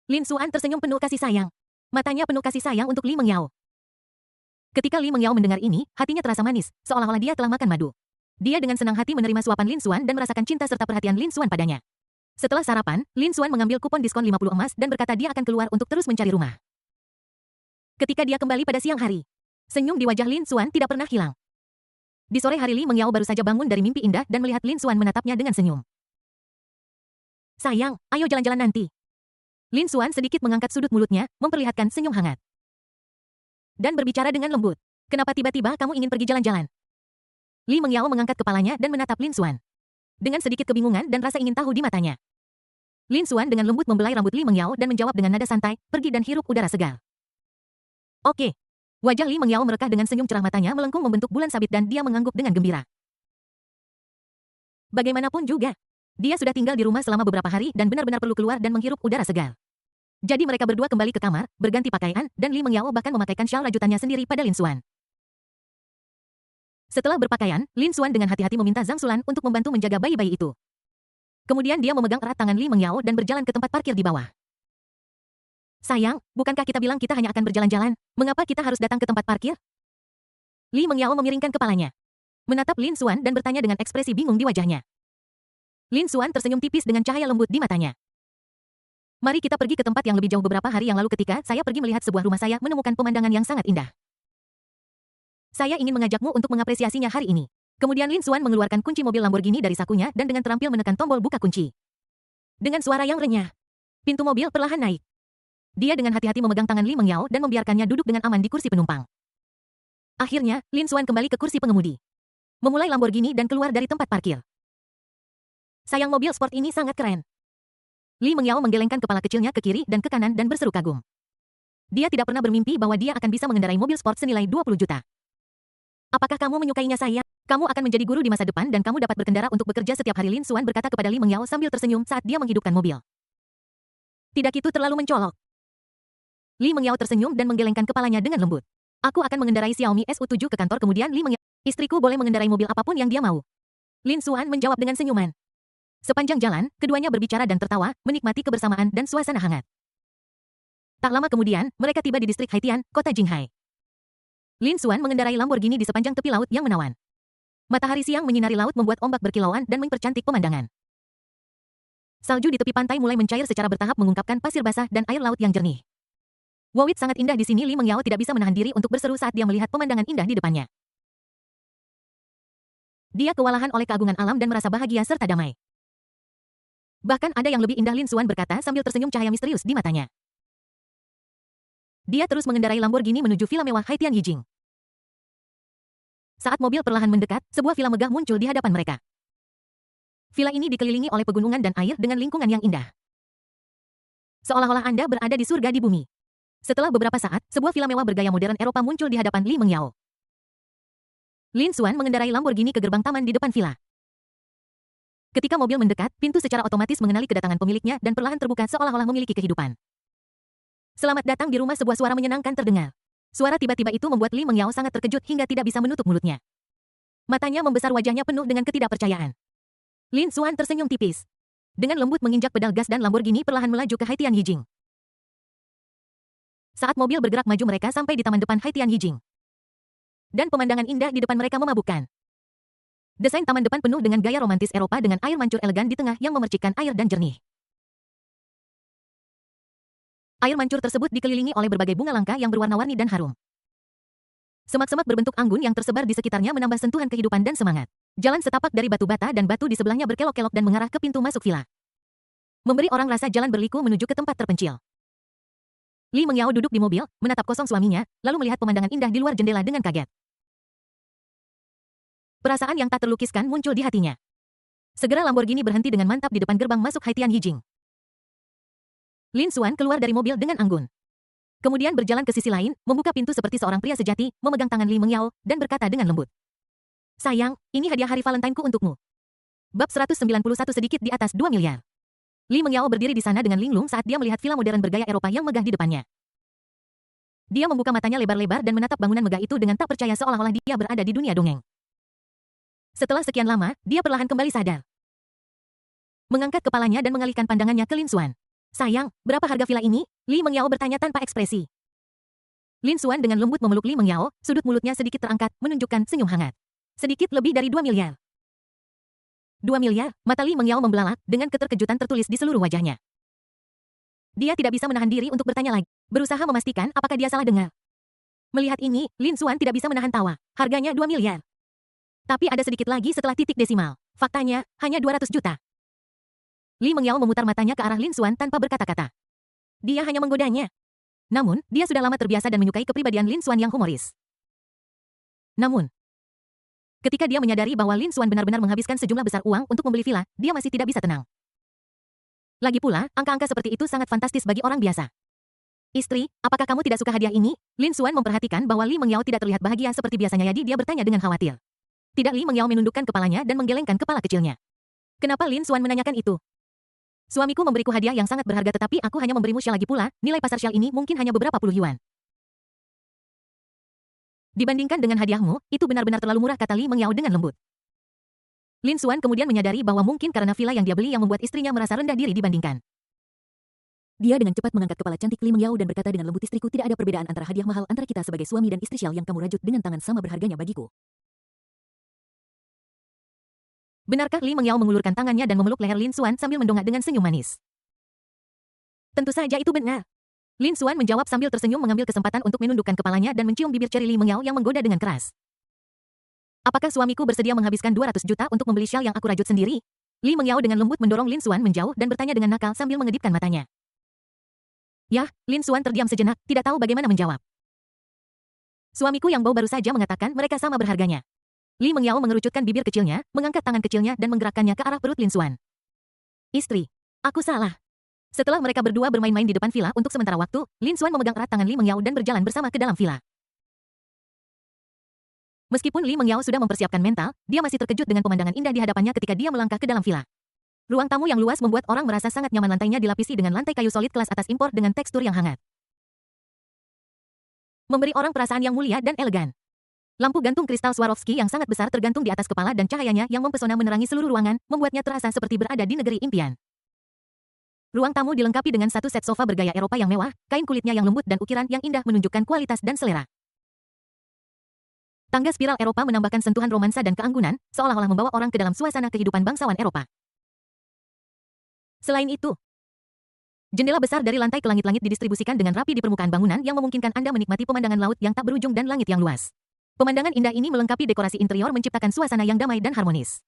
Lin Xuan tersenyum penuh kasih sayang. Matanya penuh kasih sayang untuk Li Mengyao. Ketika Li Mengyao mendengar ini, hatinya terasa manis, seolah-olah dia telah makan madu. Dia dengan senang hati menerima suapan Lin Xuan dan merasakan cinta serta perhatian Lin Xuan padanya. Setelah sarapan, Lin Xuan mengambil kupon diskon 50 emas dan berkata dia akan keluar untuk terus mencari rumah. Ketika dia kembali pada siang hari, senyum di wajah Lin Xuan tidak pernah hilang. Di sore hari Li Mengyao baru saja bangun dari mimpi indah dan melihat Lin Xuan menatapnya dengan senyum. Sayang, ayo jalan-jalan nanti. Lin Xuan sedikit mengangkat sudut mulutnya, memperlihatkan senyum hangat. Dan berbicara dengan lembut. Kenapa tiba-tiba kamu ingin pergi jalan-jalan? Li Mengyao mengangkat kepalanya dan menatap Lin Xuan. Dengan sedikit kebingungan dan rasa ingin tahu di matanya. Lin Xuan dengan lembut membelai rambut Li Mengyao dan menjawab dengan nada santai, pergi dan hirup udara segar. Oke. Wajah Li Mengyao merekah dengan senyum cerah, matanya melengkung membentuk bulan sabit dan dia mengangguk dengan gembira. Bagaimanapun juga, dia sudah tinggal di rumah selama beberapa hari dan benar-benar perlu keluar dan menghirup udara segar. Jadi mereka berdua kembali ke kamar, berganti pakaian, dan Li Mengyao bahkan memakaikan syal rajutannya sendiri pada Lin Xuan. Setelah berpakaian, Lin Xuan dengan hati-hati meminta Zhang Xulan untuk membantu menjaga bayi-bayi itu. Kemudian dia memegang erat tangan Li Mengyao dan berjalan ke tempat parkir di bawah. Sayang, bukankah kita bilang kita hanya akan berjalan-jalan? Mengapa kita harus datang ke tempat parkir? Li Mengyao memiringkan kepalanya, menatap Lin Xuan dan bertanya dengan ekspresi bingung di wajahnya. Lin Xuan tersenyum tipis dengan cahaya lembut di matanya. Mari kita pergi ke tempat yang lebih jauh. Beberapa hari yang lalu ketika saya pergi melihat sebuah rumah, saya menemukan pemandangan yang sangat indah. Saya ingin mengajakmu untuk mengapresiasinya hari ini. Kemudian Lin Xuan mengeluarkan kunci mobil Lamborghini dari sakunya dan dengan terampil menekan tombol buka kunci. Dengan suara yang renyah, pintu mobil perlahan naik. Dia dengan hati-hati memegang tangan Li Mengyao dan membiarkannya duduk dengan aman di kursi penumpang. Akhirnya, Lin Xuan kembali ke kursi pengemudi, memulai Lamborghini dan keluar dari tempat parkir. Sayang, mobil sport ini sangat keren. Li Mengyao menggelengkan kepala kecilnya ke kiri dan ke kanan dan berseru kagum. Dia tidak pernah bermimpi bahwa dia akan bisa mengendarai mobil sport senilai 20 juta. Apakah kamu menyukainya, sayang? Kamu akan menjadi guru di masa depan dan kamu dapat berkendara untuk bekerja setiap hari, Lin Xuan berkata kepada Li Mengyao sambil tersenyum saat dia menghidupkan mobil. Tidak, itu terlalu mencolok. Li Mengyao tersenyum dan menggelengkan kepalanya dengan lembut. Aku akan mengendarai Xiaomi SU7 ke kantor. Kemudian Li Mengyao, istriku boleh mengendarai mobil apapun yang dia mau. Lin Xuan menjawab dengan senyuman. Sepanjang jalan, keduanya berbicara dan tertawa, menikmati kebersamaan dan suasana hangat. Tak lama kemudian, mereka tiba di distrik Haitian, kota Jinghai. Lin Xuan mengendarai Lamborghini di sepanjang tepi laut yang menawan. Matahari siang menyinari laut membuat ombak berkilauan dan mempercantik pemandangan. Salju di tepi pantai mulai mencair secara bertahap mengungkapkan pasir basah dan air laut yang jernih. Wawit sangat indah di sini. Li Mengyao tidak bisa menahan diri untuk berseru saat dia melihat pemandangan indah di depannya. Dia kewalahan oleh keagungan alam dan merasa bahagia serta damai. Bahkan ada yang lebih indah, Lin Xuan berkata sambil tersenyum, cahaya misterius di matanya. Dia terus mengendarai Lamborghini menuju villa mewah Haitian Yijing. Saat mobil perlahan mendekat, sebuah villa megah muncul di hadapan mereka. Villa ini dikelilingi oleh pegunungan dan air dengan lingkungan yang indah. Seolah-olah Anda berada di surga di bumi. Setelah beberapa saat, sebuah villa mewah bergaya modern Eropa muncul di hadapan Li Mengyao. Lin Xuan mengendarai Lamborghini ke gerbang taman di depan villa. Ketika mobil mendekat, pintu secara otomatis mengenali kedatangan pemiliknya dan perlahan terbuka seolah-olah memiliki kehidupan. Selamat datang di rumah, sebuah suara menyenangkan terdengar. Suara tiba-tiba itu membuat Li Mengyao sangat terkejut hingga tidak bisa menutup mulutnya. Matanya membesar, wajahnya penuh dengan ketidakpercayaan. Lin Xuan tersenyum tipis. Dengan lembut menginjak pedal gas dan Lamborghini perlahan melaju ke Haitian Yijing. Saat mobil bergerak maju, mereka sampai di taman depan Haitian Yijing. Dan pemandangan indah di depan mereka memabukkan. Desain taman depan penuh dengan gaya romantis Eropa dengan air mancur elegan di tengah yang memercikkan air dan jernih. Air mancur tersebut dikelilingi oleh berbagai bunga langka yang berwarna-warni dan harum. Semak-semak berbentuk anggun yang tersebar di sekitarnya menambah sentuhan kehidupan dan semangat. Jalan setapak dari batu bata dan batu di sebelahnya berkelok-kelok dan mengarah ke pintu masuk villa, memberi orang rasa jalan berliku menuju ke tempat terpencil. Li Mengyao duduk di mobil, menatap kosong suaminya, lalu melihat pemandangan indah di luar jendela dengan kaget. Perasaan yang tak terlukiskan muncul di hatinya. Segera Lamborghini berhenti dengan mantap di depan gerbang masuk Haitian Yijing. Lin Xuan keluar dari mobil dengan anggun. Kemudian berjalan ke sisi lain, membuka pintu seperti seorang pria sejati, memegang tangan Li Mengyao, dan berkata dengan lembut. Sayang, ini hadiah hari Valentine-ku untukmu. Bab 191 sedikit di atas 2 miliar. Li Mengyao berdiri di sana dengan linglung saat dia melihat villa modern bergaya Eropa yang megah di depannya. Dia membuka matanya lebar-lebar dan menatap bangunan megah itu dengan tak percaya seolah-olah dia berada di dunia dongeng. Setelah sekian lama, dia perlahan kembali sadar. Mengangkat kepalanya dan mengalihkan pandangannya ke Lin Xuan. Sayang, berapa harga villa ini? Li Mengyao bertanya tanpa ekspresi. Lin Xuan dengan lembut memeluk Li Mengyao, sudut mulutnya sedikit terangkat, menunjukkan senyum hangat. Sedikit lebih dari 2 miliar. 2 miliar, mata Li Mengyao membelalak, dengan keterkejutan tertulis di seluruh wajahnya. Dia tidak bisa menahan diri untuk bertanya lagi, berusaha memastikan apakah dia salah dengar. Melihat ini, Lin Xuan tidak bisa menahan tawa. Harganya 2 miliar. Tapi ada sedikit lagi setelah titik desimal. Faktanya, hanya 200 juta. Li Mengyao memutar matanya ke arah Lin Xuan tanpa berkata-kata. Dia hanya menggodanya. Namun, dia sudah lama terbiasa dan menyukai kepribadian Lin Xuan yang humoris. Namun, ketika dia menyadari bahwa Lin Xuan benar-benar menghabiskan sejumlah besar uang untuk membeli villa, dia masih tidak bisa tenang. Lagi pula, angka-angka seperti itu sangat fantastis bagi orang biasa. Istri, apakah kamu tidak suka hadiah ini? Lin Xuan memperhatikan bahwa Li Mengyao tidak terlihat bahagia seperti biasanya, jadi dia bertanya dengan khawatir. Tidak, Li Mengyao menundukkan kepalanya dan menggelengkan kepala kecilnya. Kenapa Lin Xuan menanyakan itu? Suamiku memberiku hadiah yang sangat berharga, tetapi aku hanya memberimu syal lagi pula. Nilai pasar syal ini mungkin hanya beberapa puluh yuan. Dibandingkan dengan hadiahmu, itu benar-benar terlalu murah, kata Li Mengyao dengan lembut. Lin Xuan kemudian menyadari bahwa mungkin karena villa yang dia beli yang membuat istrinya merasa rendah diri dibandingkan. Dia dengan cepat mengangkat kepala cantik Li Mengyao dan berkata dengan lembut, istriku, tidak ada perbedaan antara hadiah mahal antara kita sebagai suami dan istri syal yang kamu rajut dengan tangan sama berharganya bagiku. Benarkah? Li Mengyao mengulurkan tangannya dan memeluk leher Lin Xuan sambil mendongak dengan senyum manis. Tentu saja itu benar. Lin Xuan menjawab sambil tersenyum, mengambil kesempatan untuk menundukkan kepalanya dan mencium bibir ceri Li Mengyao yang menggoda dengan keras. Apakah suamiku bersedia menghabiskan 200 juta untuk membeli syal yang aku rajut sendiri? Li Mengyao dengan lembut mendorong Lin Xuan menjauh dan bertanya dengan nakal sambil mengedipkan matanya. Yah, Lin Xuan terdiam sejenak, tidak tahu bagaimana menjawab. Suamiku yang baru saja mengatakan mereka sama berharganya. Li Mengyao mengerucutkan bibir kecilnya, mengangkat tangan kecilnya dan menggerakkannya ke arah perut Lin Xuan. Istri, aku salah. Setelah mereka berdua bermain-main di depan villa untuk sementara waktu, Lin Xuan memegang erat tangan Li Mengyao dan berjalan bersama ke dalam villa. Meskipun Li Mengyao sudah mempersiapkan mental, dia masih terkejut dengan pemandangan indah di hadapannya ketika dia melangkah ke dalam villa. Ruang tamu yang luas membuat orang merasa sangat nyaman, lantainya dilapisi dengan lantai kayu solid kelas atas impor dengan tekstur yang hangat. Memberi orang perasaan yang mulia dan elegan. Lampu gantung kristal Swarovski yang sangat besar tergantung di atas kepala dan cahayanya yang mempesona menerangi seluruh ruangan, membuatnya terasa seperti berada di negeri impian. Ruang tamu dilengkapi dengan satu set sofa bergaya Eropa yang mewah, kain kulitnya yang lembut dan ukiran yang indah menunjukkan kualitas dan selera. Tangga spiral Eropa menambahkan sentuhan romansa dan keanggunan, seolah-olah membawa orang ke dalam suasana kehidupan bangsawan Eropa. Selain itu, jendela besar dari lantai ke langit-langit didistribusikan dengan rapi di permukaan bangunan yang memungkinkan Anda menikmati pemandangan laut yang tak berujung dan langit yang luas. Pemandangan indah ini melengkapi dekorasi interior menciptakan suasana yang damai dan harmonis.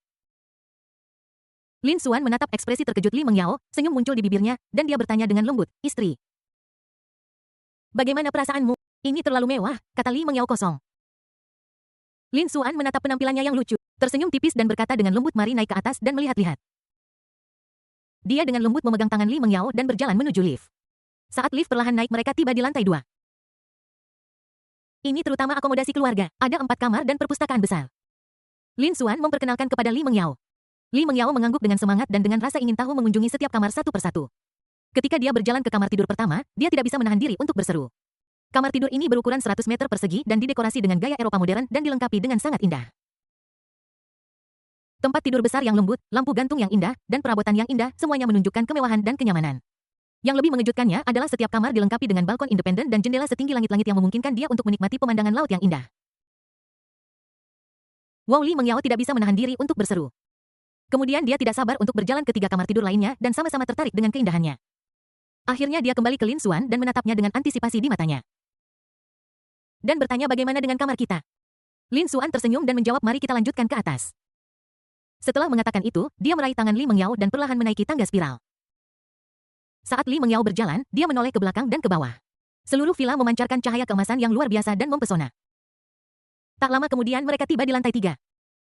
Lin Xuan menatap ekspresi terkejut Li Mengyao, senyum muncul di bibirnya, dan dia bertanya dengan lembut, istri. Bagaimana perasaanmu? Ini terlalu mewah, kata Li Mengyao kosong. Lin Xuan menatap penampilannya yang lucu, tersenyum tipis dan berkata dengan lembut, mari naik ke atas dan melihat-lihat. Dia dengan lembut memegang tangan Li Mengyao dan berjalan menuju lift. Saat lift perlahan naik, mereka tiba di lantai 2. Ini terutama akomodasi keluarga, ada 4 kamar dan perpustakaan besar. Lin Xuan memperkenalkan kepada Li Mengyao. Li Mengyao mengangguk dengan semangat dan dengan rasa ingin tahu mengunjungi setiap kamar satu persatu. Ketika dia berjalan ke kamar tidur pertama, dia tidak bisa menahan diri untuk berseru. Kamar tidur ini berukuran 100 meter persegi dan didekorasi dengan gaya Eropa modern dan dilengkapi dengan sangat indah. Tempat tidur besar yang lembut, lampu gantung yang indah, dan perabotan yang indah, semuanya menunjukkan kemewahan dan kenyamanan. Yang lebih mengejutkannya adalah setiap kamar dilengkapi dengan balkon independen dan jendela setinggi langit-langit yang memungkinkan dia untuk menikmati pemandangan laut yang indah. Wow, Li Mengyao tidak bisa menahan diri untuk berseru. Kemudian dia tidak sabar untuk berjalan ke 3 kamar tidur lainnya dan sama-sama tertarik dengan keindahannya. Akhirnya dia kembali ke Lin Xuan dan menatapnya dengan antisipasi di matanya. Dan bertanya, bagaimana dengan kamar kita? Lin Xuan tersenyum dan menjawab, mari kita lanjutkan ke atas. Setelah mengatakan itu, dia meraih tangan Li Mengyao dan perlahan menaiki tangga spiral. Saat Li Mengyao berjalan, dia menoleh ke belakang dan ke bawah. Seluruh villa memancarkan cahaya keemasan yang luar biasa dan mempesona. Tak lama kemudian mereka tiba di lantai 3.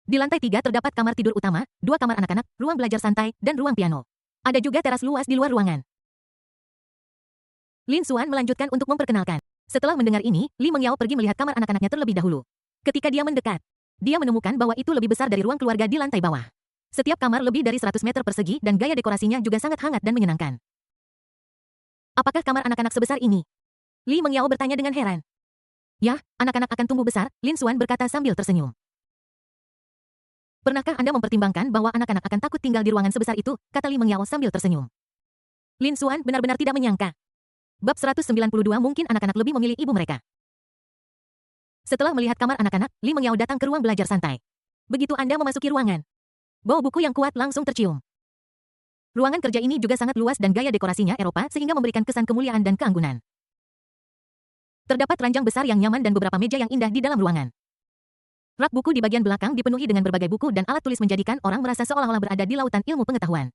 Di lantai 3 terdapat kamar tidur utama, 2 kamar anak-anak, ruang belajar santai, dan ruang piano. Ada juga teras luas di luar ruangan. Lin Xuan melanjutkan untuk memperkenalkan. Setelah mendengar ini, Li Mengyao pergi melihat kamar anak-anaknya terlebih dahulu. Ketika dia mendekat, dia menemukan bahwa itu lebih besar dari ruang keluarga di lantai bawah. Setiap kamar lebih dari 100 meter persegi dan gaya dekorasinya juga sangat hangat dan menyenangkan. Apakah kamar anak-anak sebesar ini? Li Mengyao bertanya dengan heran. Ya, anak-anak akan tumbuh besar, Lin Xuan berkata sambil tersenyum. Pernahkah Anda mempertimbangkan bahwa anak-anak akan takut tinggal di ruangan sebesar itu, kata Li Mengyao sambil tersenyum. Lin Xuan benar-benar tidak menyangka. Bab 192 mungkin anak-anak lebih memilih ibu mereka. Setelah melihat kamar anak-anak, Li Mengyao datang ke ruang belajar santai. Begitu Anda memasuki ruangan, bau buku yang kuat langsung tercium. Ruangan kerja ini juga sangat luas dan gaya dekorasinya Eropa sehingga memberikan kesan kemuliaan dan keanggunan. Terdapat ranjang besar yang nyaman dan beberapa meja yang indah di dalam ruangan. Rak buku di bagian belakang dipenuhi dengan berbagai buku dan alat tulis menjadikan orang merasa seolah-olah berada di lautan ilmu pengetahuan.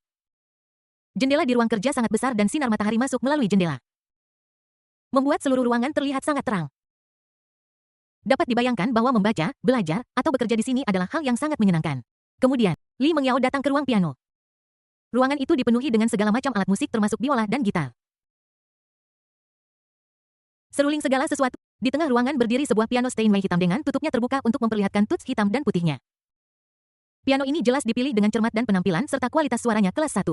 Jendela di ruang kerja sangat besar dan sinar matahari masuk melalui jendela, membuat seluruh ruangan terlihat sangat terang. Dapat dibayangkan bahwa membaca, belajar, atau bekerja di sini adalah hal yang sangat menyenangkan. Kemudian, Li Mengyao datang ke ruang piano. Ruangan itu dipenuhi dengan segala macam alat musik termasuk biola dan gitar. Seruling segala sesuatu. Di tengah ruangan berdiri sebuah piano Steinway hitam dengan tutupnya terbuka untuk memperlihatkan tuts hitam dan putihnya. Piano ini jelas dipilih dengan cermat dan penampilan serta kualitas suaranya kelas 1.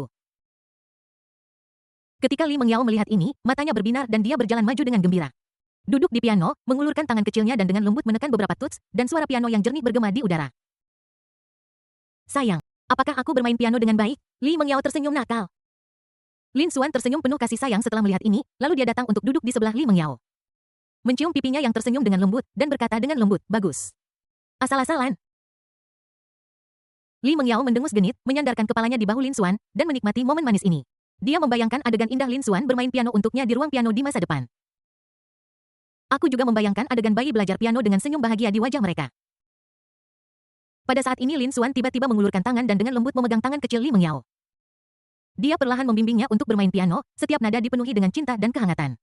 Ketika Li Mengyao melihat ini, matanya berbinar dan dia berjalan maju dengan gembira. Duduk di piano, mengulurkan tangan kecilnya dan dengan lembut menekan beberapa tuts, dan suara piano yang jernih bergema di udara. Sayang, apakah aku bermain piano dengan baik? Li Mengyao tersenyum nakal. Lin Xuan tersenyum penuh kasih sayang setelah melihat ini, lalu dia datang untuk duduk di sebelah Li Mengyao. Mencium pipinya yang tersenyum dengan lembut, dan berkata dengan lembut, bagus. Asal-asalan. Li Mengyao mendengus genit, menyandarkan kepalanya di bahu Lin Xuan, dan menikmati momen manis ini. Dia membayangkan adegan indah Lin Xuan bermain piano untuknya di ruang piano di masa depan. Aku juga membayangkan adegan bayi belajar piano dengan senyum bahagia di wajah mereka. Pada saat ini Lin Xuan tiba-tiba mengulurkan tangan dan dengan lembut memegang tangan kecil Li Mengyao. Dia perlahan membimbingnya untuk bermain piano, setiap nada dipenuhi dengan cinta dan kehangatan.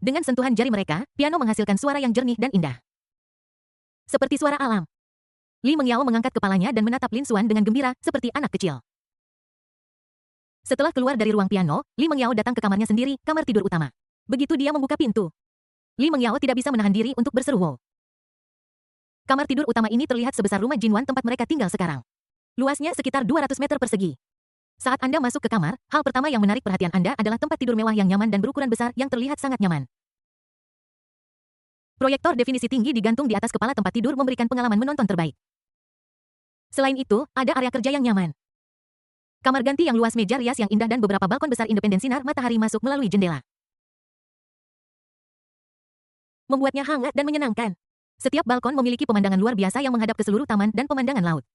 Dengan sentuhan jari mereka, piano menghasilkan suara yang jernih dan indah. Seperti suara alam. Li Mengyao mengangkat kepalanya dan menatap Lin Xuan dengan gembira, seperti anak kecil. Setelah keluar dari ruang piano, Li Mengyao datang ke kamarnya sendiri, kamar tidur utama. Begitu dia membuka pintu, Li Mengyao tidak bisa menahan diri untuk berseru wow. Kamar tidur utama ini terlihat sebesar rumah Jinwan tempat mereka tinggal sekarang. Luasnya sekitar 200 meter persegi. Saat Anda masuk ke kamar, hal pertama yang menarik perhatian Anda adalah tempat tidur mewah yang nyaman dan berukuran besar yang terlihat sangat nyaman. Proyektor definisi tinggi digantung di atas kepala tempat tidur memberikan pengalaman menonton terbaik. Selain itu, ada area kerja yang nyaman. Kamar ganti yang luas, meja rias yang indah dan beberapa balkon besar independen sinar matahari masuk melalui jendela. Membuatnya hangat dan menyenangkan. Setiap balkon memiliki pemandangan luar biasa yang menghadap ke seluruh taman dan pemandangan laut.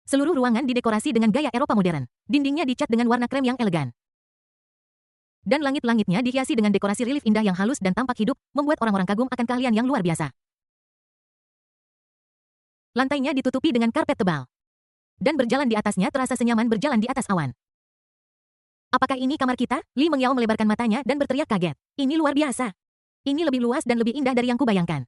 Seluruh ruangan didekorasi dengan gaya Eropa modern. Dindingnya dicat dengan warna krem yang elegan. Dan langit-langitnya dihiasi dengan dekorasi relief indah yang halus dan tampak hidup, membuat orang-orang kagum akan keahlian yang luar biasa. Lantainya ditutupi dengan karpet tebal. Dan berjalan di atasnya terasa senyaman berjalan di atas awan. Apakah ini kamar kita? Li Mengyao melebarkan matanya dan berteriak kaget. Ini luar biasa. Ini lebih luas dan lebih indah dari yang kubayangkan.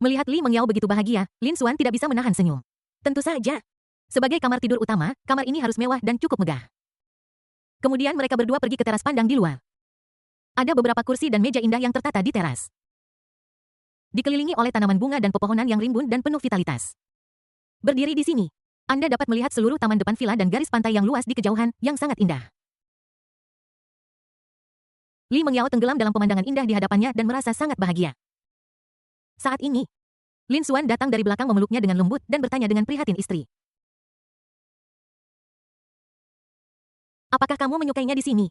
Melihat Li Mengyao begitu bahagia, Lin Xuan tidak bisa menahan senyum. Tentu saja. Sebagai kamar tidur utama, kamar ini harus mewah dan cukup megah. Kemudian mereka berdua pergi ke teras pandang di luar. Ada beberapa kursi dan meja indah yang tertata di teras. Dikelilingi oleh tanaman bunga dan pepohonan yang rimbun dan penuh vitalitas. Berdiri di sini, Anda dapat melihat seluruh taman depan villa dan garis pantai yang luas di kejauhan, yang sangat indah. Li Mengyao tenggelam dalam pemandangan indah di hadapannya dan merasa sangat bahagia. Saat ini, Lin Xuan datang dari belakang memeluknya dengan lembut dan bertanya dengan prihatin istri. Apakah kamu menyukainya di sini?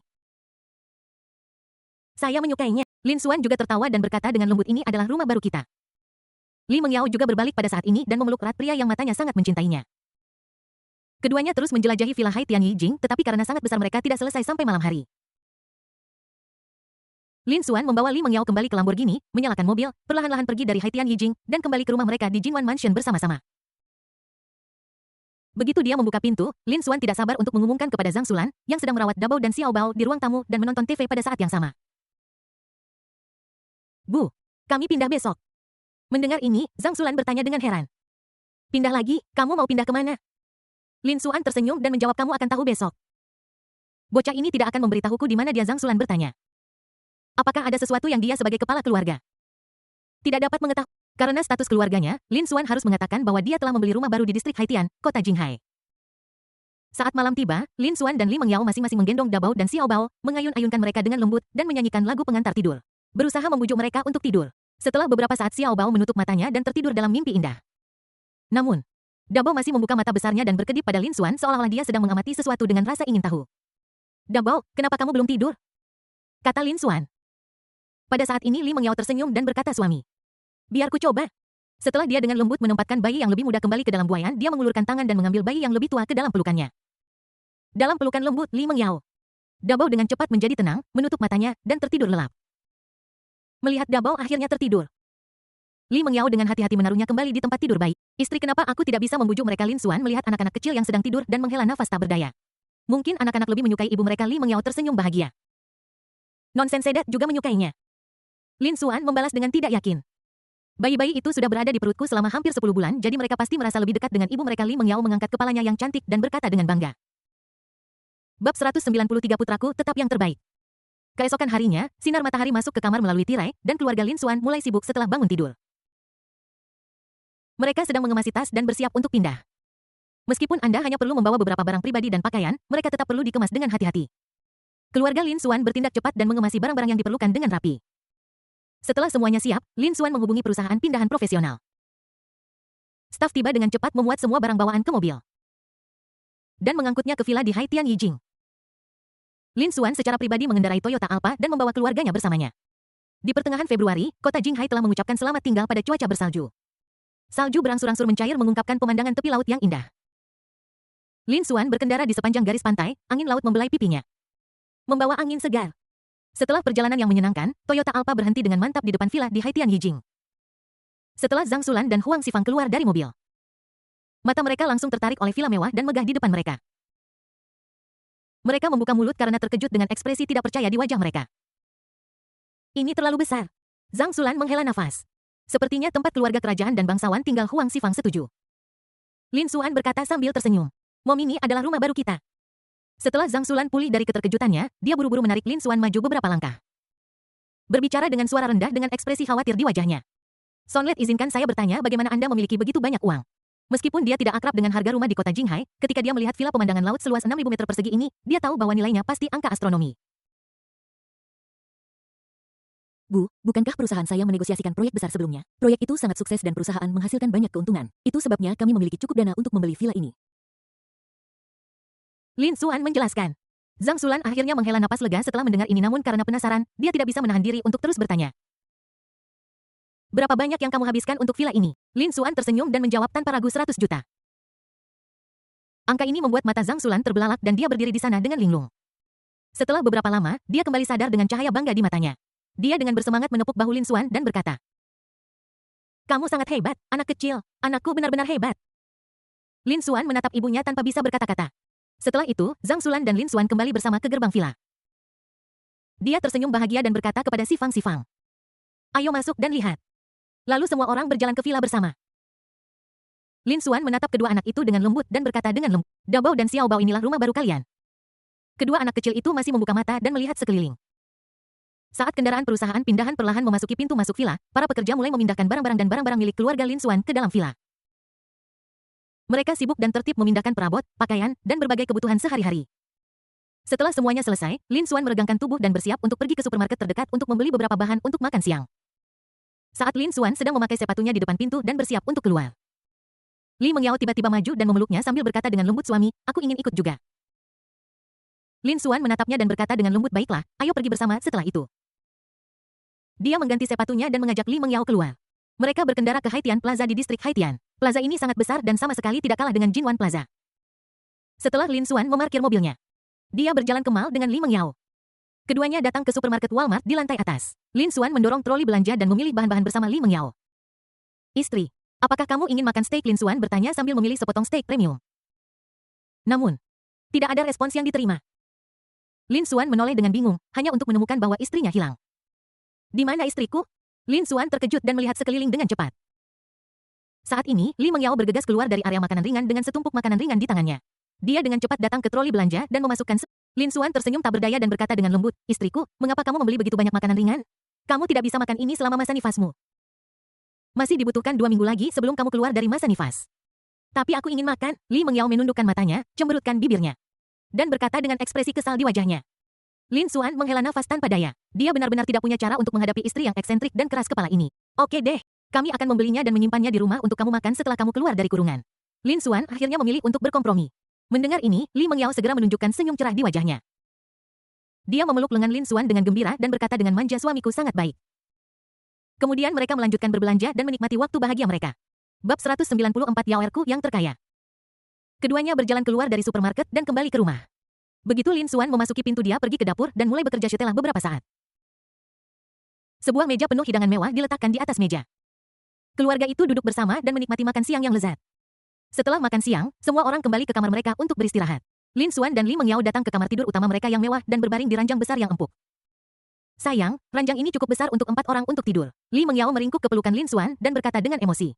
Saya menyukainya. Lin Xuan juga tertawa dan berkata dengan lembut, ini adalah rumah baru kita. Li Mengyao juga berbalik pada saat ini dan memeluk erat pria yang matanya sangat mencintainya. Keduanya terus menjelajahi villa Hai Tian Yijing, tetapi karena sangat besar mereka tidak selesai sampai malam hari. Lin Xuan membawa Li Mengyao kembali ke Lamborghini, menyalakan mobil, perlahan-lahan pergi dari Hai Tian Yijing, dan kembali ke rumah mereka di Jinwan Mansion bersama-sama. Begitu dia membuka pintu, Lin Xuan tidak sabar untuk mengumumkan kepada Zhang Xulan, yang sedang merawat Dabao dan Xiao Bao di ruang tamu dan menonton TV pada saat yang sama. Bu, kami pindah besok. Mendengar ini, Zhang Xulan bertanya dengan heran. Pindah lagi? Kamu mau pindah kemana? Lin Xuan tersenyum dan menjawab, kamu akan tahu besok. Bocah ini tidak akan memberitahuku di mana dia. Zhang Xulan bertanya. Apakah ada sesuatu yang dia sebagai kepala keluarga tidak dapat mengetahui? Karena status keluarganya, Lin Xuan harus mengatakan bahwa dia telah membeli rumah baru di distrik Haitian, kota Jinghai. Saat malam tiba, Lin Xuan dan Li Mengyao masing-masing menggendong Dabao dan Xiao Bao, mengayun-ayunkan mereka dengan lembut, dan menyanyikan lagu pengantar tidur. Berusaha membujuk mereka untuk tidur. Setelah beberapa saat Xiao Bao menutup matanya dan tertidur dalam mimpi indah. Namun, Dabao masih membuka mata besarnya dan berkedip pada Lin Xuan seolah-olah dia sedang mengamati sesuatu dengan rasa ingin tahu. Dabao, kenapa kamu belum tidur? Kata Lin Xuan. Pada saat ini Li Mengyao tersenyum dan berkata, suami. Biar ku coba. Setelah dia dengan lembut menempatkan bayi yang lebih muda kembali ke dalam buayan, dia mengulurkan tangan dan mengambil bayi yang lebih tua ke dalam pelukannya. Dalam pelukan lembut Li Mengyao, Dabao dengan cepat menjadi tenang, menutup matanya, dan tertidur lelap. Melihat Dabao akhirnya tertidur, Li Mengyao dengan hati-hati menaruhnya kembali di tempat tidur bayi. Istri, kenapa aku tidak bisa membujuk mereka? Lin Xuan melihat anak-anak kecil yang sedang tidur dan menghela nafas tak berdaya. Mungkin anak-anak lebih menyukai ibu mereka. Li Mengyao tersenyum bahagia. Nonsen, Sedat juga menyukainya. Lin Xuan membalas dengan tidak yakin. Bayi-bayi itu sudah berada di perutku selama hampir 10 bulan, jadi mereka pasti merasa lebih dekat dengan ibu mereka. Li Mengyao mengangkat kepalanya yang cantik dan berkata dengan bangga. Bab 193 putraku tetap yang terbaik. Keesokan harinya, sinar matahari masuk ke kamar melalui tirai, dan keluarga Lin Xuan mulai sibuk setelah bangun tidur. Mereka sedang mengemasi tas dan bersiap untuk pindah. Meskipun Anda hanya perlu membawa beberapa barang pribadi dan pakaian, mereka tetap perlu dikemas dengan hati-hati. Keluarga Lin Xuan bertindak cepat dan mengemasi barang-barang yang diperlukan dengan rapi. Setelah semuanya siap, Lin Xuan menghubungi perusahaan pindahan profesional. Staf tiba dengan cepat memuat semua barang bawaan ke mobil dan mengangkutnya ke villa di Haitian Yijing. Lin Xuan secara pribadi mengendarai Toyota Alphard dan membawa keluarganya bersamanya. Di pertengahan Februari, kota Jinghai telah mengucapkan selamat tinggal pada cuaca bersalju. Salju berangsur-angsur mencair mengungkapkan pemandangan tepi laut yang indah. Lin Xuan berkendara di sepanjang garis pantai, angin laut membelai pipinya. Membawa angin segar. Setelah perjalanan yang menyenangkan, Toyota Alphard berhenti dengan mantap di depan villa di Haitian Yijing. Setelah Zhang Xulan dan Huang Xifang keluar dari mobil, mata mereka langsung tertarik oleh villa mewah dan megah di depan mereka. Mereka membuka mulut karena terkejut dengan ekspresi tidak percaya di wajah mereka. Ini terlalu besar. Zhang Xulan menghela nafas. Sepertinya tempat keluarga kerajaan dan bangsawan tinggal Huang Xifang setuju. Lin Xuan berkata sambil tersenyum. Mom, ini adalah rumah baru kita. Setelah Zhang Xulan pulih dari keterkejutannya, dia buru-buru menarik Lin Xuan maju beberapa langkah. Berbicara dengan suara rendah dengan ekspresi khawatir di wajahnya. Sonlet, izinkan saya bertanya bagaimana Anda memiliki begitu banyak uang. Meskipun dia tidak akrab dengan harga rumah di kota Jinghai, ketika dia melihat villa pemandangan laut seluas 6.000 meter persegi ini, dia tahu bahwa nilainya pasti angka astronomi. Bu, bukankah perusahaan saya menegosiasikan proyek besar sebelumnya? Proyek itu sangat sukses dan perusahaan menghasilkan banyak keuntungan. Itu sebabnya kami memiliki cukup dana untuk membeli villa ini. Lin Xuan menjelaskan. Zhang Xulan akhirnya menghela napas lega setelah mendengar ini, namun karena penasaran, dia tidak bisa menahan diri untuk terus bertanya. Berapa banyak yang kamu habiskan untuk villa ini? Lin Xuan tersenyum dan menjawab tanpa ragu 100 juta. Angka ini membuat mata Zhang Xulan terbelalak dan dia berdiri di sana dengan linglung. Setelah beberapa lama, dia kembali sadar dengan cahaya bangga di matanya. Dia dengan bersemangat menepuk bahu Lin Xuan dan berkata, "Kamu sangat hebat, anak kecil. Anakku benar-benar hebat." Lin Xuan menatap ibunya tanpa bisa berkata-kata. Setelah itu, Zhang Xulan dan Lin Xuan kembali bersama ke gerbang villa. Dia tersenyum bahagia dan berkata kepada si Fang, "Ayo masuk dan lihat." Lalu semua orang berjalan ke villa bersama. Lin Xuan menatap kedua anak itu dengan lembut dan berkata dengan lembut, "Dabao dan Xiao Bao, inilah rumah baru kalian." Kedua anak kecil itu masih membuka mata dan melihat sekeliling. Saat kendaraan perusahaan pindahan perlahan memasuki pintu masuk villa, para pekerja mulai memindahkan barang-barang dan barang-barang milik keluarga Lin Xuan ke dalam villa. Mereka sibuk dan tertib memindahkan perabot, pakaian, dan berbagai kebutuhan sehari-hari. Setelah semuanya selesai, Lin Xuan meregangkan tubuh dan bersiap untuk pergi ke supermarket terdekat untuk membeli beberapa bahan untuk makan siang. Saat Lin Xuan sedang memakai sepatunya di depan pintu dan bersiap untuk keluar, Li Mengyao tiba-tiba maju dan memeluknya sambil berkata dengan lembut, "Suami, aku ingin ikut juga." Lin Xuan menatapnya dan berkata dengan lembut, "Baiklah, ayo pergi bersama." Setelah itu, dia mengganti sepatunya dan mengajak Li Mengyao keluar. Mereka berkendara ke Haitian Plaza di distrik Haitian. Plaza ini sangat besar dan sama sekali tidak kalah dengan Jinwan Plaza. Setelah Lin Xuan memarkir mobilnya, dia berjalan ke mall dengan Li Mengyao. Keduanya datang ke supermarket Walmart di lantai atas. Lin Xuan mendorong troli belanja dan memilih bahan-bahan bersama Li Mengyao. "Istri, apakah kamu ingin makan steak?" Lin Xuan bertanya sambil memilih sepotong steak premium. Namun, tidak ada respons yang diterima. Lin Xuan menoleh dengan bingung, hanya untuk menemukan bahwa istrinya hilang. "Di mana istriku?" Lin Xuan terkejut dan melihat sekeliling dengan cepat. Saat ini, Li Mengyao bergegas keluar dari area makanan ringan dengan setumpuk makanan ringan di tangannya. Dia dengan cepat datang ke troli belanja dan memasukkan. Lin Xuan tersenyum tak berdaya dan berkata dengan lembut, "Istriku, mengapa kamu membeli begitu banyak makanan ringan? Kamu tidak bisa makan ini selama masa nifasmu. Masih dibutuhkan 2 minggu lagi sebelum kamu keluar dari masa nifas." "Tapi aku ingin makan." Li Mengyao menundukkan matanya, cemberutkan bibirnya, dan berkata dengan ekspresi kesal di wajahnya. Lin Xuan menghela nafas tanpa daya. Dia benar-benar tidak punya cara untuk menghadapi istri yang eksentrik dan keras kepala ini. "Oke deh, kami akan membelinya dan menyimpannya di rumah untuk kamu makan setelah kamu keluar dari kurungan." Lin Xuan akhirnya memilih untuk berkompromi. Mendengar ini, Li Mengyao segera menunjukkan senyum cerah di wajahnya. Dia memeluk lengan Lin Xuan dengan gembira dan berkata dengan manja, "Suamiku sangat baik." Kemudian mereka melanjutkan berbelanja dan menikmati waktu bahagia mereka. Bab 194 Yaoerku yang terkaya. Keduanya berjalan keluar dari supermarket dan kembali ke rumah. Begitu Lin Xuan memasuki pintu, dia pergi ke dapur dan mulai bekerja setelah beberapa saat. Sebuah meja penuh hidangan mewah diletakkan di atas meja. Keluarga itu duduk bersama dan menikmati makan siang yang lezat. Setelah makan siang, semua orang kembali ke kamar mereka untuk beristirahat. Lin Xuan dan Li Mengyao datang ke kamar tidur utama mereka yang mewah dan berbaring di ranjang besar yang empuk. "Sayang, ranjang ini cukup besar untuk 4 orang untuk tidur." Li Mengyao meringkuk ke pelukan Lin Xuan dan berkata dengan emosi.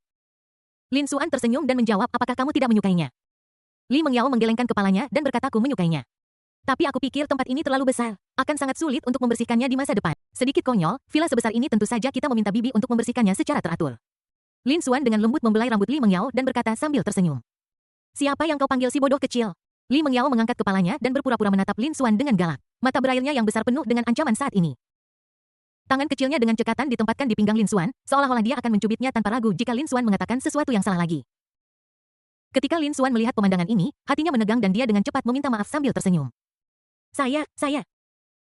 Lin Xuan tersenyum dan menjawab, "Apakah kamu tidak menyukainya?" Li Mengyao menggelengkan kepalanya dan berkata, "Aku menyukainya." Tapi aku pikir tempat ini terlalu besar. Akan sangat sulit untuk membersihkannya di masa depan. Sedikit konyol, villa sebesar ini tentu saja kita meminta Bibi untuk membersihkannya secara teratur. Lin Xuan dengan lembut membelai rambut Li Mengyao dan berkata sambil tersenyum. Siapa yang kau panggil si bodoh kecil? Li Mengyao mengangkat kepalanya dan berpura-pura menatap Lin Xuan dengan galak. Mata berairnya yang besar penuh dengan ancaman saat ini. Tangan kecilnya dengan cekatan ditempatkan di pinggang Lin Xuan, seolah-olah dia akan mencubitnya tanpa ragu jika Lin Xuan mengatakan sesuatu yang salah lagi. Ketika Lin Xuan melihat pemandangan ini, hatinya menegang dan dia dengan cepat meminta maaf sambil tersenyum. Saya.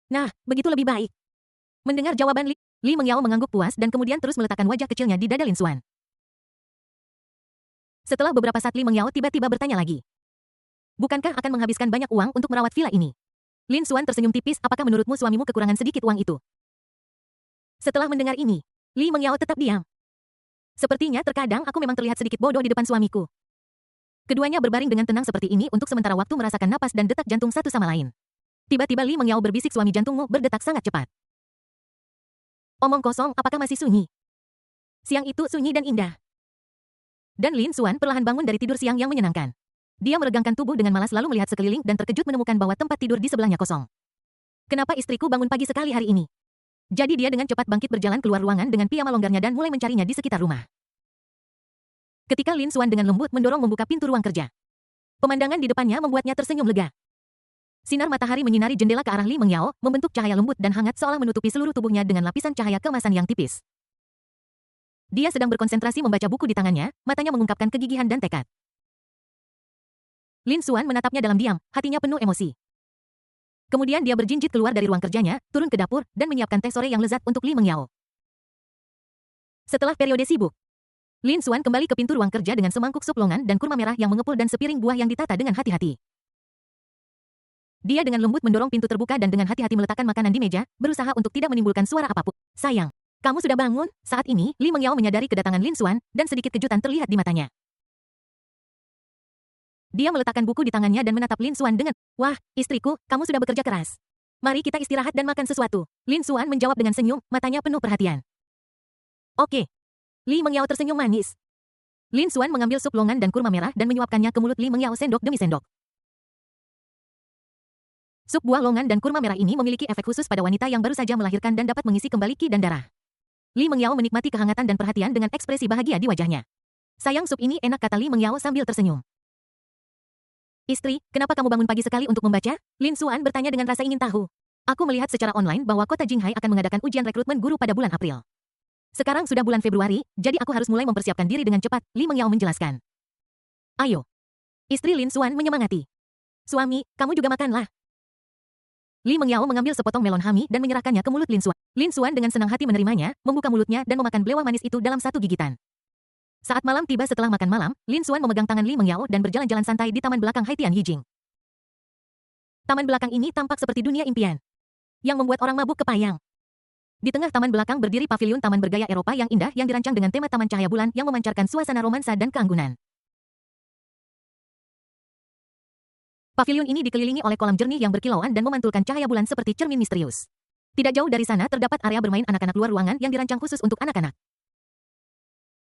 Nah, begitu lebih baik. Mendengar jawaban Li Mengyao mengangguk puas dan kemudian terus meletakkan wajah kecilnya di dada Lin Xuan. Setelah beberapa saat Li Mengyao tiba-tiba bertanya lagi. Bukankah akan menghabiskan banyak uang untuk merawat villa ini? Lin Xuan tersenyum tipis, apakah menurutmu suamimu kekurangan sedikit uang itu? Setelah mendengar ini, Li Mengyao tetap diam. Sepertinya terkadang aku memang terlihat sedikit bodoh di depan suamiku. Keduanya berbaring dengan tenang seperti ini untuk sementara waktu merasakan napas dan detak jantung satu sama lain. Tiba-tiba Li Mengyao berbisik, suami jantungmu berdetak sangat cepat. Omong kosong, apakah masih sunyi? Siang itu sunyi dan indah. Dan Lin Xuan perlahan bangun dari tidur siang yang menyenangkan. Dia meregangkan tubuh dengan malas lalu melihat sekeliling dan terkejut menemukan bahwa tempat tidur di sebelahnya kosong. Kenapa istriku bangun pagi sekali hari ini? Jadi dia dengan cepat bangkit berjalan keluar ruangan dengan piyama longgarnya dan mulai mencarinya di sekitar rumah. Ketika Lin Xuan dengan lembut mendorong membuka pintu ruang kerja. Pemandangan di depannya membuatnya tersenyum lega. Sinar matahari menyinari jendela ke arah Li Mengyao, membentuk cahaya lembut dan hangat seolah menutupi seluruh tubuhnya dengan lapisan cahaya keemasan yang tipis. Dia sedang berkonsentrasi membaca buku di tangannya, matanya mengungkapkan kegigihan dan tekad. Lin Xuan menatapnya dalam diam, hatinya penuh emosi. Kemudian dia berjinjit keluar dari ruang kerjanya, turun ke dapur, dan menyiapkan teh sore yang lezat untuk Li Mengyao. Setelah periode sibuk, Lin Xuan kembali ke pintu ruang kerja dengan semangkuk sup longan dan kurma merah yang mengepul dan sepiring buah yang ditata dengan hati-hati. Dia dengan lembut mendorong pintu terbuka dan dengan hati-hati meletakkan makanan di meja, berusaha untuk tidak menimbulkan suara apapun. Sayang, kamu sudah bangun? Saat ini, Li Mengyao menyadari kedatangan Lin Xuan, dan sedikit kejutan terlihat di matanya. Dia meletakkan buku di tangannya dan menatap Lin Xuan dengan, "Wah, istriku, kamu sudah bekerja keras. Mari kita istirahat dan makan sesuatu." Lin Xuan menjawab dengan senyum, matanya penuh perhatian. "Oke." Li Mengyao tersenyum manis. Lin Xuan mengambil sup longan dan kurma merah dan menyuapkannya ke mulut Li Mengyao sendok demi sendok. Sup buah longan dan kurma merah ini memiliki efek khusus pada wanita yang baru saja melahirkan dan dapat mengisi kembali ki dan darah. Li Mengyao menikmati kehangatan dan perhatian dengan ekspresi bahagia di wajahnya. "Sayang, sup ini enak," kata Li Mengyao sambil tersenyum. "Istri, kenapa kamu bangun pagi sekali untuk membaca?" Lin Xuan bertanya dengan rasa ingin tahu. "Aku melihat secara online bahwa kota Jinghai akan mengadakan ujian rekrutmen guru pada bulan April. Sekarang sudah bulan Februari, jadi aku harus mulai mempersiapkan diri dengan cepat," Li Mengyao menjelaskan. "Ayo." Istri Lin Xuan menyemangati. "Suami, kamu juga makanlah." Li Mengyao mengambil sepotong melon hami dan menyerahkannya ke mulut Lin Xuan. Lin Xuan dengan senang hati menerimanya, membuka mulutnya dan memakan belewah manis itu dalam satu gigitan. Saat malam tiba setelah makan malam, Lin Xuan memegang tangan Li Mengyao dan berjalan-jalan santai di taman belakang Haitian Yijing. Taman belakang ini tampak seperti dunia impian, yang membuat orang mabuk kepayang. Di tengah taman belakang berdiri paviliun taman bergaya Eropa yang indah yang dirancang dengan tema taman cahaya bulan yang memancarkan suasana romansa dan keanggunan. Paviliun ini dikelilingi oleh kolam jernih yang berkilauan dan memantulkan cahaya bulan seperti cermin misterius. Tidak jauh dari sana terdapat area bermain anak-anak luar ruangan yang dirancang khusus untuk anak-anak.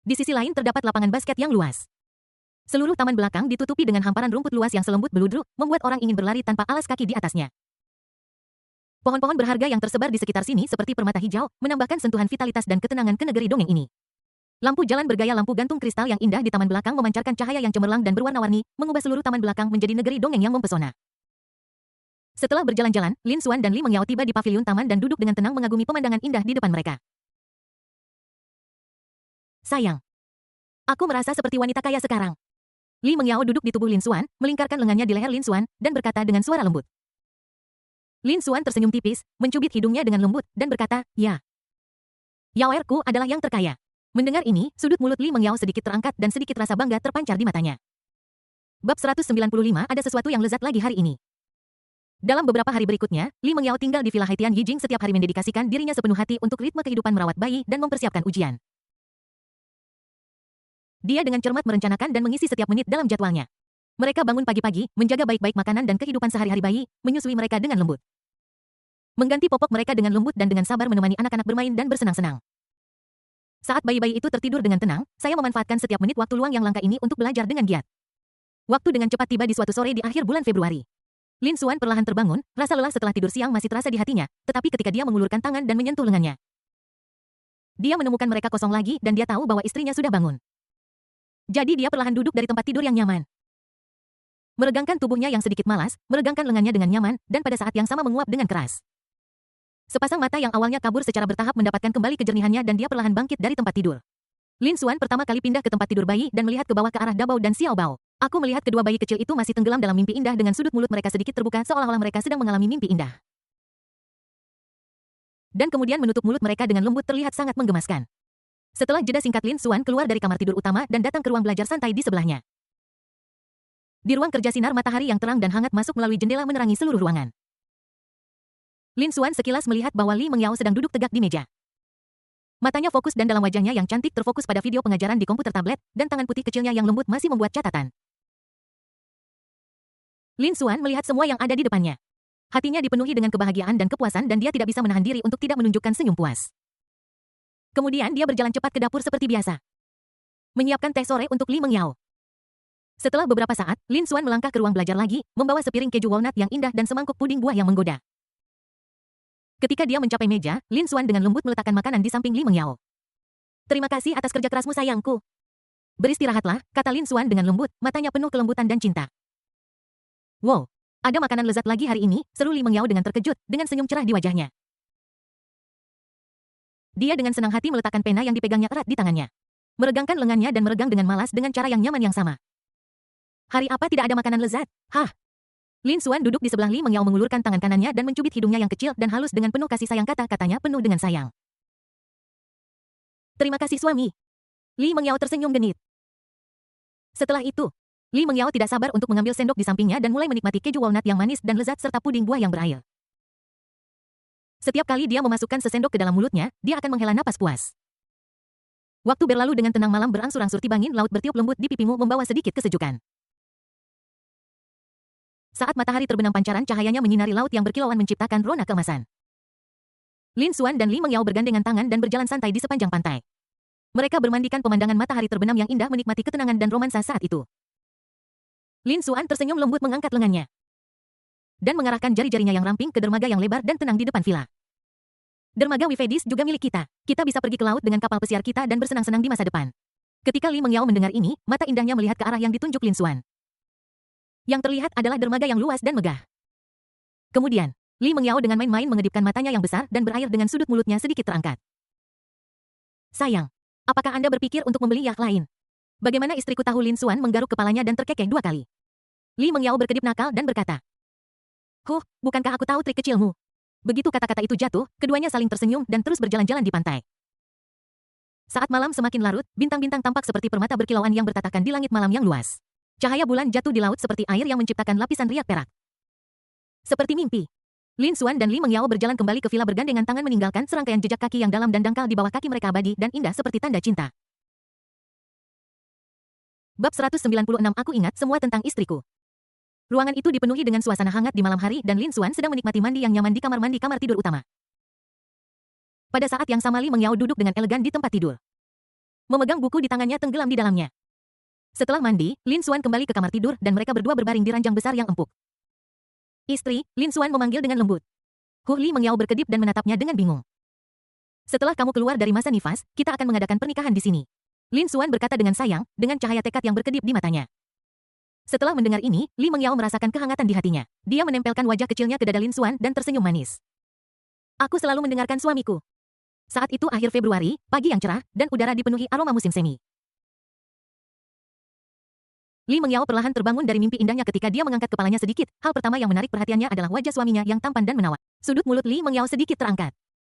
Di sisi lain terdapat lapangan basket yang luas. Seluruh taman belakang ditutupi dengan hamparan rumput luas yang selembut beludru, membuat orang ingin berlari tanpa alas kaki di atasnya. Pohon-pohon berharga yang tersebar di sekitar sini seperti permata hijau, menambahkan sentuhan vitalitas dan ketenangan ke negeri dongeng ini. Lampu jalan bergaya lampu gantung kristal yang indah di taman belakang memancarkan cahaya yang cemerlang dan berwarna-warni, mengubah seluruh taman belakang menjadi negeri dongeng yang mempesona. Setelah berjalan-jalan, Lin Xuan dan Li Mengyao tiba di paviliun taman dan duduk dengan tenang mengagumi pemandangan indah di depan mereka. "Sayang, aku merasa seperti wanita kaya sekarang." Li Mengyao duduk di tubuh Lin Xuan, melingkarkan lengannya di leher Lin Xuan, dan berkata dengan suara lembut. Lin Xuan tersenyum tipis, mencubit hidungnya dengan lembut, dan berkata, "Ya. Yaoerku adalah yang terkaya." Mendengar ini, sudut mulut Li Mengyao sedikit terangkat dan sedikit rasa bangga terpancar di matanya. Bab 195 ada sesuatu yang lezat lagi hari ini. Dalam beberapa hari berikutnya, Li Mengyao tinggal di Villa Haitian Yijing setiap hari mendedikasikan dirinya sepenuh hati untuk ritme kehidupan merawat bayi dan mempersiapkan ujian. Dia dengan cermat merencanakan dan mengisi setiap menit dalam jadwalnya. Mereka bangun pagi-pagi, menjaga baik-baik makanan dan kehidupan sehari-hari bayi, menyusui mereka dengan lembut. Mengganti popok mereka dengan lembut dan dengan sabar menemani anak-anak bermain dan bersenang-senang. Saat bayi-bayi itu tertidur dengan tenang, saya memanfaatkan setiap menit waktu luang yang langka ini untuk belajar dengan giat. Waktu dengan cepat tiba di suatu sore di akhir bulan Februari. Lin Xuan perlahan terbangun, rasa lelah setelah tidur siang masih terasa di hatinya, tetapi ketika dia mengulurkan tangan dan menyentuh lengannya, dia menemukan mereka kosong lagi dan dia tahu bahwa istrinya sudah bangun. Jadi dia perlahan duduk dari tempat tidur yang nyaman. Meregangkan tubuhnya yang sedikit malas, meregangkan lengannya dengan nyaman, dan pada saat yang sama menguap dengan keras. Sepasang mata yang awalnya kabur secara bertahap mendapatkan kembali kejernihannya dan dia perlahan bangkit dari tempat tidur. Lin Xuan pertama kali pindah ke tempat tidur bayi dan melihat ke bawah ke arah Dabao dan Xiao Bao. Aku melihat kedua bayi kecil itu masih tenggelam dalam mimpi indah dengan sudut mulut mereka sedikit terbuka seolah-olah mereka sedang mengalami mimpi indah. Dan kemudian menutup mulut mereka dengan lembut terlihat sangat menggemaskan. Setelah jeda singkat Lin Xuan keluar dari kamar tidur utama dan datang ke ruang belajar santai di sebelahnya. Di ruang kerja sinar matahari yang terang dan hangat masuk melalui jendela menerangi seluruh ruangan. Lin Xuan sekilas melihat bahwa Li Mengyao sedang duduk tegak di meja. Matanya fokus dan dalam wajahnya yang cantik terfokus pada video pengajaran di komputer tablet, dan tangan putih kecilnya yang lembut masih membuat catatan. Lin Xuan melihat semua yang ada di depannya. Hatinya dipenuhi dengan kebahagiaan dan kepuasan dan dia tidak bisa menahan diri untuk tidak menunjukkan senyum puas. Kemudian dia berjalan cepat ke dapur seperti biasa, menyiapkan teh sore untuk Li Mengyao. Setelah beberapa saat, Lin Xuan melangkah ke ruang belajar lagi, membawa sepiring keju walnut yang indah dan semangkuk puding buah yang menggoda. Ketika dia mencapai meja, Lin Xuan dengan lembut meletakkan makanan di samping Li Mengyao. Terima kasih atas kerja kerasmu sayangku. Beristirahatlah, kata Lin Xuan dengan lembut, matanya penuh kelembutan dan cinta. Wow, ada makanan lezat lagi hari ini, seru Li Mengyao dengan terkejut, dengan senyum cerah di wajahnya. Dia dengan senang hati meletakkan pena yang dipegangnya erat di tangannya. Meregangkan lengannya dan meregang dengan malas dengan cara yang nyaman yang sama. Hari apa tidak ada makanan lezat? Hah? Lin Xuan duduk di sebelah Li Mengyao mengulurkan tangan kanannya dan mencubit hidungnya yang kecil dan halus dengan penuh kasih sayang kata-katanya penuh dengan sayang. Terima kasih suami. Li Mengyao tersenyum genit. Setelah itu, Li Mengyao tidak sabar untuk mengambil sendok di sampingnya dan mulai menikmati keju walnut yang manis dan lezat serta puding buah yang berair. Setiap kali dia memasukkan sesendok ke dalam mulutnya, dia akan menghela napas puas. Waktu berlalu dengan tenang malam berangsur-angsur tiba angin laut bertiup lembut di pipimu membawa sedikit kesejukan. Saat matahari terbenam pancaran cahayanya menyinari laut yang berkilauan menciptakan rona keemasan. Lin Xuan dan Li Mengyao bergandengan tangan dan berjalan santai di sepanjang pantai. Mereka bermandikan pemandangan matahari terbenam yang indah menikmati ketenangan dan romansa saat itu. Lin Xuan tersenyum lembut mengangkat lengannya dan mengarahkan jari-jarinya yang ramping ke dermaga yang lebar dan tenang di depan villa. Dermaga Wifedis juga milik kita. Kita bisa pergi ke laut dengan kapal pesiar kita dan bersenang-senang di masa depan. Ketika Li Mengyao mendengar ini, mata indahnya melihat ke arah yang ditunjuk Lin Xuan. Yang terlihat adalah dermaga yang luas dan megah. Kemudian, Li Mengyao dengan main-main mengedipkan matanya yang besar dan berair dengan sudut mulutnya sedikit terangkat. Sayang, apakah Anda berpikir untuk membeli yacht lain? Bagaimana istriku tahu? Lin Xuan menggaruk kepalanya dan terkekeh 2 kali. Li Mengyao berkedip nakal dan berkata, bukankah aku tahu trik kecilmu? Begitu kata-kata itu jatuh, keduanya saling tersenyum dan terus berjalan-jalan di pantai. Saat malam semakin larut, bintang-bintang tampak seperti permata berkilauan yang bertatakan di langit malam yang luas. Cahaya bulan jatuh di laut seperti air yang menciptakan lapisan riak perak. Seperti mimpi. Lin Xuan dan Li Mengyao berjalan kembali ke villa bergandengan tangan meninggalkan serangkaian jejak kaki yang dalam dan dangkal di bawah kaki mereka abadi dan indah seperti tanda cinta. Bab 196 Aku ingat semua tentang istriku. Ruangan itu dipenuhi dengan suasana hangat di malam hari dan Lin Xuan sedang menikmati mandi yang nyaman di kamar mandi kamar tidur utama. Pada saat yang sama Li Mengyao duduk dengan elegan di tempat tidur. Memegang buku di tangannya tenggelam di dalamnya. Setelah mandi, Lin Xuan kembali ke kamar tidur dan mereka berdua berbaring di ranjang besar yang empuk. Istri, Lin Xuan memanggil dengan lembut. Li Mengyao berkedip dan menatapnya dengan bingung. Setelah kamu keluar dari masa nifas, kita akan mengadakan pernikahan di sini. Lin Xuan berkata dengan sayang, dengan cahaya tekad yang berkedip di matanya. Setelah mendengar ini, Li Mengyao merasakan kehangatan di hatinya. Dia menempelkan wajah kecilnya ke dada Lin Xuan dan tersenyum manis. Aku selalu mendengarkan suamiku. Saat itu akhir Februari, pagi yang cerah, dan udara dipenuhi aroma musim semi. Li Mengyao perlahan terbangun dari mimpi indahnya ketika dia mengangkat kepalanya sedikit. Hal pertama yang menarik perhatiannya adalah wajah suaminya yang tampan dan menawan. Sudut mulut Li Mengyao sedikit terangkat.